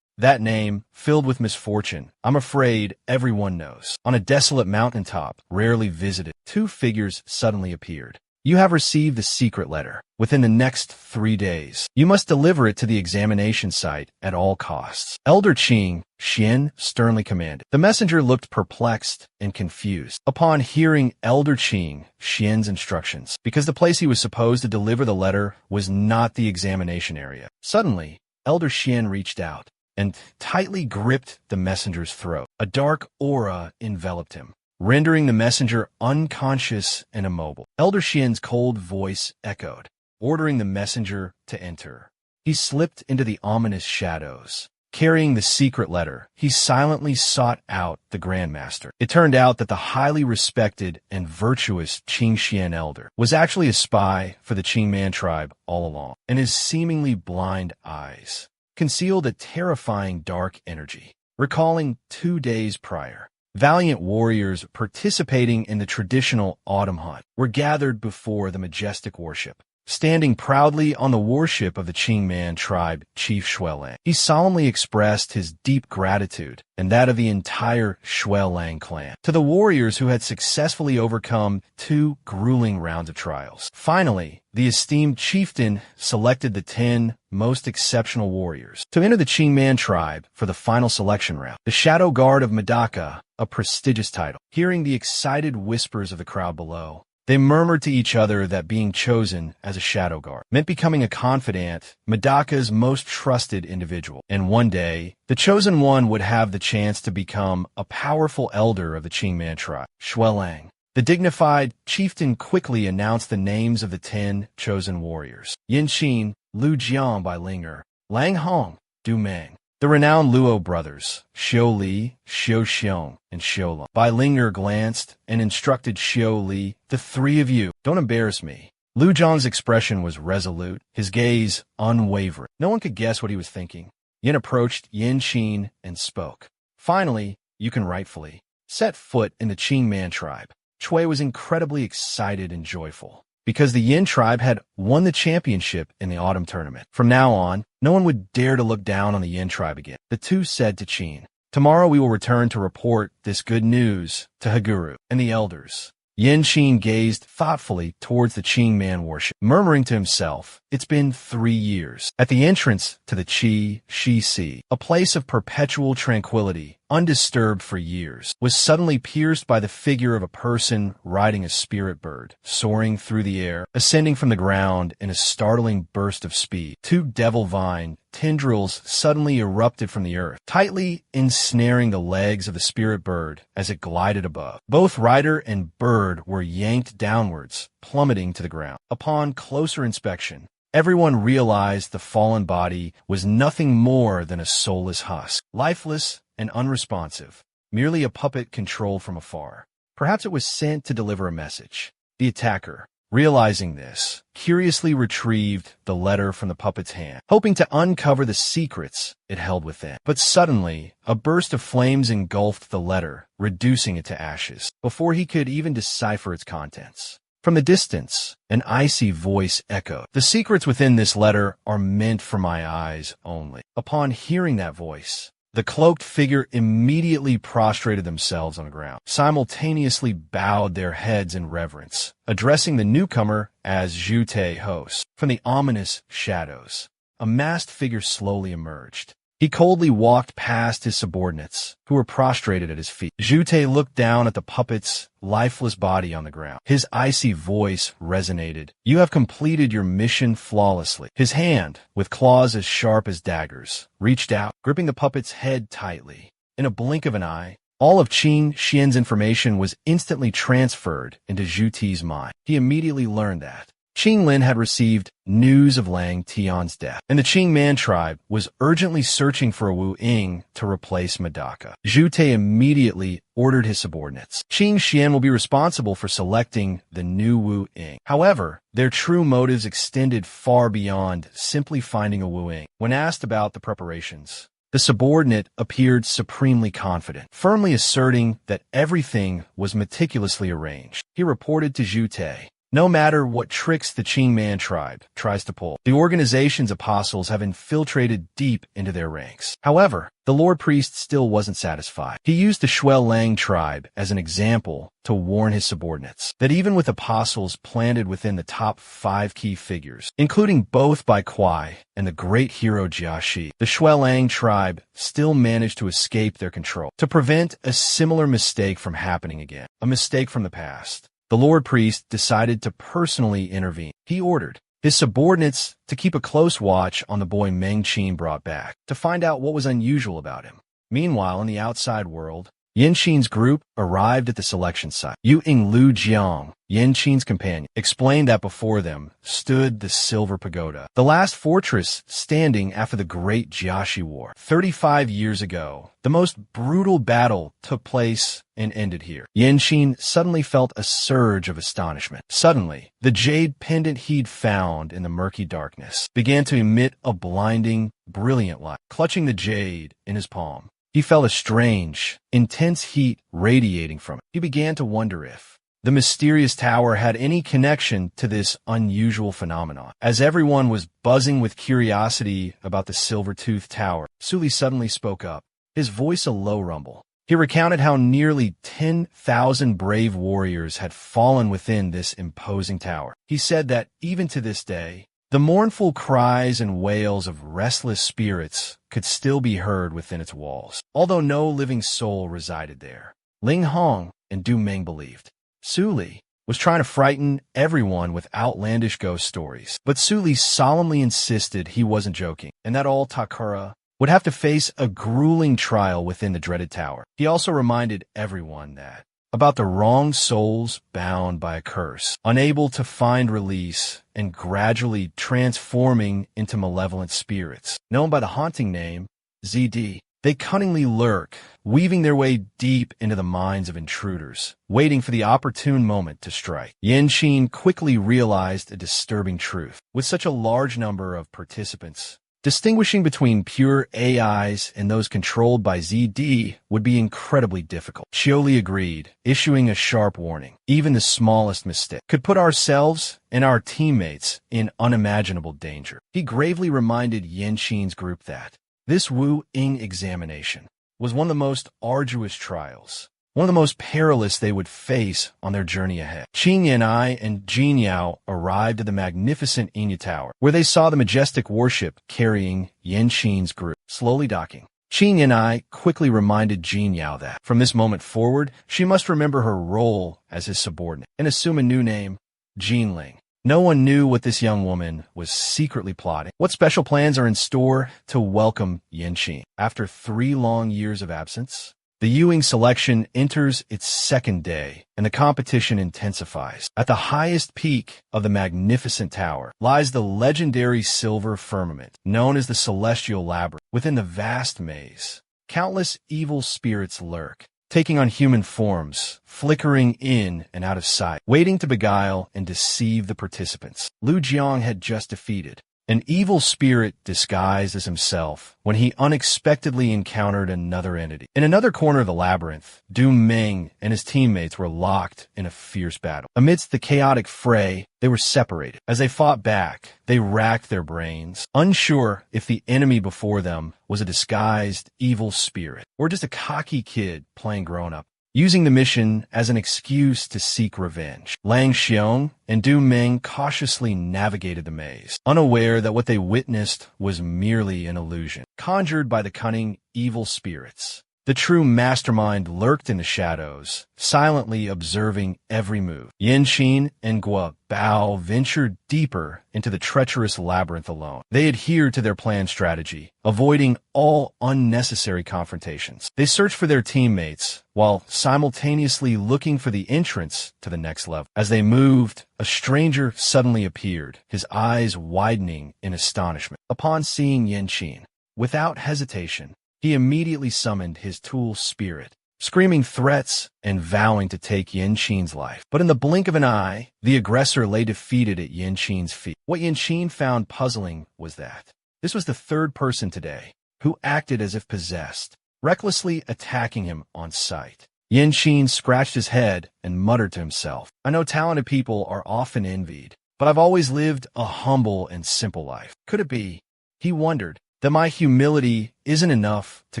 S1: That name, filled with misfortune, I'm afraid everyone knows. On a desolate mountaintop, rarely visited, two figures suddenly appeared. You have received the secret letter. Within the next 3 days, you must deliver it to the examination site at all costs. Elder Qing, Xian sternly commanded. The messenger looked perplexed and confused upon hearing Elder Qing, Xian's instructions, because the place he was supposed to deliver the letter was not the examination area. Suddenly, Elder Xian reached out and tightly gripped the messenger's throat. A dark aura enveloped him, rendering the messenger unconscious and immobile. Elder Xian's cold voice echoed, ordering the messenger to enter. He slipped into the ominous shadows. Carrying the secret letter, he silently sought out the Grandmaster. It turned out that the highly respected and virtuous Qing Xian elder was actually a spy for the Qingman tribe all along, and his seemingly blind eyes concealed a terrifying dark energy. Recalling 2 days prior, valiant warriors participating in the traditional autumn hunt were gathered before the majestic warship. Standing proudly on the warship of the Qingman tribe chief Shuelang, he solemnly expressed his deep gratitude and that of the entire Shuelang clan to the warriors who had successfully overcome 2 grueling rounds of trials. Finally, the esteemed chieftain selected the 10 most exceptional warriors to enter the Qingman tribe for the final selection round. The Shadow Guard of Medaka, a prestigious title. Hearing the excited whispers of the crowd below, they murmured to each other that being chosen as a shadow guard meant becoming a confidant, Medaka's most trusted individual. And one day, the chosen one would have the chance to become a powerful elder of the Qingman tribe. Shuelang, the dignified chieftain, quickly announced the names of the 10 chosen warriors. Yin Qin, Lu Jiang by Linger, Lang Hong, Du Meng. The renowned Luo brothers, Xiu Li, Xiu Xiong, and Xiu Long. Bai Linger glanced and instructed Xiu Li, the 3 of you, don't embarrass me. Lu Jiang's expression was resolute, his gaze unwavering. No one could guess what he was thinking. Yin approached Yin Qin and spoke. Finally, you can rightfully set foot in the Qingman tribe. Chui was incredibly excited and joyful, because the Yin tribe had won the championship in the autumn tournament. From now on, no one would dare to look down on the Yin tribe again. The two said to Qin, tomorrow we will return to report this good news to Haguru and the elders. Yin Qin gazed thoughtfully towards the Qingman warship, murmuring to himself, it's been 3 years. At the entrance to the Qi Shi Sea, a place of perpetual tranquility, undisturbed for years, was suddenly pierced by the figure of a person riding a spirit bird, soaring through the air, ascending from the ground in a startling burst of speed. 2 devil vine tendrils suddenly erupted from the earth, tightly ensnaring the legs of the spirit bird as it glided above. Both rider and bird were yanked downwards, plummeting to the ground. Upon closer inspection, everyone realized the fallen body was nothing more than a soulless husk, lifeless and unresponsive, merely a puppet controlled from afar. Perhaps it was sent to deliver a message. The attacker, realizing this, curiously retrieved the letter from the puppet's hand, hoping to uncover the secrets it held within. But suddenly, a burst of flames engulfed the letter, reducing it to ashes, before he could even decipher its contents. From the distance, an icy voice echoed, the secrets within this letter are meant for my eyes only. Upon hearing that voice, the cloaked figure immediately prostrated themselves on the ground, simultaneously bowed their heads in reverence, addressing the newcomer as Zhu Te host. From the ominous shadows, a masked figure slowly emerged. He coldly walked past his subordinates, who were prostrated at his feet. Zhu Te looked down at the puppet's lifeless body on the ground. His icy voice resonated. You have completed your mission flawlessly. His hand, with claws as sharp as daggers, reached out, gripping the puppet's head tightly. In a blink of an eye, all of Qin Xian's information was instantly transferred into Zhu Te's mind. He immediately learned that Qing Lin had received news of Lang Tian's death, and the Qingman tribe was urgently searching for a Wu Ying to replace Medaka. Zhu Te immediately ordered his subordinates. Qing Xian will be responsible for selecting the new Wu Ying. However, their true motives extended far beyond simply finding a Wu Ying. When asked about the preparations, The subordinate appeared supremely confident, firmly asserting that everything was meticulously arranged. He reported to Zhu Te, "No matter what tricks the Qingman tribe tries to pull, the organization's apostles have infiltrated deep into their ranks." However, the Lord Priest still wasn't satisfied. He used the Shuel Lang tribe as an example to warn his subordinates that even with apostles planted within the top 5 key figures, including both Bai Kuai and the great hero Jia Shi, the Shuel Lang tribe still managed to escape their control. To prevent a similar mistake from happening again, a mistake from the past, the Lord Priest decided to personally intervene. He ordered his subordinates to keep a close watch on the boy Meng Qin brought back, to find out what was unusual about him. Meanwhile, in the outside world, Yan Qin's group arrived at the selection site. Yu Ing Lu Jiang, Yan Qin's companion, explained that before them stood the Silver Pagoda, the last fortress standing after the Great Jiaxi War. 35 years ago, the most brutal battle took place and ended here. Yan Qin suddenly felt a surge of astonishment. Suddenly, the jade pendant he'd found in the murky darkness began to emit a blinding, brilliant light. Clutching the jade in his palm, he felt a strange, intense heat radiating from it. He began to wonder if the mysterious tower had any connection to this unusual phenomenon. As everyone was buzzing with curiosity about the silver-toothed tower, Suli suddenly spoke up, his voice a low rumble. He recounted how nearly 10,000 brave warriors had fallen within this imposing tower. He said that even to this day, the mournful cries and wails of restless spirits could still be heard within its walls, although no living soul resided there. Ling Hong and Du Meng believed Suli was trying to frighten everyone with outlandish ghost stories, but Suli solemnly insisted he wasn't joking, and that all Takara would have to face a grueling trial within the dreaded tower. He also reminded everyone that about the wrong souls bound by a curse, unable to find release and gradually transforming into malevolent spirits, known by the haunting name ZD. They cunningly lurk, weaving their way deep into the minds of intruders, waiting for the opportune moment to strike. Yan Qin quickly realized a disturbing truth. With such a large number of participants, distinguishing between pure AIs and those controlled by ZD would be incredibly difficult. Xioli agreed, issuing a sharp warning. Even the smallest mistake could put ourselves and our teammates in unimaginable danger. He gravely reminded Yan Qin's group that this Wu Ying examination was one of the most arduous trials, one of the most perilous they would face on their journey ahead. Qin Yanai and Jin Yao arrived at the magnificent Yinya Tower, where they saw the majestic warship carrying Yan Qin's group, slowly docking. Qin Yanai quickly reminded Jin Yao that, from this moment forward, she must remember her role as his subordinate and assume a new name, Jin Ling. No one knew what this young woman was secretly plotting. What special plans are in store to welcome Yan Qin? After 3 long years of absence, the Ewing selection enters its 2nd day, and the competition intensifies. At the highest peak of the magnificent tower lies the legendary silver firmament, known as the Celestial Labyrinth. Within the vast maze, countless evil spirits lurk, taking on human forms, flickering in and out of sight, waiting to beguile and deceive the participants. Lu Jiang had just defeated an evil spirit disguised as himself when he unexpectedly encountered another entity. In another corner of the labyrinth, Du Meng and his teammates were locked in a fierce battle. Amidst the chaotic fray, they were separated. As they fought back, they racked their brains, unsure if the enemy before them was a disguised evil spirit or just a cocky kid playing grown-up, using the mission as an excuse to seek revenge. Lang Xiong and Du Meng cautiously navigated the maze, unaware that what they witnessed was merely an illusion, conjured by the cunning evil spirits. The true mastermind lurked in the shadows, silently observing every move. Yan Qin and Gua Bao ventured deeper into the treacherous labyrinth alone. They adhered to their planned strategy, avoiding all unnecessary confrontations. They searched for their teammates, while simultaneously looking for the entrance to the next level. As they moved, a stranger suddenly appeared, his eyes widening in astonishment. Upon seeing Yan Qin, without hesitation, he immediately summoned his tool spirit, screaming threats and vowing to take Yan Qin's life. But in the blink of an eye, the aggressor lay defeated at Yan Qin's feet. What Yan Qin found puzzling was that this was the 3rd person today who acted as if possessed, recklessly attacking him on sight. Yin Qin scratched his head and muttered to himself, I know talented people are often envied, but I've always lived a humble and simple life. Could it be, he wondered, that my humility isn't enough to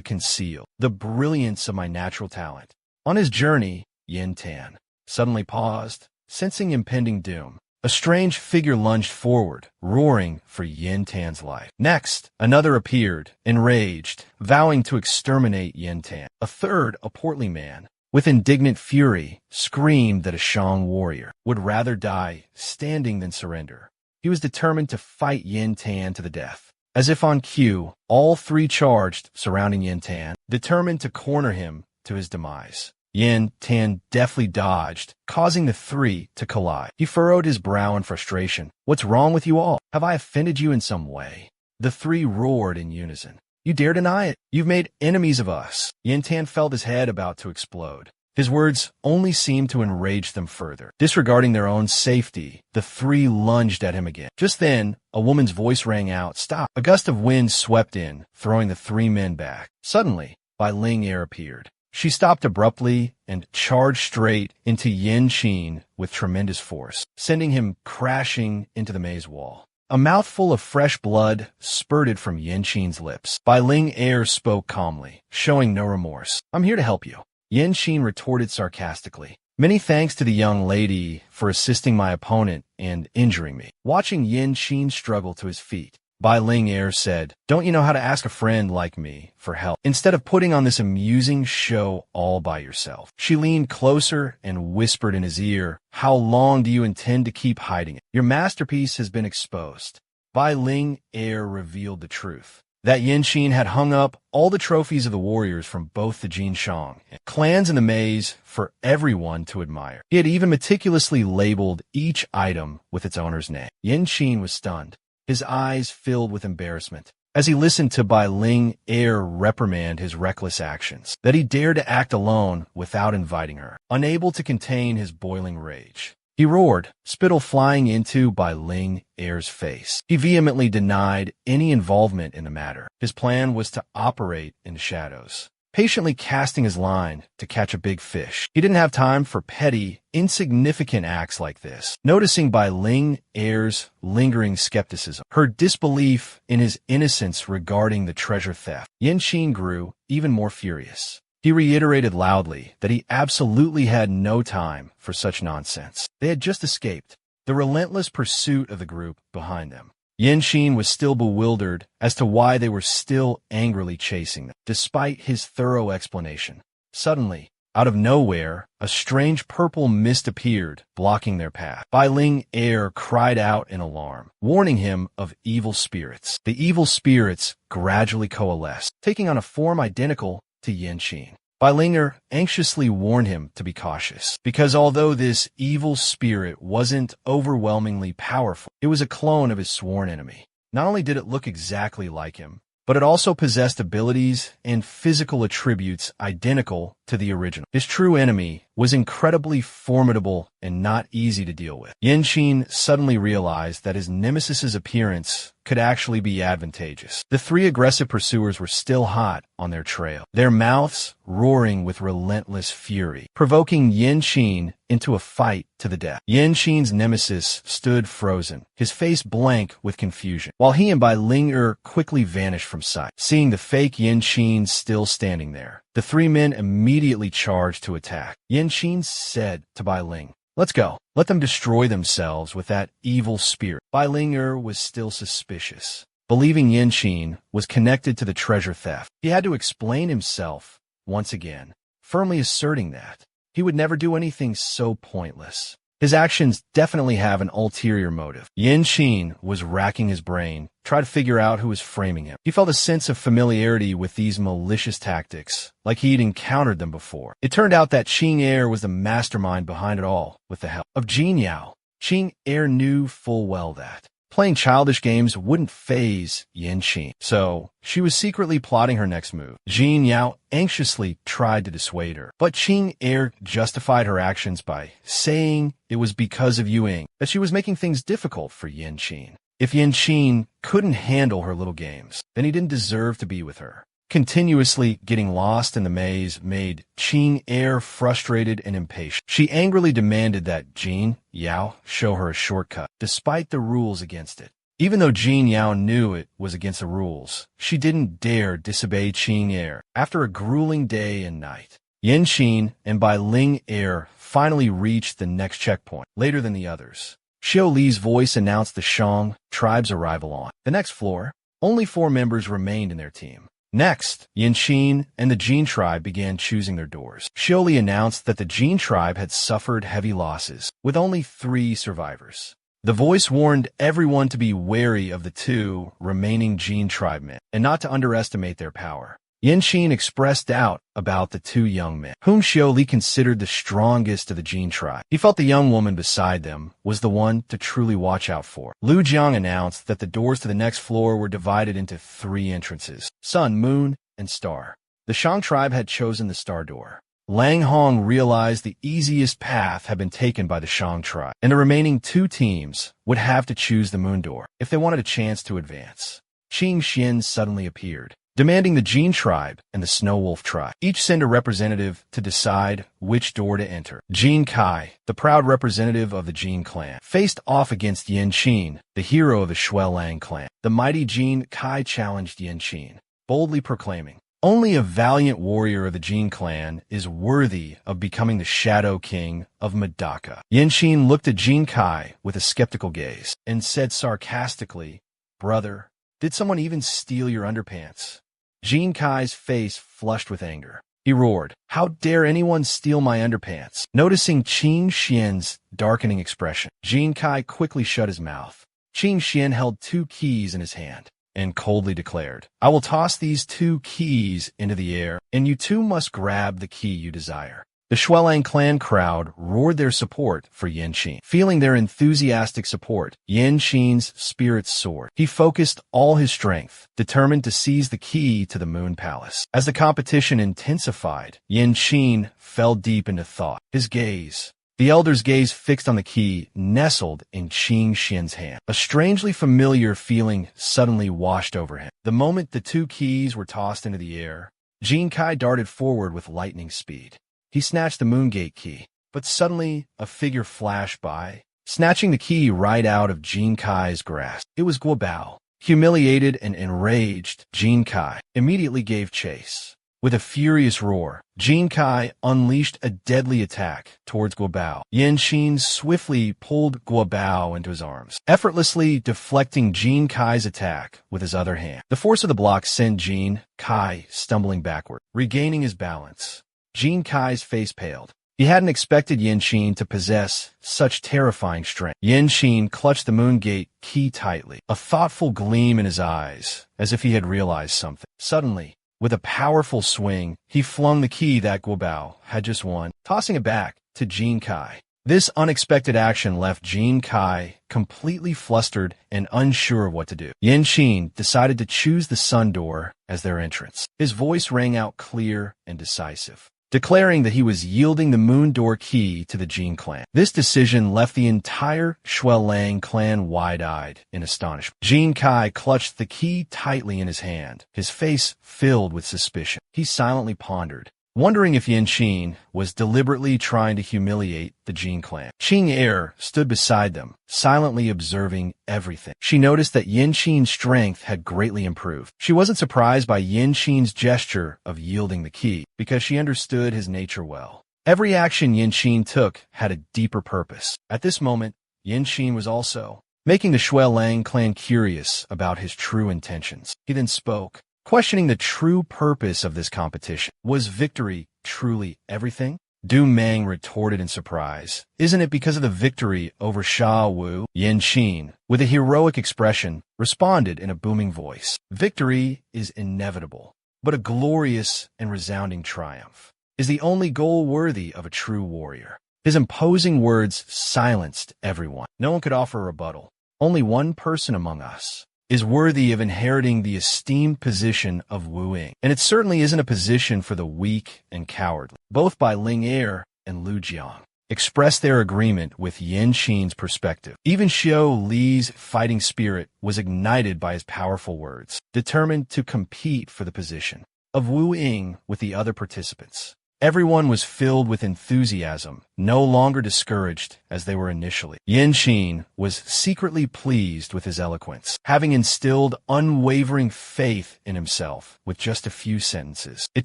S1: conceal the brilliance of my natural talent? On his journey, Yin Tan suddenly paused, sensing impending doom. A strange figure lunged forward, roaring for Yin Tan's life. Next, another appeared, enraged, vowing to exterminate Yin Tan. A third, a portly man, with indignant fury, screamed that a Shang warrior would rather die standing than surrender. He was determined to fight Yin Tan to the death. As if on cue, all three charged, surrounding Yin Tan, determined to corner him to his demise. Yin Tan deftly dodged, causing the three to collide. He furrowed his brow in frustration. What's wrong with you all? Have I offended you in some way? The three roared in unison. You dare deny it? You've made enemies of us. Yin Tan felt his head about to explode. His words only seemed to enrage them further. Disregarding their own safety, the three lunged at him again. Just then, a woman's voice rang out, Stop! A gust of wind swept in, throwing the three men back. Suddenly, Bai Ling Er appeared. She stopped abruptly and charged straight into Yin Qin with tremendous force, sending him crashing into the maze wall. A mouthful of fresh blood spurted from Yin Qin's lips. Bai Ling Er spoke calmly, showing no remorse. I'm here to help you. Yin Qin retorted sarcastically. Many thanks to the young lady for assisting my opponent and injuring me. Watching Yin Qin struggle to his feet, Bai Ling Er said, Don't you know how to ask a friend like me for help, instead of putting on this amusing show all by yourself? She leaned closer and whispered in his ear, How long do you intend to keep hiding it? Your masterpiece has been exposed. Bai Ling Er revealed the truth, that Yin Qin had hung up all the trophies of the warriors from both the Jin Shang clans in the maze for everyone to admire. He had even meticulously labeled each item with its owner's name. Yin Qin was stunned, his eyes filled with embarrassment, as he listened to Bai Ling Er reprimand his reckless actions, that he dared to act alone without inviting her. Unable to contain his boiling rage, he roared, spittle flying into Bai Ling Er's face. He vehemently denied any involvement in the matter. His plan was to operate in the shadows, patiently casting his line to catch a big fish. He didn't have time for petty, insignificant acts like this. Noticing Bai Ling Er's lingering skepticism, her disbelief in his innocence regarding the treasure theft, Yin Qin grew even more furious. He reiterated loudly that he absolutely had no time for such nonsense. They had just escaped the relentless pursuit of the group behind them. Yin Qin was still bewildered as to why they were still angrily chasing them, despite his thorough explanation. Suddenly, out of nowhere, a strange purple mist appeared, blocking their path. Bai Ling Er cried out in alarm, warning him of evil spirits. The evil spirits gradually coalesced, taking on a form identical to Yin Qin. Bai Ling Er anxiously warned him to be cautious, because although this evil spirit wasn't overwhelmingly powerful, it was a clone of his sworn enemy. Not only did it look exactly like him, but it also possessed abilities and physical attributes identical to the original. His true enemy was incredibly formidable and not easy to deal with. Yin Qin suddenly realized that his nemesis's appearance could actually be advantageous. The three aggressive pursuers were still hot on their trail, their mouths roaring with relentless fury, provoking Yin Qin into a fight to the death. Yin Qin's nemesis stood frozen, his face blank with confusion, while he and Bai Ling Er quickly vanished from sight. Seeing the fake Yin Qin still standing there, the three men immediately charged to attack. Yin Qin said to Bai Ling, Let's go. Let them destroy themselves with that evil spirit. Bai Ling Er was still suspicious, believing Yin Qin was connected to the treasure theft. He had to explain himself once again, firmly asserting that he would never do anything so pointless. His actions definitely have an ulterior motive. Yin Qin was racking his brain, trying to figure out who was framing him. He felt a sense of familiarity with these malicious tactics, like he'd encountered them before. It turned out that Qing Er was the mastermind behind it all, with the help of Jin Yao. Qing Er knew full well that playing childish games wouldn't faze Yin Qin, so she was secretly plotting her next move. Jin Yao anxiously tried to dissuade her, but Qing Er justified her actions by saying it was because of Yu Ying that she was making things difficult for Yin Qin. If Yanqing couldn't handle her little games, then he didn't deserve to be with her. Continuously getting lost in the maze made Qing Air frustrated and impatient. She angrily demanded that Jin Yao show her a shortcut, despite the rules against it. Even though Jin Yao knew it was against the rules, she didn't dare disobey Qing Air. After a grueling day and night, Yanqing and Bai Ling Air finally reached the next checkpoint, later than the others. Xiao Li's voice announced the Shang tribe's arrival on the next floor. Only 4 members remained in their team. Next, Yanqing and the Jin tribe began choosing their doors. Xiao Li announced that the Jin tribe had suffered heavy losses, with only 3 survivors. The voice warned everyone to be wary of the 2 remaining Jin tribemen, and not to underestimate their power. Yanqing expressed doubt about the 2 young men, whom Xiao Li considered the strongest of the Jin tribe. He felt the young woman beside them was the one to truly watch out for. Lu Jiang announced that the doors to the next floor were divided into 3 entrances: Sun, Moon, and Star. The Shang tribe had chosen the Star door. Lang Hong realized the easiest path had been taken by the Shang tribe, and the remaining 2 teams would have to choose the Moon door if they wanted a chance to advance. Qing Xian suddenly appeared, demanding the Jin tribe and the Snow Wolf tribe each send a representative to decide which door to enter. Jin Kai, the proud representative of the Jin clan, faced off against Yanqing, the hero of the Shuelang clan. The mighty Jin Kai challenged Yanqing, boldly proclaiming, "Only a valiant warrior of the Jin clan is worthy of becoming the Shadow King of Medaka." Yanqing looked at Jin Kai with a skeptical gaze and said sarcastically, "Brother, did someone even steal your underpants?" Jin Kai's face flushed with anger. He roared, "How dare anyone steal my underpants?" Noticing Qing Xian's darkening expression, Jin Kai quickly shut his mouth. Qing Xian held 2 keys in his hand and coldly declared, "I will toss these 2 keys into the air, and you 2 must grab the key you desire." The Shuelang clan crowd roared their support for Yanqing. Feeling their enthusiastic support, Yanqing's spirits soared. He focused all his strength, determined to seize the key to the Moon Palace. As the competition intensified, Yanqing fell deep into thought. The elder's gaze fixed on the key nestled in Qing Xian's hand. A strangely familiar feeling suddenly washed over him. The moment the 2 keys were tossed into the air, Jin Kai darted forward with lightning speed. He snatched the Moongate key, but suddenly a figure flashed by, snatching the key right out of Jin Kai's grasp. It was Guo Bao. Humiliated and enraged, Jin Kai immediately gave chase. With a furious roar, Jin Kai unleashed a deadly attack towards Guo Bao. Yanqing swiftly pulled Guo Bao into his arms, effortlessly deflecting Jin Kai's attack with his other hand. The force of the block sent Jin Kai stumbling backward. Regaining his balance, Jin Kai's face paled. He hadn't expected Yanqing to possess such terrifying strength. Yanqing clutched the Moongate key tightly, a thoughtful gleam in his eyes, as if he had realized something. Suddenly, with a powerful swing, he flung the key that Guo Bao had just won, tossing it back to Jin Kai. This unexpected action left Jin Kai completely flustered and unsure of what to do. Yanqing decided to choose the Sun door as their entrance. His voice rang out clear and decisive, declaring that he was yielding the Moon Door key to the Jin clan. This decision left the entire Shuelang clan wide-eyed in astonishment. Jin Kai clutched the key tightly in his hand, his face filled with suspicion. He silently pondered, wondering if Yanqing was deliberately trying to humiliate the Jin clan. Qing Er stood beside them, silently observing everything. She noticed that Yanqing's strength had greatly improved. She wasn't surprised by Yanqing's gesture of yielding the key, because she understood his nature well. Every action Yanqing took had a deeper purpose. At this moment, Yanqing was also making the Shuelang clan curious about his true intentions. He then spoke, questioning the true purpose of this competition. Was victory truly everything? Du Meng retorted in surprise. Isn't it because of the victory over Sha Wu? Yanqing, with a heroic expression, responded in a booming voice. Victory is inevitable, but a glorious and resounding triumph is the only goal worthy of a true warrior. His imposing words silenced everyone. No one could offer a rebuttal. Only one person among us is worthy of inheriting the esteemed position of Wu Ying, and it certainly isn't a position for the weak and cowardly. Both Bai Ling Er and Lu Jiang expressed their agreement with Yin Qin's perspective. Even Xiao Li's fighting spirit was ignited by his powerful words, determined to compete for the position of Wu Ying with the other participants. Everyone was filled with enthusiasm, no longer discouraged as they were initially. Yin Qin was secretly pleased with his eloquence, having instilled unwavering faith in himself with just a few sentences. It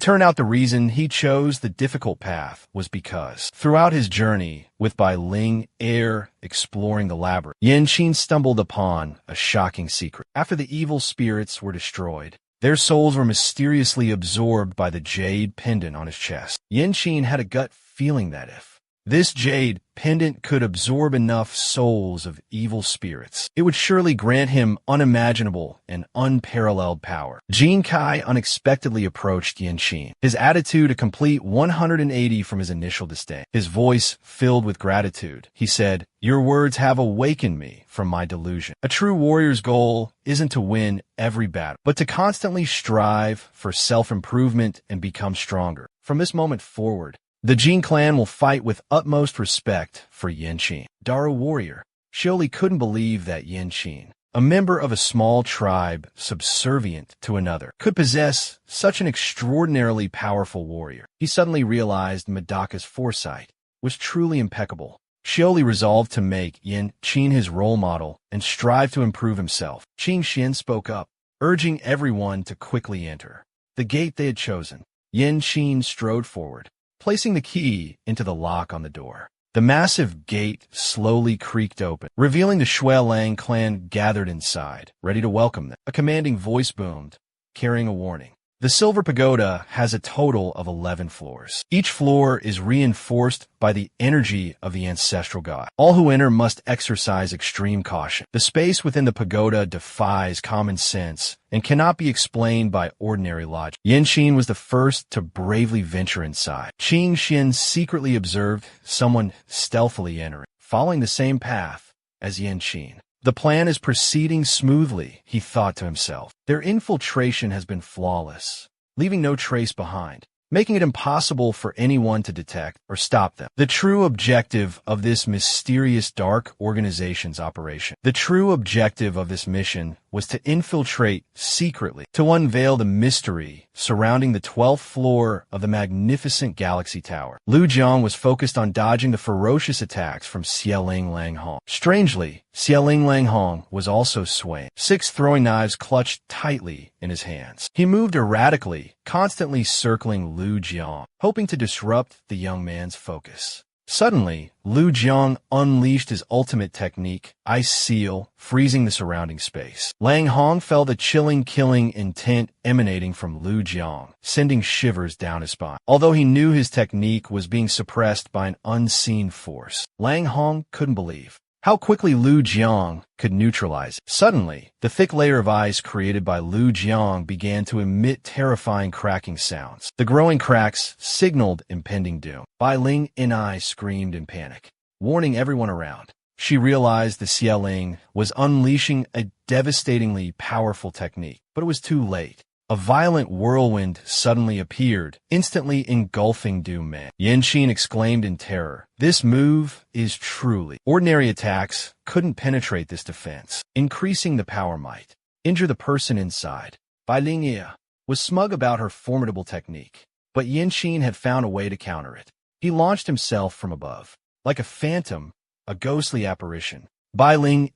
S1: turned out the reason he chose the difficult path was because, throughout his journey with Bai Ling exploring the labyrinth, Yin Qin stumbled upon a shocking secret. After the evil spirits were destroyed, their souls were mysteriously absorbed by the jade pendant on his chest. Yin Qin had a gut feeling that if this jade pendant could absorb enough souls of evil spirits, it would surely grant him unimaginable and unparalleled power. Jin Kai unexpectedly approached Yin Qin, his attitude a complete 180 from his initial disdain. His voice filled with gratitude. He said, "Your words have awakened me from my delusion. A true warrior's goal isn't to win every battle, but to constantly strive for self-improvement and become stronger. From this moment forward, the Jin clan will fight with utmost respect for Yin Qin." Dara warrior. Xioli couldn't believe that Yin Qin, a member of a small tribe subservient to another, could possess such an extraordinarily powerful warrior. He suddenly realized Madaka's foresight was truly impeccable. Xioli resolved to make Yin Qin his role model and strive to improve himself. Qin Xin spoke up, urging everyone to quickly enter the gate they had chosen. Yin Qin strode forward, placing the key into the lock on the door. The massive gate slowly creaked open, revealing the Shui Lang clan gathered inside, ready to welcome them. A commanding voice boomed, carrying a warning. The Silver Pagoda has a total of 11 floors. Each floor is reinforced by the energy of the ancestral god. All who enter must exercise extreme caution. The space within the pagoda defies common sense and cannot be explained by ordinary logic. Yin Qin was the first to bravely venture inside. Qin Xin secretly observed someone stealthily entering, following the same path as Yin Qin. The plan is proceeding smoothly, he thought to himself. Their infiltration has been flawless, leaving no trace behind, making it impossible for anyone to detect or stop them. The true objective of this mysterious dark organization's operation. The true objective of this mission was to infiltrate secretly, to unveil the mystery surrounding the 12th floor of the magnificent Galaxy Tower. Lu Jiang was focused on dodging the ferocious attacks from Xieling Lang Hong. Strangely, Xieling Lang Hong was also swaying, 6 throwing knives clutched tightly in his hands. He moved erratically, constantly circling Lu Jiang, hoping to disrupt the young man's focus. Suddenly, Lu Jiang unleashed his ultimate technique, Ice Seal, freezing the surrounding space. Lang Hong felt the chilling, killing intent emanating from Lu Jiang, sending shivers down his spine. Although he knew his technique was being suppressed by an unseen force, Lang Hong couldn't believe how quickly Lu Jiang could neutralize it. Suddenly, the thick layer of ice created by Lu Jiang began to emit terrifying cracking sounds. The growing cracks signaled impending doom. Bai Ling and I screamed in panic, warning everyone around. She realized the Xieling was unleashing a devastatingly powerful technique, but it was too late. A violent whirlwind suddenly appeared, instantly engulfing Doom Man. Yin Qin exclaimed in terror. This move is truly. Ordinary attacks couldn't penetrate this defense, increasing the power might injure the person inside. Bai Ling was smug about her formidable technique, but Yin Qin had found a way to counter it. He launched himself from above, like a phantom, a ghostly apparition. Bai Ling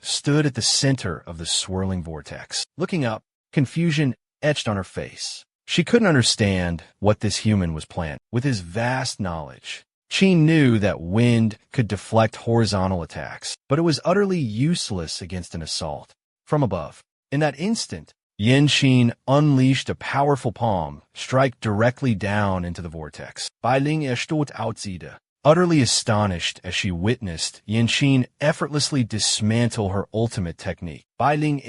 S1: stood at the center of the swirling vortex. Looking up, confusion etched on her face. She couldn't understand what this human was planning. With his vast knowledge, Qin knew that wind could deflect horizontal attacks, but it was utterly useless against an assault from above. In that instant, Yin Qin unleashed a powerful palm, strike directly down into the vortex. Bai Ling stood outside, utterly astonished as she witnessed Yin Qin effortlessly dismantle her ultimate technique. Bai Ling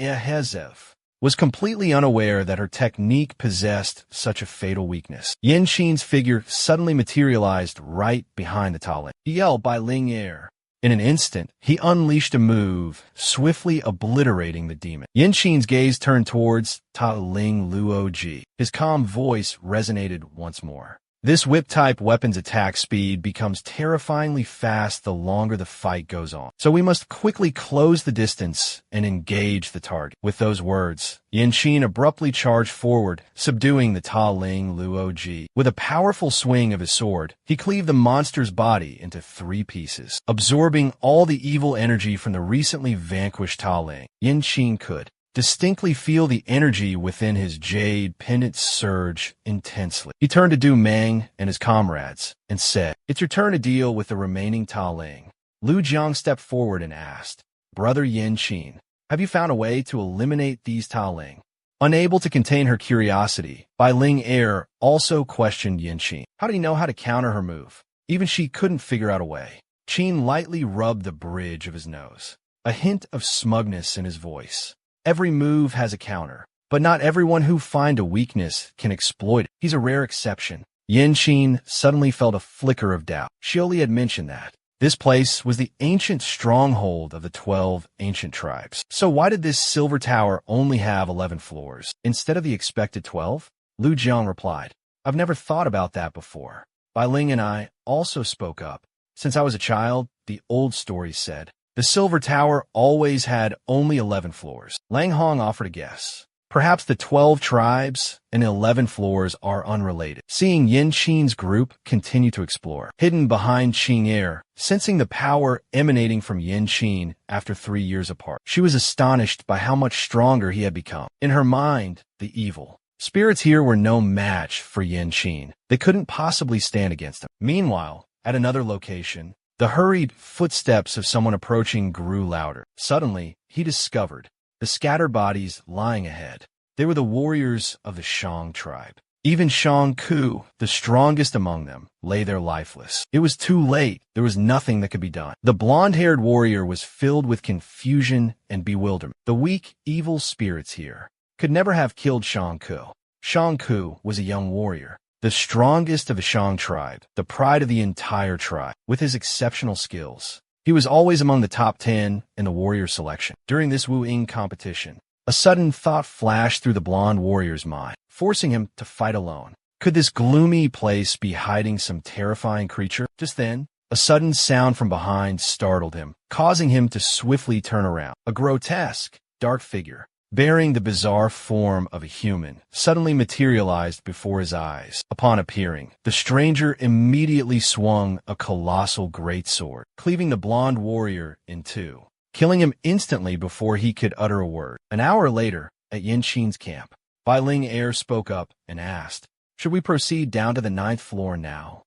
S1: was completely unaware that her technique possessed such a fatal weakness. Yin Qin's figure suddenly materialized right behind the Talin. He yelled Bai Ling In an instant, he unleashed a move, swiftly obliterating the demon. Yin Qin's gaze turned towards Ta Ling Luoji. His calm voice resonated once more. This whip-type weapon's attack speed becomes terrifyingly fast the longer the fight goes on. So we must quickly close the distance and engage the target. With those words, Yin Qin abruptly charged forward, subduing the Ta Ling Luo Ji. With a powerful swing of his sword, he cleaved the monster's body into 3 pieces, absorbing all the evil energy from the recently vanquished Ta Ling. Yin Qin could distinctly feel the energy within his jade pendant surge intensely. He turned to Du Meng and his comrades and said, "It's your turn to deal with the remaining Ta Ling." Lu Jiang stepped forward and asked, "Brother Yin Qin, have you found a way to eliminate these Ta Ling?" Unable to contain her curiosity, Bai Ling Er also questioned Yin Qin. How did he know how to counter her move? Even she couldn't figure out a way. Qin lightly rubbed the bridge of his nose, a hint of smugness in his voice. Every move has a counter, but not everyone who finds a weakness can exploit it. He's a rare exception. Yin Qin suddenly felt a flicker of doubt. Shioli had mentioned that this place was the ancient stronghold of the 12 ancient tribes. So why did this silver tower only have 11 floors instead of the expected 12? Lu Jiang replied, "I've never thought about that before." Bai Ling and I also spoke up. Since I was a child, the old story said, the Silver Tower always had only 11 floors. Lang Hong offered a guess. Perhaps the 12 tribes and 11 floors are unrelated. Seeing Yin Qin's group continue to explore, hidden behind Qing Er, sensing the power emanating from Yin Qin after 3 years apart, she was astonished by how much stronger he had become. In her mind, the evil spirits here were no match for Yin Qin. They couldn't possibly stand against him. Meanwhile, at another location, the hurried footsteps of someone approaching grew louder. Suddenly, he discovered the scattered bodies lying ahead. They were the warriors of the Shang tribe. Even Shang Ku, the strongest among them, lay there lifeless. It was too late. There was nothing that could be done. The blonde-haired warrior was filled with confusion and bewilderment. The weak, evil spirits here could never have killed Shang Ku. Shang Ku was a young warrior, the strongest of the Shang tribe, the pride of the entire tribe. With his exceptional skills, he was always among the top 10 in the warrior selection. During this Wu Ying competition, a sudden thought flashed through the blonde warrior's mind, forcing him to fight alone. Could this gloomy place be hiding some terrifying creature? Just then, a sudden sound from behind startled him, causing him to swiftly turn around. A grotesque, dark figure, bearing the bizarre form of a human, suddenly materialized before his eyes. Upon appearing, the stranger immediately swung a colossal greatsword, cleaving the blonde warrior in 2, killing him instantly before he could utter a word. An hour later, at Yin Qin's camp, Bai Ling Er spoke up and asked, "Should we proceed down to the 9th floor now?"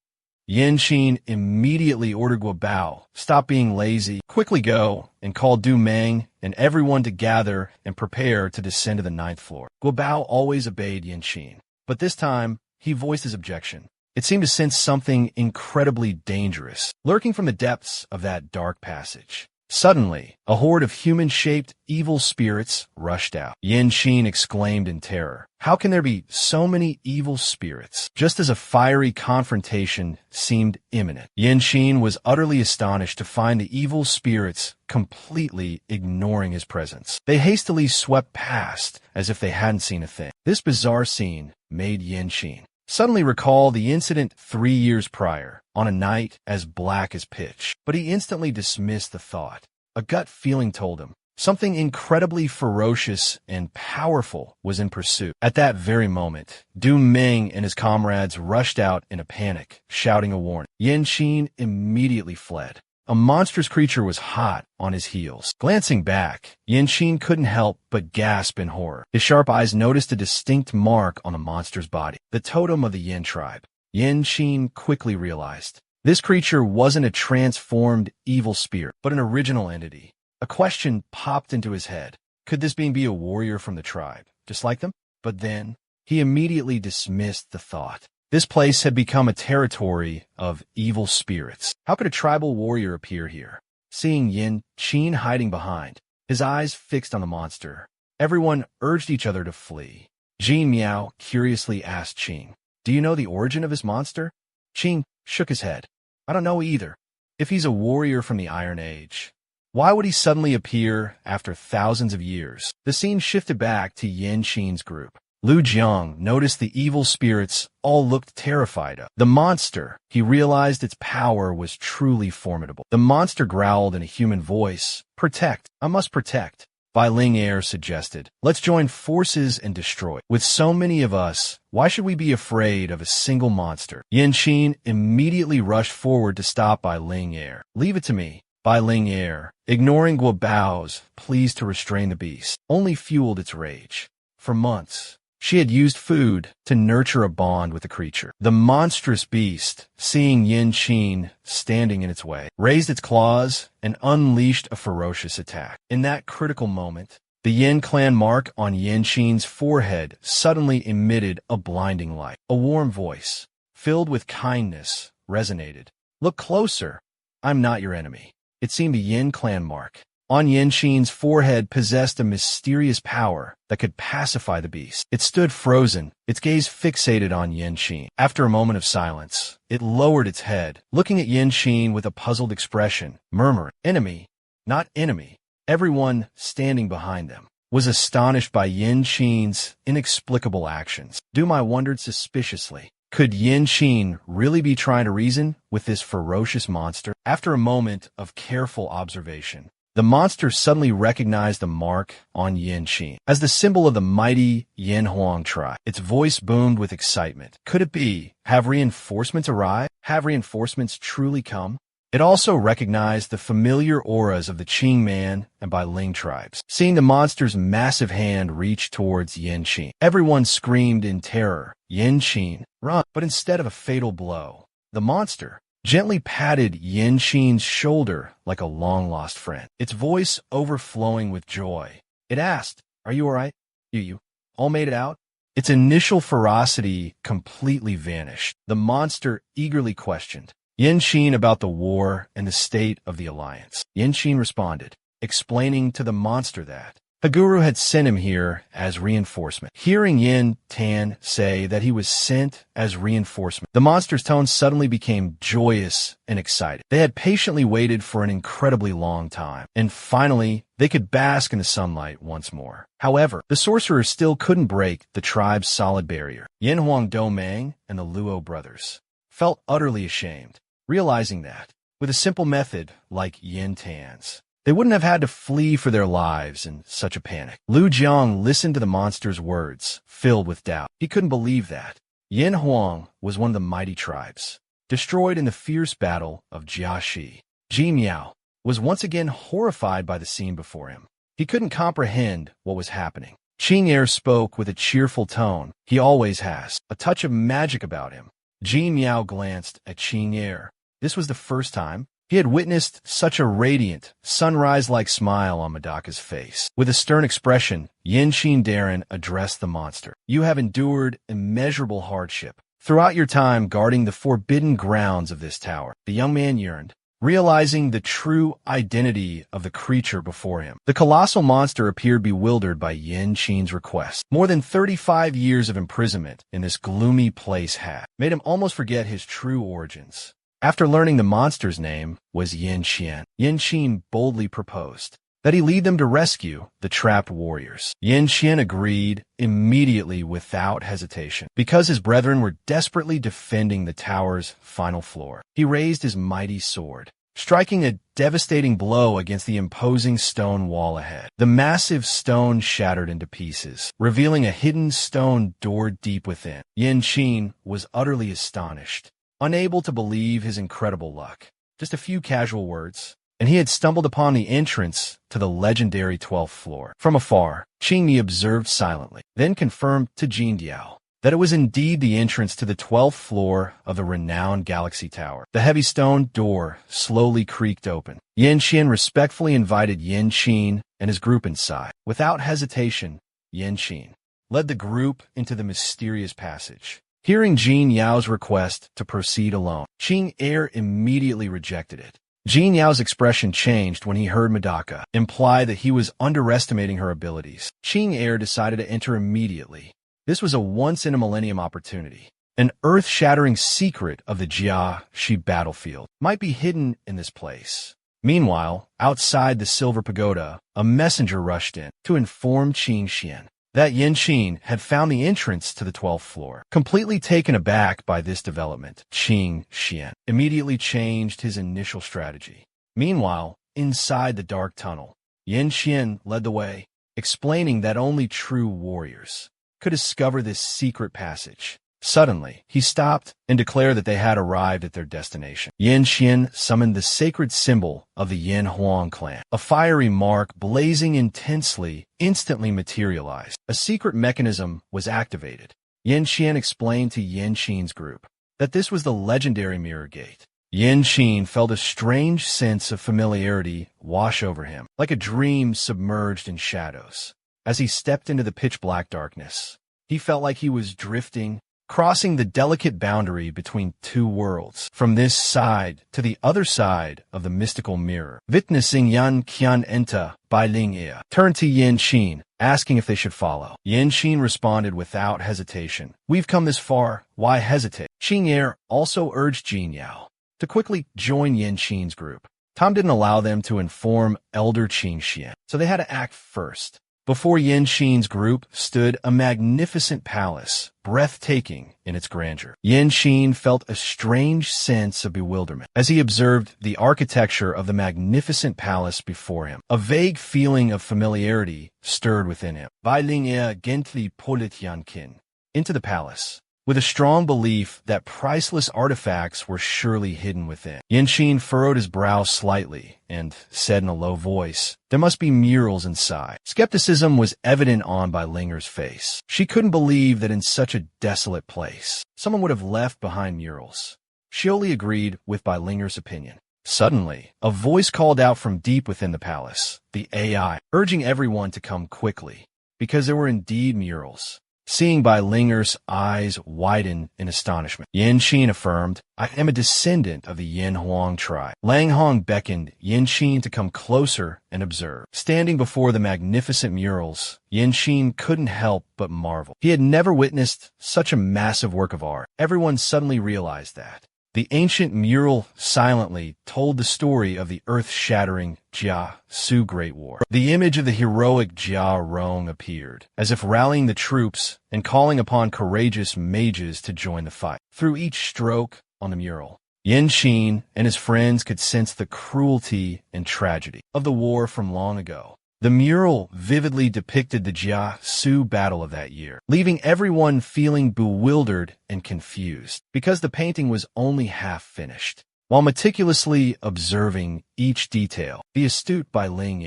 S1: Yin Qin immediately ordered Guobao, "Stop being lazy, quickly go," and called Du Meng and everyone to gather and prepare to descend to the 9th floor. Guobao always obeyed Yin Qin, but this time he voiced his objection. It seemed to sense something incredibly dangerous, lurking from the depths of that dark passage. Suddenly, a horde of human-shaped evil spirits rushed out. Yin Qin exclaimed in terror, "How can there be so many evil spirits?" Just as a fiery confrontation seemed imminent, Yin Qin was utterly astonished to find the evil spirits completely ignoring his presence. They hastily swept past as if they hadn't seen a thing. This bizarre scene made Yin Qin suddenly recall the incident 3 years prior, on a night as black as pitch. But he instantly dismissed the thought. A gut feeling told him something incredibly ferocious and powerful was in pursuit. At that very moment, Du Meng and his comrades rushed out in a panic, shouting a warning. Yin Qin immediately fled. A monstrous creature was hot on his heels. Glancing back, Yin Qin couldn't help but gasp in horror. His sharp eyes noticed a distinct mark on the monster's body, the totem of the Yin tribe. Yin Qin quickly realized this creature wasn't a transformed evil spirit, but an original entity. A question popped into his head. Could this being be a warrior from the tribe, just like them? But then, he immediately dismissed the thought. This place had become a territory of evil spirits. How could a tribal warrior appear here? Seeing Yin Qin hiding behind, his eyes fixed on the monster, everyone urged each other to flee. Jin Miao curiously asked Qing, "Do you know the origin of this monster?" Qing shook his head. "I don't know either. If he's a warrior from the Iron Age, why would he suddenly appear after thousands of years?" The scene shifted back to Yin Qin's group. Lu Jiang noticed the evil spirits all looked terrified of the monster. He realized its power was truly formidable. The monster growled in a human voice, "Protect, I must protect." Bai Ling Air suggested, "Let's join forces and destroy. With so many of us, why should we be afraid of a single monster?" Yan Qin immediately rushed forward to stop Bai Ling Air. "Leave it to me." Bai Ling Air, ignoring Guo Bao's pleas to restrain the beast, only fueled its rage. For months, she had used food to nurture a bond with the creature. The monstrous beast, seeing Yan Qin standing in its way, raised its claws and unleashed a ferocious attack. In that critical moment, the Yin clan mark on Yan Qin's forehead suddenly emitted a blinding light. A warm voice, filled with kindness, resonated. "Look closer. I'm not your enemy." It seemed the Yin clan mark on Yan Qin's forehead possessed a mysterious power that could pacify the beast. It stood frozen, its gaze fixated on Yan Qin. After a moment of silence, it lowered its head, looking at Yan Qin with a puzzled expression, murmuring, "Enemy, not enemy." Everyone standing behind them was astonished by Yan Qin's inexplicable actions. Dumai wondered suspiciously, could Yan Qin really be trying to reason with this ferocious monster? After a moment of careful observation, the monster suddenly recognized the mark on Yan Qin as the symbol of the mighty Yin Huang tribe. Its voice boomed with excitement. Could it be? Have reinforcements arrived? Have reinforcements truly come? It also recognized the familiar auras of the Qing Man and Bai Ling tribes. Seeing the monster's massive hand reach towards Yan Qin, everyone screamed in terror, "Yan Qin, run!" But instead of a fatal blow, the monster gently patted Yan Qin's shoulder like a long-lost friend. Its voice overflowing with joy, it asked, "Are you all right? You all made it out?" Its initial ferocity completely vanished. The monster eagerly questioned Yan Qin about the war and the state of the alliance. Yan Qin responded, explaining to the monster that the guru had sent him here as reinforcement. Hearing Yin Tan say that he was sent as reinforcement, the monster's tone suddenly became joyous and excited. They had patiently waited for an incredibly long time, and finally, they could bask in the sunlight once more. However, the sorcerer still couldn't break the tribe's solid barrier. Yin Huang Domang and the Luo brothers felt utterly ashamed, realizing that, with a simple method like Yin Tan's, they wouldn't have had to flee for their lives in such a panic. Lu Jiang listened to the monster's words, filled with doubt. He couldn't believe that Yin Huang was one of the mighty tribes, destroyed in the fierce battle of Jiaxi. Ji Miao was once again horrified by the scene before him. He couldn't comprehend what was happening. Qing Er spoke with a cheerful tone. He always has, a touch of magic about him. Ji Miao glanced at Qing Er. This was the first time he had witnessed such a radiant, sunrise-like smile on Medaka's face. With a stern expression, Yin Qin Darren addressed the monster. "You have endured immeasurable hardship throughout your time guarding the forbidden grounds of this tower." The young man yearned, realizing the true identity of the creature before him. The colossal monster appeared bewildered by Yin Qin's request. More than 35 years of imprisonment in this gloomy place had made him almost forget his true origins. After learning the monster's name was Yin Qian, Yin Qin boldly proposed that he lead them to rescue the trapped warriors. Yin Qian agreed immediately without hesitation. Because his brethren were desperately defending the tower's final floor, he raised his mighty sword, striking a devastating blow against the imposing stone wall ahead. The massive stone shattered into pieces, revealing a hidden stone door deep within. Yin Qin was utterly astonished, unable to believe his incredible luck. Just a few casual words, and he had stumbled upon the entrance to the legendary 12th floor. From afar, Qing Yi observed silently, then confirmed to Jin Diao that it was indeed the entrance to the 12th floor of the renowned Galaxy Tower. The heavy stone door slowly creaked open. Yin Qian respectfully invited Yin Qin and his group inside. Without hesitation, Yin Qin led the group into the mysterious passage. Hearing Jin Yao's request to proceed alone, Qing Er immediately rejected it. Jin Yao's expression changed when he heard Medaka imply that he was underestimating her abilities. Qing Er decided to enter immediately. This was a once-in-a-millennium opportunity. An earth-shattering secret of the Jiaxi battlefield might be hidden in this place. Meanwhile, outside the Silver Pagoda, a messenger rushed in to inform Qing Xian that Yin Qin had found the entrance to the 12th floor. Completely taken aback by this development, Qing Xian immediately changed his initial strategy. Meanwhile, inside the dark tunnel, Yin Qian led the way, explaining that only true warriors could discover this secret passage. Suddenly, he stopped and declared that they had arrived at their destination. Yin Qian summoned the sacred symbol of the Yin Huang clan. A fiery mark blazing intensely instantly materialized. A secret mechanism was activated. Yin Qian explained to Yin Qin's group that this was the legendary Mirror Gate. Yin Qin felt a strange sense of familiarity wash over him, like a dream submerged in shadows. As he stepped into the pitch-black darkness, he felt like he was drifting, crossing the delicate boundary between two worlds, from this side to the other side of the mystical mirror. Witnessing Yan Qian enter, Bai Ling turned to Yin Qin, asking if they should follow. Yin Qin responded without hesitation. "We've come this far, why hesitate?" Qin Ye also urged Jin Yao to quickly join Yin Qin's group. Tom didn't allow them to inform Elder Qin Xian, so they had to act first. Before Yin Qin's group stood a magnificent palace, breathtaking in its grandeur. Yin Qin felt a strange sense of bewilderment as he observed the architecture of the magnificent palace before him. A vague feeling of familiarity stirred within him. Bai Ling gently pulled Yan Qin into the palace, with a strong belief that priceless artifacts were surely hidden within. Yin Qin furrowed his brow slightly and said in a low voice, "There must be murals inside." Skepticism was evident on Bai Linger's face. She couldn't believe that in such a desolate place, someone would have left behind murals. She only agreed with Bai Linger's opinion. Suddenly, a voice called out from deep within the palace, the AI, urging everyone to come quickly, because there were indeed murals. Seeing Bai Linger's eyes widen in astonishment, Yin Qin affirmed, "I am a descendant of the Yin Huang tribe." Lang Hong beckoned Yin Qin to come closer and observe. Standing before the magnificent murals, Yin Qin couldn't help but marvel. He had never witnessed such a massive work of art. Everyone suddenly realized that the ancient mural silently told the story of the earth-shattering Jia Su Great War. The image of the heroic Jia Rong appeared, as if rallying the troops and calling upon courageous mages to join the fight. Through each stroke on the mural, Yin Qin and his friends could sense the cruelty and tragedy of the war from long ago. The mural vividly depicted the Jia Su battle of that year, leaving everyone feeling bewildered and confused, because the painting was only half finished. While meticulously observing each detail, the astute Bai Ling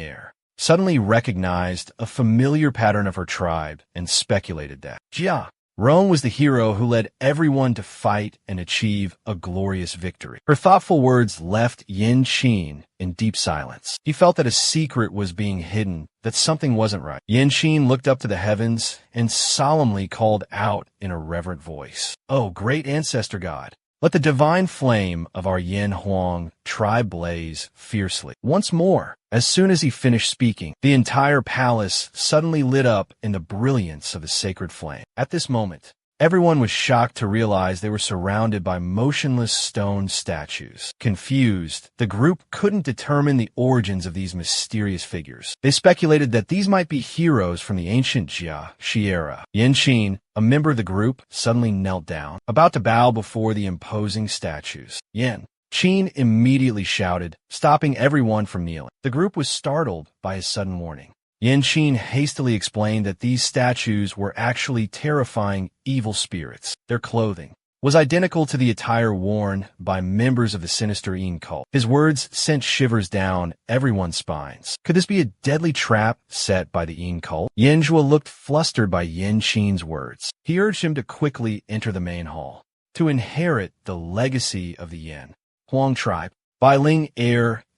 S1: suddenly recognized a familiar pattern of her tribe and speculated that Jia Rong was the hero who led everyone to fight and achieve a glorious victory. Her thoughtful words left Yin Qin in deep silence. He felt that a secret was being hidden, that something wasn't right. Yin Qin looked up to the heavens and solemnly called out in a reverent voice, "Oh, great ancestor God, let the divine flame of our Yin Huang tribe blaze fiercely." Once more, as soon as he finished speaking, the entire palace suddenly lit up in the brilliance of the sacred flame. At this moment, everyone was shocked to realize they were surrounded by motionless stone statues. Confused, the group couldn't determine the origins of these mysterious figures. They speculated that these might be heroes from the ancient Jia Shi era. Yin Qin, a member of the group, suddenly knelt down, about to bow before the imposing statues. Yin Qin immediately shouted, stopping everyone from kneeling. The group was startled by his sudden warning. Yin Qin hastily explained that these statues were actually terrifying evil spirits. Their clothing was identical to the attire worn by members of the sinister Yin cult. His words sent shivers down everyone's spines. Could this be a deadly trap set by the Yin cult? Yin Zhuo looked flustered by Yin Qin's words. He urged him to quickly enter the main hall, to inherit the legacy of the Yin Huang tribe. Bai Ling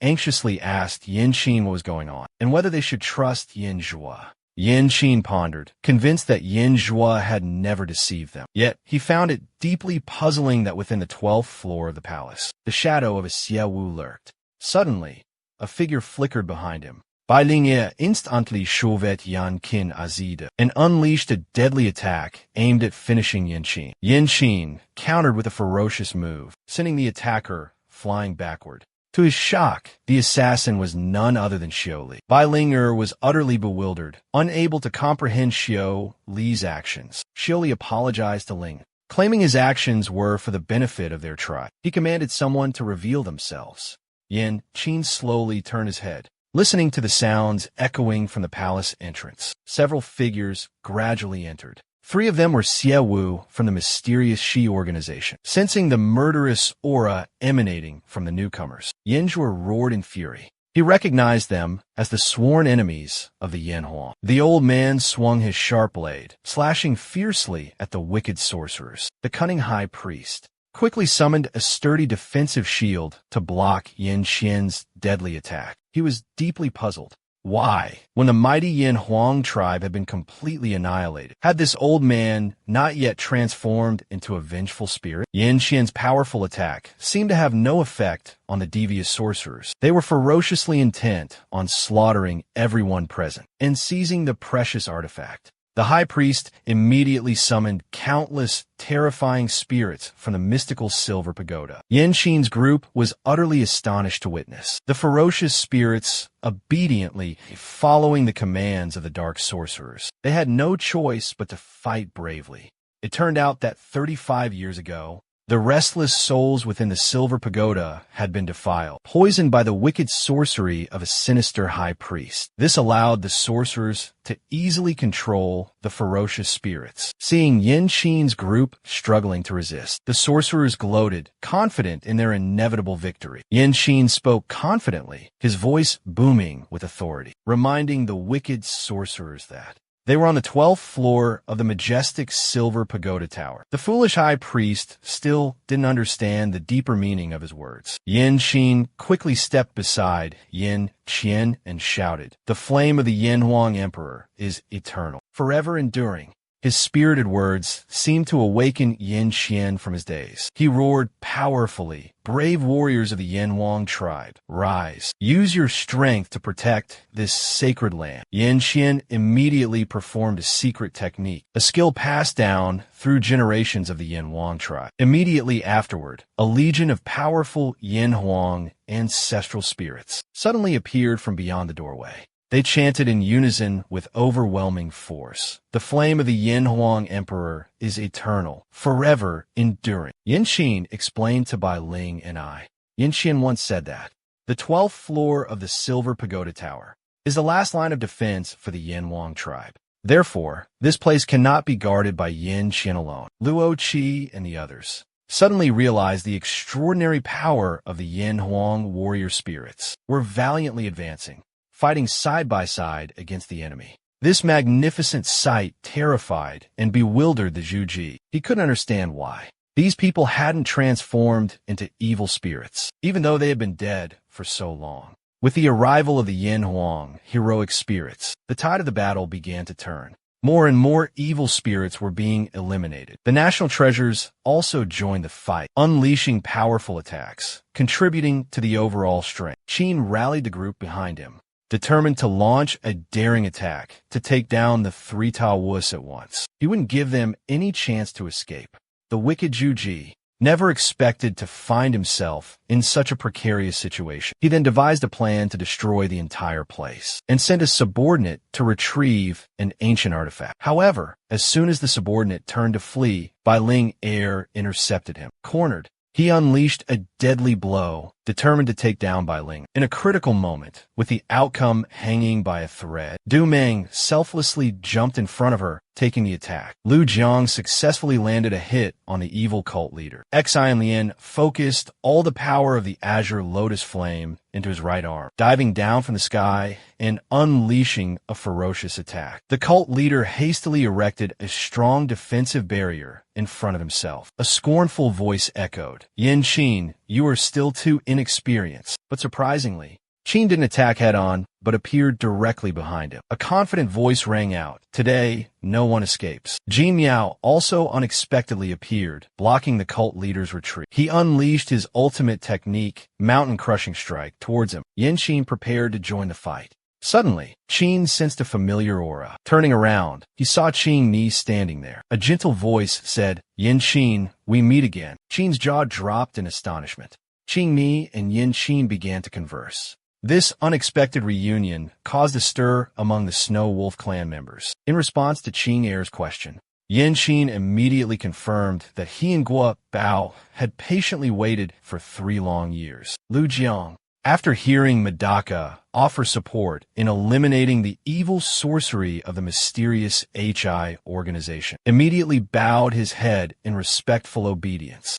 S1: anxiously asked Yin Qin what was going on, and whether they should trust Yin Zhuo. Yin Qin pondered, convinced that Yin Zhuo had never deceived them. Yet, he found it deeply puzzling that within the 12th floor of the palace, the shadow of a Xie Wu lurked. Suddenly, a figure flickered behind him. Bai Ling instantly shoved Yan Qin azide and unleashed a deadly attack aimed at finishing Yin Qin. Yin Qin countered with a ferocious move, sending the attacker flying backward. To his shock, the assassin was none other than Xiao Li. Bai Ling was utterly bewildered, unable to comprehend Xiao Li's actions. Xiao Li apologized to Ling, claiming his actions were for the benefit of their tribe. He commanded someone to reveal themselves. Yan Qin slowly turned his head, listening to the sounds echoing from the palace entrance. Several figures gradually entered. 3 of them were Xie Wu from the mysterious Shi organization. Sensing the murderous aura emanating from the newcomers, Yan Zhuo roared in fury. He recognized them as the sworn enemies of the Yanhuang. The old man swung his sharp blade, slashing fiercely at the wicked sorcerers. The cunning high priest quickly summoned a sturdy defensive shield to block Yan Xian's deadly attack. He was deeply puzzled. Why, when the mighty Yin Huang tribe had been completely annihilated, had this old man not yet transformed into a vengeful spirit? Yan Xian's powerful attack seemed to have no effect on the devious sorcerers. They were ferociously intent on slaughtering everyone present and seizing the precious artifact. The high priest immediately summoned countless terrifying spirits from the mystical silver pagoda. Yan Qin's group was utterly astonished to witness the ferocious spirits obediently following the commands of the dark sorcerers. They had no choice but to fight bravely. It turned out that 35 years ago, the restless souls within the silver pagoda had been defiled, poisoned by the wicked sorcery of a sinister high priest. This allowed the sorcerers to easily control the ferocious spirits. Seeing Yan Qin's group struggling to resist, the sorcerers gloated, confident in their inevitable victory. Yan Qin spoke confidently, his voice booming with authority, reminding the wicked sorcerers that they were on the 12th floor of the majestic silver pagoda tower. The foolish high priest still didn't understand the deeper meaning of his words. Yan Qin quickly stepped beside Yan Qian and shouted, "The flame of the Yanhuang Emperor is eternal, forever enduring." His spirited words seemed to awaken Yan Qian from his daze. He roared powerfully, "Brave warriors of the Yanhuang tribe, rise. Use your strength to protect this sacred land." Yan Qian immediately performed a secret technique, a skill passed down through generations of the Yanhuang tribe. Immediately afterward, a legion of powerful Yanhuang ancestral spirits suddenly appeared from beyond the doorway. They chanted in unison with overwhelming force, "The flame of the Yanhuang Emperor is eternal, forever enduring." Yan Qin explained to Bai Ling and I. Yan Qin once said that the 12th floor of the Silver Pagoda Tower is the last line of defense for the Yanhuang tribe. Therefore, this place cannot be guarded by Yan Qin alone. Luo Qi and the others suddenly realized the extraordinary power of the Yanhuang warrior spirits were valiantly advancing, fighting side by side against the enemy. This magnificent sight terrified and bewildered the Zhuji. He couldn't understand why. These people hadn't transformed into evil spirits, even though they had been dead for so long. With the arrival of the Yanhuang heroic spirits, the tide of the battle began to turn. More and more evil spirits were being eliminated. The national treasures also joined the fight, unleashing powerful attacks, contributing to the overall strength. Qin rallied the group behind him, determined to launch a daring attack to take down the 3 Taoists at once. He wouldn't give them any chance to escape. The wicked Zhuji never expected to find himself in such a precarious situation. He then devised a plan to destroy the entire place and sent a subordinate to retrieve an ancient artifact. However, as soon as the subordinate turned to flee, Bai Ling intercepted him. Cornered, he unleashed a deadly blow, determined to take down Bai Ling. In a critical moment, with the outcome hanging by a thread, Du Meng selflessly jumped in front of her, taking the attack. Lu Jiang successfully landed a hit on the evil cult leader. Xian Lian focused all the power of the Azure Lotus Flame into his right arm, diving down from the sky and unleashing a ferocious attack. The cult leader hastily erected a strong defensive barrier in front of himself. A scornful voice echoed, "Yan Qin, you are still too inexperienced." But surprisingly, Qin didn't attack head-on, but appeared directly behind him. A confident voice rang out, "Today, no one escapes." Jin Miao also unexpectedly appeared, blocking the cult leader's retreat. He unleashed his ultimate technique, Mountain Crushing Strike, towards him. Yan Qin prepared to join the fight. Suddenly, Qin sensed a familiar aura. Turning around, he saw Qin Ni standing there. A gentle voice said, "Yan Qin, we meet again." Qin's jaw dropped in astonishment. Qing Mi and Yin Qin began to converse. This unexpected reunion caused a stir among the Snow Wolf clan members. In response to Qing Er's question, Yin Qin immediately confirmed that he and Guo Bao had patiently waited for 3 long years. Lu Jiang, after hearing Medaka offer support in eliminating the evil sorcery of the mysterious HI organization, immediately bowed his head in respectful obedience,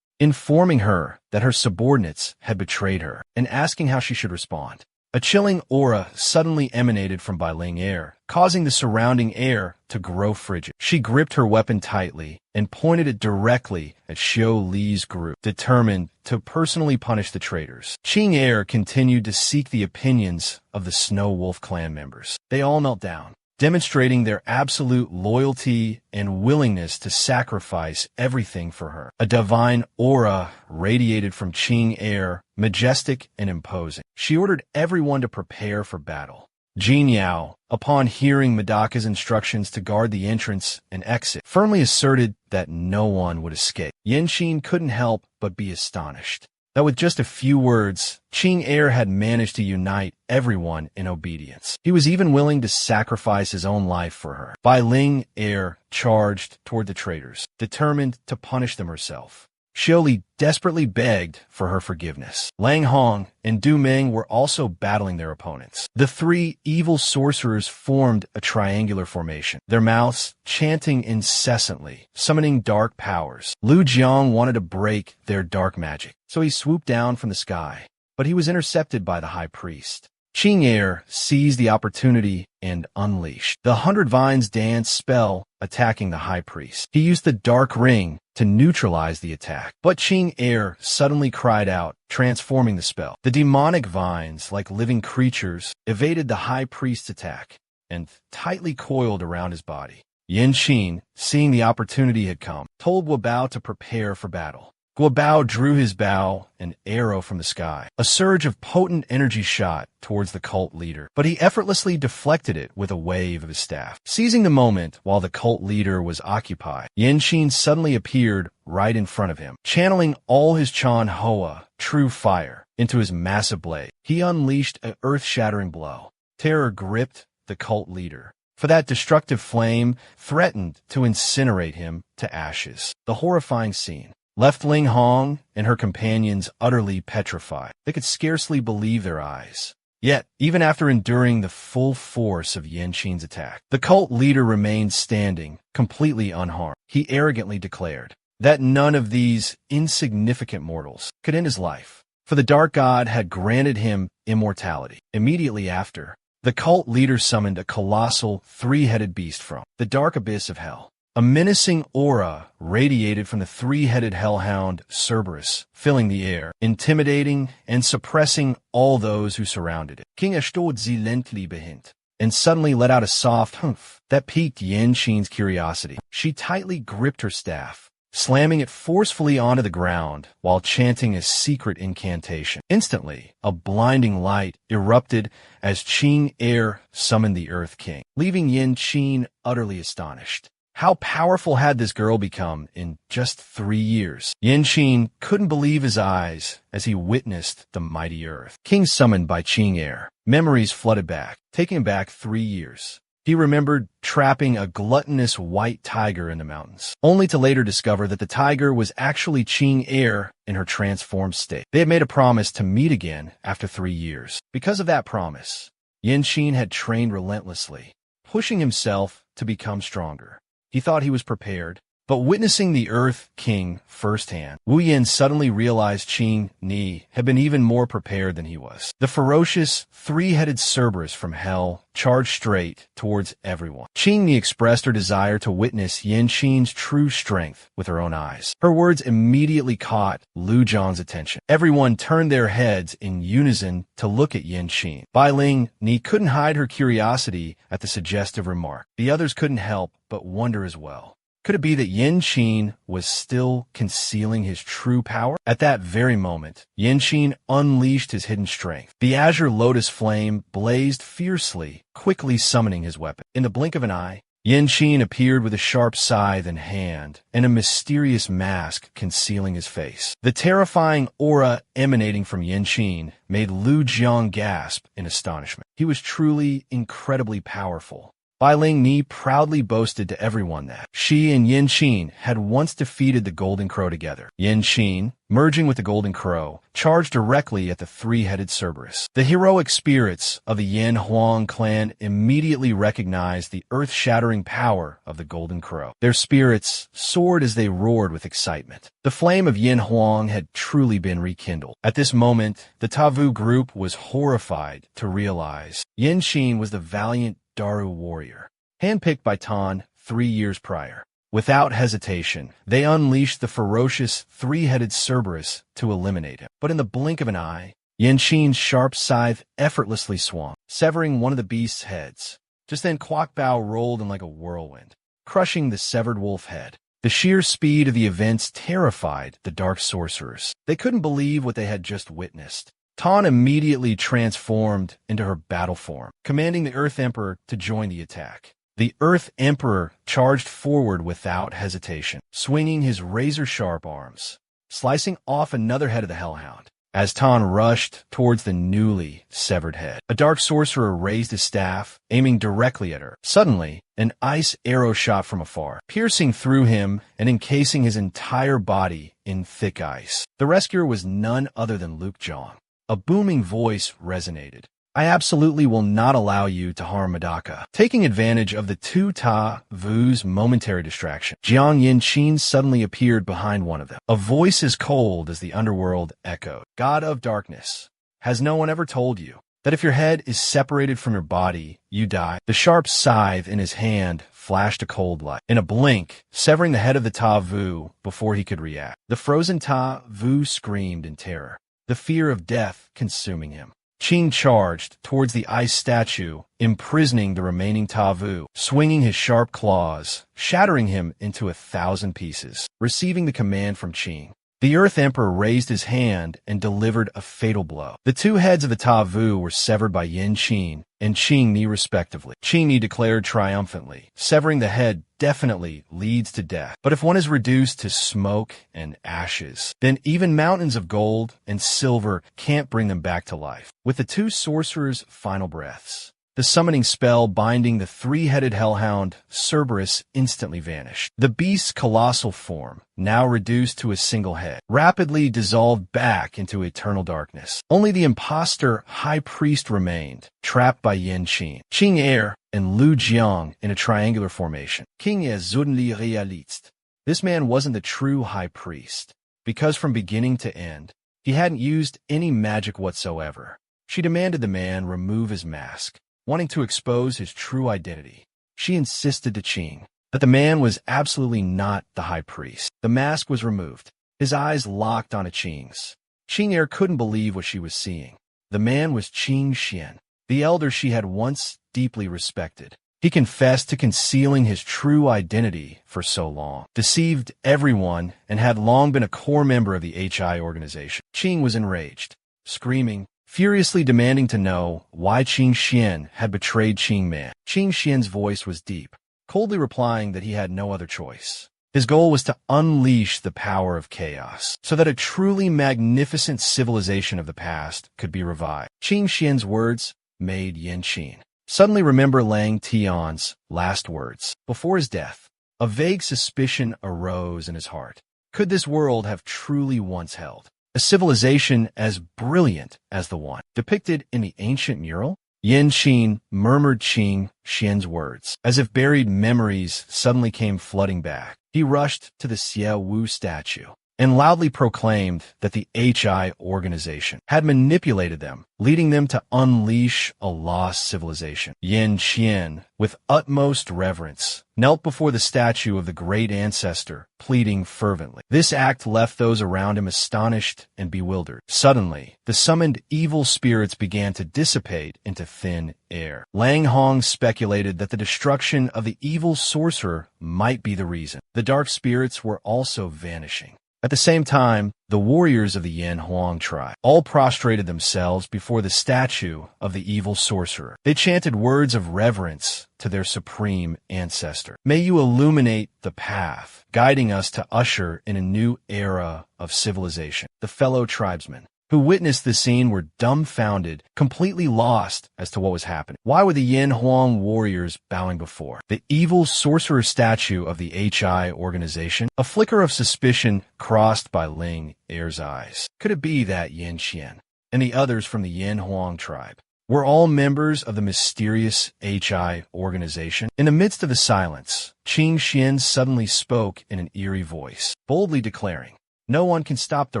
S1: informing her that her subordinates had betrayed her and asking how she should respond. A chilling aura suddenly emanated from Bai Ling air, causing the surrounding air to grow frigid. She gripped her weapon tightly and pointed it directly at Xiao Li's group, determined to personally punish the traitors. Qing Er continued to seek the opinions of the Snow Wolf clan members. They all knelt down, demonstrating their absolute loyalty and willingness to sacrifice everything for her. A divine aura radiated from Qing Er, majestic and imposing. She ordered everyone to prepare for battle. Jin Yao, upon hearing Medaka's instructions to guard the entrance and exit, firmly asserted that no one would escape. Yin Qin couldn't help but be astonished that with just a few words, Qing Er had managed to unite everyone in obedience. He was even willing to sacrifice his own life for her. Bai Ling Er charged toward the traitors, determined to punish them herself. Xiao Li desperately begged for her forgiveness. Lang Hong and Du Ming were also battling their opponents. The 3 evil sorcerers formed a triangular formation, their mouths chanting incessantly, summoning dark powers. Lu Jiang wanted to break their dark magic, so he swooped down from the sky, but he was intercepted by the high priest. Qing Er seized the opportunity and unleashed the 100 Vines dance spell, attacking the high priest. He used the dark ring to neutralize the attack, but Qing Er suddenly cried out, transforming the spell. The demonic vines, like living creatures, evaded the high priest's attack and tightly coiled around his body. Yin Qin, seeing the opportunity had come, told Guo Bao to prepare for battle. Guo Bao drew his bow and arrow from the sky. A surge of potent energy shot towards the cult leader, but he effortlessly deflected it with a wave of his staff. Seizing the moment while the cult leader was occupied, Yin Qin suddenly appeared right in front of him, channeling all his Chan Hoa, true fire, into his massive blade. He unleashed an earth-shattering blow. Terror gripped the cult leader, for that destructive flame threatened to incinerate him to ashes. The horrifying scene left Ling Hong and her companions utterly petrified. They could scarcely believe their eyes. Yet, even after enduring the full force of Yin Qin's attack, the cult leader remained standing, completely unharmed. He arrogantly declared that none of these insignificant mortals could end his life, for the Dark God had granted him immortality. Immediately after, the cult leader summoned a colossal 3-headed beast from the dark abyss of hell. A menacing aura radiated from the 3-headed hellhound Cerberus, filling the air, intimidating and suppressing all those who surrounded it. King Ashtod zilently behint, and suddenly let out a soft humph that piqued Yin Qin's curiosity. She tightly gripped her staff, slamming it forcefully onto the ground while chanting a secret incantation. Instantly, a blinding light erupted as Qing Er summoned the Earth King, leaving Yin Qin utterly astonished. How powerful had this girl become in just 3 years? Yin Qin couldn't believe his eyes as he witnessed the mighty Earth King summoned by Qing Er. Memories flooded back, taking him back 3 years. He remembered trapping a gluttonous white tiger in the mountains, only to later discover that the tiger was actually Qing Er in her transformed state. They had made a promise to meet again after 3 years. Because of that promise, Yin Qin had trained relentlessly, pushing himself to become stronger. He thought he was prepared, but witnessing the Earth King firsthand, Wu Yin suddenly realized Qing Ni had been even more prepared than he was. The ferocious 3-headed Cerberus from hell charged straight towards everyone. Qing Ni expressed her desire to witness Yin Qin's true strength with her own eyes. Her words immediately caught Lu Zhang's attention. Everyone turned their heads in unison to look at Yin Qin. Bai Ling Ni couldn't hide her curiosity at the suggestive remark. The others couldn't help but wonder as well. Could it be that Yin Qin was still concealing his true power? At that very moment, Yin Qin unleashed his hidden strength. The azure lotus flame blazed fiercely, quickly summoning his weapon. In the blink of an eye, Yin Qin appeared with a sharp scythe in hand and a mysterious mask concealing his face. The terrifying aura emanating from Yin Qin made Lu Jiang gasp in astonishment. He was truly incredibly powerful. Bai Ling Ni proudly boasted to everyone that she and Yin Qin had once defeated the Golden Crow together. Yin Qin, merging with the Golden Crow, charged directly at the three-headed Cerberus. The heroic spirits of the Yin Huang clan immediately recognized the earth-shattering power of the Golden Crow. Their spirits soared as they roared with excitement. The flame of Yin Huang had truly been rekindled. At this moment, the Tavu group was horrified to realize Yin Qin was the valiant Daru warrior, handpicked by Tan 3 years prior. Without hesitation, they unleashed the ferocious three-headed Cerberus to eliminate him. But in the blink of an eye, Yin Qin's sharp scythe effortlessly swung, severing one of the beast's heads. Just then, Kwok Bao rolled in like a whirlwind, crushing the severed wolf head. The sheer speed of the events terrified the dark sorcerers. They couldn't believe what they had just witnessed. Tan immediately transformed into her battle form, commanding the Earth Emperor to join the attack. The Earth Emperor charged forward without hesitation, swinging his razor-sharp arms, slicing off another head of the Hellhound. As Tan rushed towards the newly severed head, a dark sorcerer raised his staff, aiming directly at her. Suddenly, an ice arrow shot from afar, piercing through him and encasing his entire body in thick ice. The rescuer was none other than Luke Zhang. A booming voice resonated. I absolutely will not allow you to harm Medaka. Taking advantage of the two Ta-Vu's momentary distraction, Jiang Yin Qin suddenly appeared behind one of them. A voice as cold as the underworld echoed. God of darkness, has no one ever told you that if your head is separated from your body, you die? The sharp scythe in his hand flashed a cold light. In a blink, severing the head of the Ta-Vu before he could react. The frozen Ta-Vu screamed in terror, the fear of death consuming him. Qing charged towards the ice statue, imprisoning the remaining Ta-Vu, swinging his sharp claws, shattering him into 1,000 pieces. Receiving the command from Qing, the Earth Emperor raised his hand and delivered a fatal blow. The two heads of the Ta-Vu were severed by Yin Qin and Qing Ni respectively. Qing Ni declared triumphantly, severing the head definitely leads to death. But if one is reduced to smoke and ashes, then even mountains of gold and silver can't bring them back to life. With the two sorcerers' final breaths, the summoning spell binding the three-headed hellhound Cerberus instantly vanished. The beast's colossal form, now reduced to a single head, rapidly dissolved back into eternal darkness. Only the imposter high priest remained, trapped by Yin Qin, Qing Er, and Lu Jiang in a triangular formation. King is suddenly realized. This man wasn't the true high priest, because from beginning to end, he hadn't used any magic whatsoever. She demanded the man remove his mask, wanting to expose his true identity. She insisted to Qing that the man was absolutely not the high priest. The mask was removed. His eyes locked onto Qing's. Qing Er couldn't believe what she was seeing. The man was Qing Xian, the elder she had once deeply respected. He confessed to concealing his true identity for so long, deceived everyone, and had long been a core member of the HI organization. Qing was enraged, screaming, furiously demanding to know why Qing Xian had betrayed Qing Man. Qing Xian's voice was deep, coldly replying that he had no other choice. His goal was to unleash the power of chaos, so that a truly magnificent civilization of the past could be revived. Qing Xian's words made Yin Qin suddenly remember Lang Tian's last words. Before his death, a vague suspicion arose in his heart. Could this world have truly once held a civilization as brilliant as the one depicted in the ancient mural? Yin Qin murmured Qing Xian's words. As if buried memories suddenly came flooding back, he rushed to the Xie Wu statue and loudly proclaimed that the HI organization had manipulated them, leading them to unleash a lost civilization. Yin Qian, with utmost reverence, knelt before the statue of the great ancestor, pleading fervently. This act left those around him astonished and bewildered. Suddenly, the summoned evil spirits began to dissipate into thin air. Lang Hong speculated that the destruction of the evil sorcerer might be the reason. The dark spirits were also vanishing. At the same time, the warriors of the Yin Huang tribe all prostrated themselves before the statue of the evil sorcerer. They chanted words of reverence to their supreme ancestor. May you illuminate the path, guiding us to usher in a new era of civilization. The fellow tribesmen who witnessed the scene were dumbfounded, completely lost as to what was happening. Why were the Yin Huang warriors bowing before the evil sorcerer statue of the HI organization? A flicker of suspicion crossed by Ling Er's eyes. Could it be that Yin Qian and the others from the Yin Huang tribe were all members of the mysterious HI organization? In the midst of the silence, Qing Xian suddenly spoke in an eerie voice, boldly declaring, "No one can stop the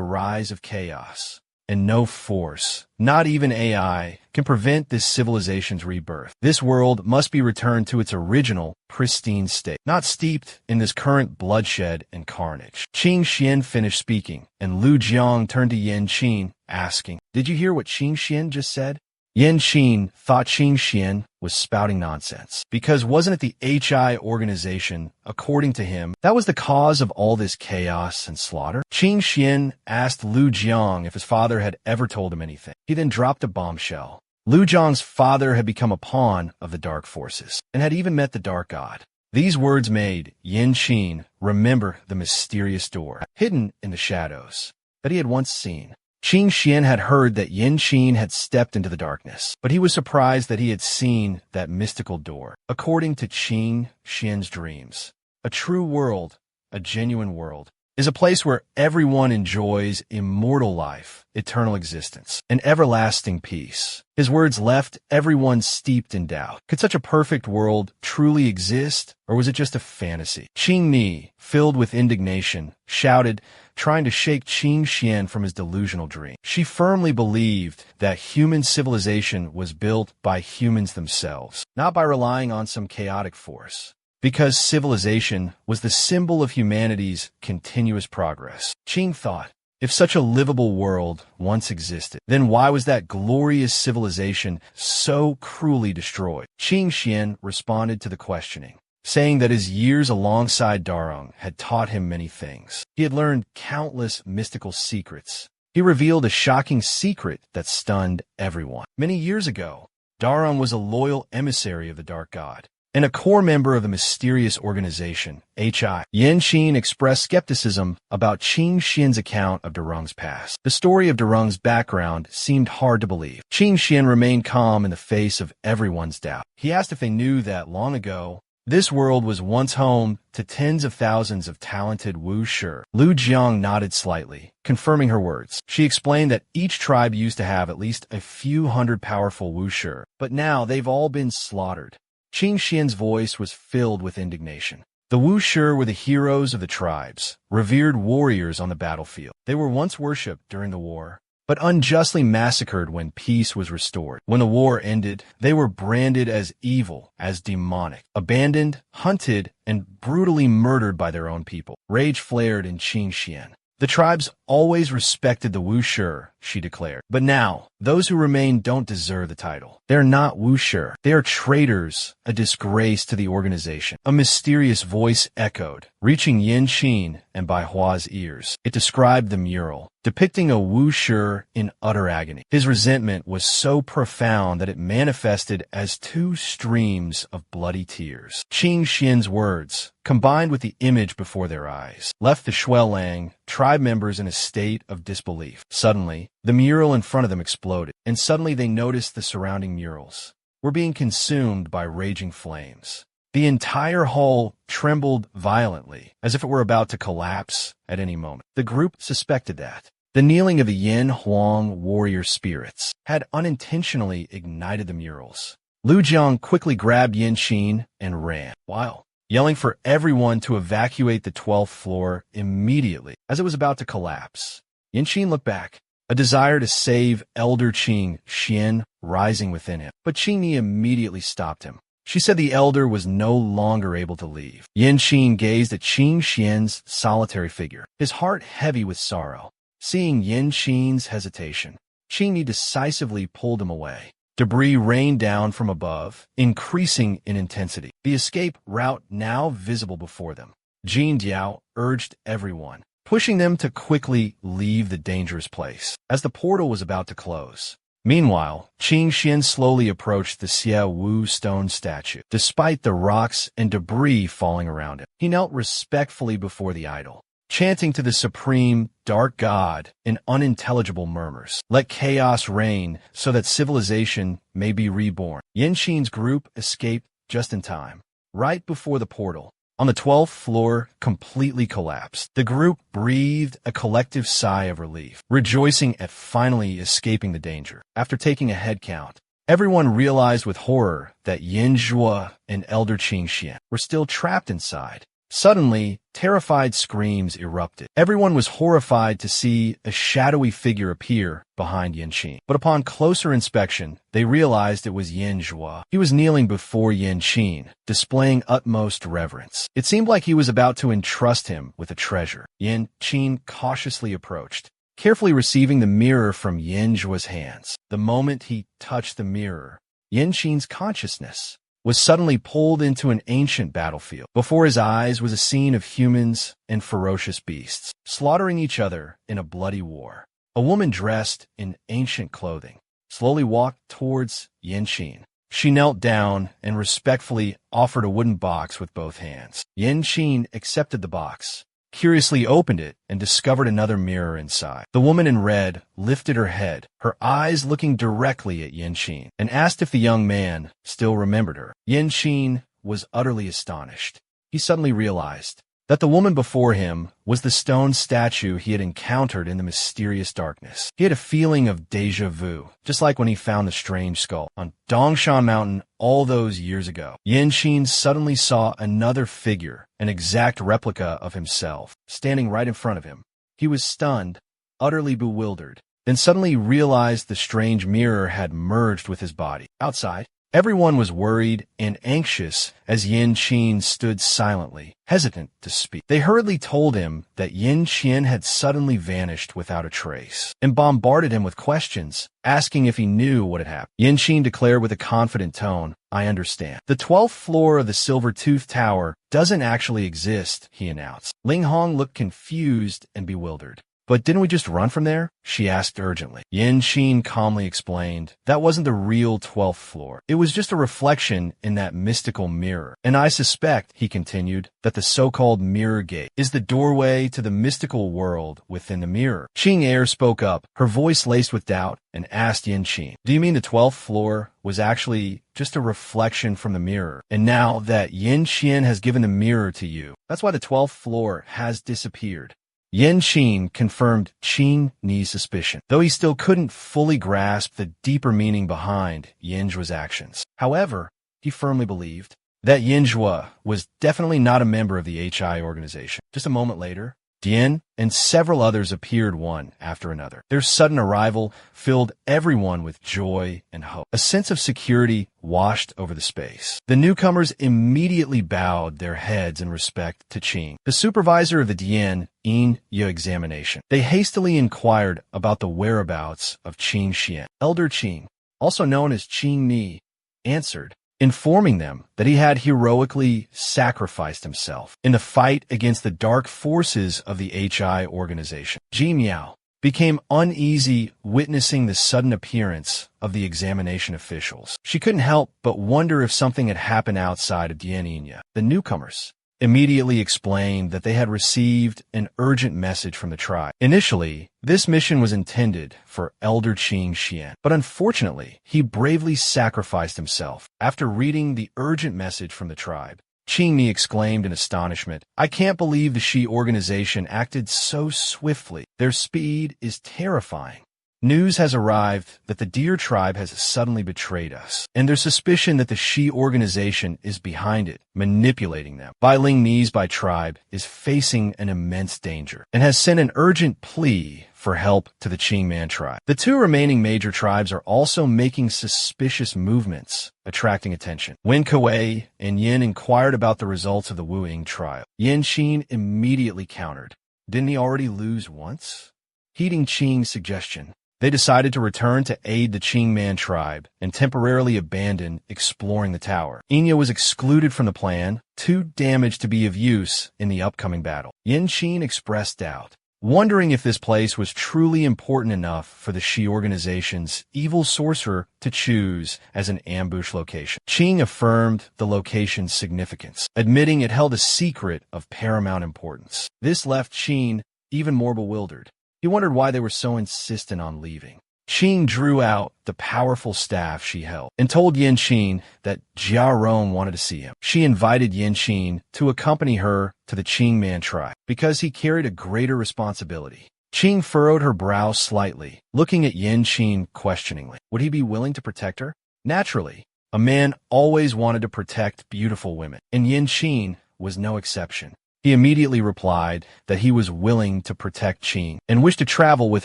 S1: rise of chaos. And no force, not even AI, can prevent this civilization's rebirth. This world must be returned to its original, pristine state, not steeped in this current bloodshed and carnage." Qing Xian finished speaking, and Lu Jiang turned to Yin Qin, asking, "Did you hear what Qing Xian just said?" Yin Qin thought Qing Xian was spouting nonsense, because wasn't it the HI organization, according to him, that was the cause of all this chaos and slaughter? Qing Xian asked Lu Jiang if his father had ever told him anything. He then dropped a bombshell. Lu Jiang's father had become a pawn of the dark forces, and had even met the dark god. These words made Yin Qin remember the mysterious door, hidden in the shadows, that he had once seen. Qing Xian had heard that Yin Qin had stepped into the darkness, but he was surprised that he had seen that mystical door. According to Qing Xian's dreams, a true world, a genuine world, is a place where everyone enjoys immortal life, eternal existence, and everlasting peace. His words left everyone steeped in doubt. Could such a perfect world truly exist, or was it just a fantasy? Qing Ni, filled with indignation, shouted, trying to shake Qing Xian from his delusional dream. She firmly believed that human civilization was built by humans themselves, not by relying on some chaotic force. Because civilization was the symbol of humanity's continuous progress. Qing thought, if such a livable world once existed, then why was that glorious civilization so cruelly destroyed? Qing Xian responded to the questioning, saying that his years alongside Darung had taught him many things. He had learned countless mystical secrets. He revealed a shocking secret that stunned everyone. Many years ago, Darung was a loyal emissary of the Dark God, and a core member of the mysterious organization, HI. Yin Qin expressed skepticism about Qing Xian's account of Darung's past. The story of Darung's background seemed hard to believe. Qing Xian remained calm in the face of everyone's doubt. He asked if they knew that long ago, this world was once home to tens of thousands of talented Wu-Shi. Lu Jiang nodded slightly, confirming her words. She explained that each tribe used to have at least a few hundred powerful Wu-Shi, but now they've all been slaughtered. Qing Xian's voice was filled with indignation. The Wu-Shi were the heroes of the tribes, revered warriors on the battlefield. They were once worshipped during the war, but unjustly massacred when peace was restored. When the war ended, they were branded as evil, as demonic, abandoned, hunted, and brutally murdered by their own people. Rage flared in Qing Xian. The tribes always respected the Wu-Shi, she declared. But now, those who remain don't deserve the title. They're not Wu-Shi. They are traitors, a disgrace to the organization. A mysterious voice echoed, reaching Yin Qin and Bai Hua's ears. It described the mural, depicting a Wu-Shi in utter agony. His resentment was so profound that it manifested as two streams of bloody tears. Qing Xian's words, combined with the image before their eyes, left the Shuelang tribe members in a state of disbelief. Suddenly, the mural in front of them exploded, and suddenly they noticed the surrounding murals were being consumed by raging flames. The entire hall trembled violently, as if it were about to collapse at any moment. The group suspected that the kneeling of the Yin Huang warrior spirits had unintentionally ignited the murals. Lu Jiang quickly grabbed Yin Qin and ran, while yelling for everyone to evacuate the 12th floor immediately, as it was about to collapse. Yin Qin looked back, a desire to save Elder Qing Xian rising within him. But Qing Ni immediately stopped him. She said the elder was no longer able to leave. Yin Qin gazed at Qing Xian's solitary figure, his heart heavy with sorrow. Seeing Yin Qin's hesitation, Qing Ni decisively pulled him away. Debris rained down from above, increasing in intensity. The escape route now visible before them. Jin Diao urged everyone, pushing them to quickly leave the dangerous place. As the portal was about to close, meanwhile, Qing Xian slowly approached the Xia Wu stone statue. Despite the rocks and debris falling around him, he knelt respectfully before the idol, chanting to the supreme dark god in unintelligible murmurs. Let chaos reign so that civilization may be reborn. Yan Qin's group escaped just in time. Right before the portal, on the 12th floor, completely collapsed. The group breathed a collective sigh of relief, rejoicing at finally escaping the danger. After taking a head count, everyone realized with horror that Yin Zhuo and Elder Qing Xian were still trapped inside. Suddenly, terrified screams erupted. Everyone was horrified to see a shadowy figure appear behind Yin Qin. But upon closer inspection, they realized it was Yin Zhuo. He was kneeling before Yin Qin, displaying utmost reverence. It seemed like he was about to entrust him with a treasure. Yin Qin cautiously approached, carefully receiving the mirror from Yin Zhuo's hands. The moment he touched the mirror, Yin Qin's consciousness was suddenly pulled into an ancient battlefield. Before his eyes was a scene of humans and ferocious beasts, slaughtering each other in a bloody war. A woman dressed in ancient clothing slowly walked towards Yin Qin. She knelt down and respectfully offered a wooden box with both hands. Yin Qin accepted the box, curiously opened it, and discovered another mirror inside. The woman in red lifted her head, her eyes looking directly at Yin Qin, and asked if the young man still remembered her. Yin Qin was utterly astonished. He suddenly realized that the woman before him was the stone statue he had encountered in the mysterious darkness. He had a feeling of déjà vu, just like when he found the strange skull on Dongshan Mountain all those years ago. Yin Qin suddenly saw another figure, an exact replica of himself, standing right in front of him. He was stunned, utterly bewildered, then suddenly realized the strange mirror had merged with his body. Outside, everyone was worried and anxious as Yin Qin stood silently, hesitant to speak. They hurriedly told him that Yin Qin had suddenly vanished without a trace, and bombarded him with questions, asking if he knew what had happened. Yin Qin declared with a confident tone, "I understand. The 12th floor of the Silver Tooth Tower doesn't actually exist," he announced. Ling Hong looked confused and bewildered. "But didn't we just run from there?" she asked urgently. Yin Qin calmly explained, "That wasn't the real 12th floor. It was just a reflection in that mystical mirror. And I suspect," he continued, "that the so-called mirror gate is the doorway to the mystical world within the mirror." Qing Er spoke up, her voice laced with doubt, and asked Yin Qin, "Do you mean the 12th floor was actually just a reflection from the mirror? And now that Yin Qin has given the mirror to you, that's why the 12th floor has disappeared?" Yin Qin confirmed Qing Ni's suspicion, though he still couldn't fully grasp the deeper meaning behind Yin Zhuo's actions. However, he firmly believed that Yin Zhuo was definitely not a member of the HI organization. Just a moment later, Dian and several others appeared one after another. Their sudden arrival filled everyone with joy and hope. A sense of security washed over the space. The newcomers immediately bowed their heads in respect to Qing, the supervisor of the Dian Yin Ye examination. They hastily inquired about the whereabouts of Qing Xian. Elder Qing, also known as Qing Ni, answered, informing them that he had heroically sacrificed himself in the fight against the dark forces of the HI organization. Ji Miao became uneasy witnessing the sudden appearance of the examination officials. She couldn't help but wonder if something had happened outside of Dianinya. The newcomers immediately explained that they had received an urgent message from the tribe. Initially, this mission was intended for Elder Qing Xian, but unfortunately, he bravely sacrificed himself. After reading the urgent message from the tribe, Qing Ni exclaimed in astonishment, "I can't believe the Shi organization acted so swiftly. Their speed is terrifying. News has arrived that the Deer tribe has suddenly betrayed us, and there's suspicion that the Shi organization is behind it, manipulating them. Bai Ling Ni's by tribe is facing an immense danger, and has sent an urgent plea for help to the Qingman tribe. The two remaining major tribes are also making suspicious movements, attracting attention." Wen Kuei and Yin inquired about the results of the Wu Ying trial. Yin Qin immediately countered, "Didn't he already lose once?" Heeding Qing's suggestion, They decided to return to aid the Qingman tribe and temporarily abandon exploring the tower. Enya was excluded from the plan, too damaged to be of use in the upcoming battle. Yin Qin expressed doubt, wondering if this place was truly important enough for the Shi organization's evil sorcerer to choose as an ambush location. Qing affirmed the location's significance, admitting it held a secret of paramount importance. This left Qin even more bewildered. He wondered why they were so insistent on leaving. Qing drew out the powerful staff she held and told Yin Qin that Jia Rong wanted to see him. She invited Yin Qin to accompany her to the Qingman tribe because he carried a greater responsibility. Qing furrowed her brow slightly, looking at Yin Qin questioningly. Would he be willing to protect her? Naturally, a man always wanted to protect beautiful women, and Yin Qin was no exception. He immediately replied that he was willing to protect Qing and wished to travel with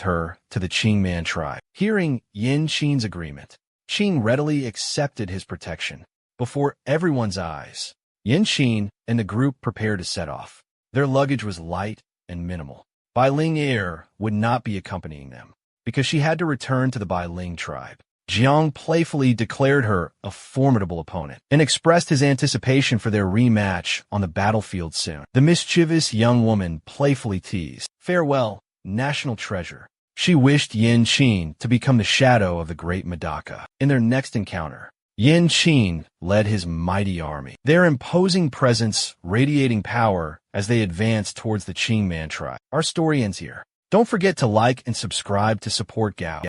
S1: her to the Qingman tribe. Hearing Yin Qin's agreement, Qing readily accepted his protection. Before everyone's eyes, Yin Qin and the group prepared to set off. Their luggage was light and minimal. Bai Ling would not be accompanying them because she had to return to the Bai Ling tribe. Jiang playfully declared her a formidable opponent and expressed his anticipation for their rematch on the battlefield soon. The mischievous young woman playfully teased, "Farewell, national treasure." She wished Yin Qin to become the shadow of the great Medaka. In their next encounter, Yin Qin led his mighty army, their imposing presence radiating power as they advanced towards the Qingman tribe. Our story ends here. Don't forget to like and subscribe to support Gao.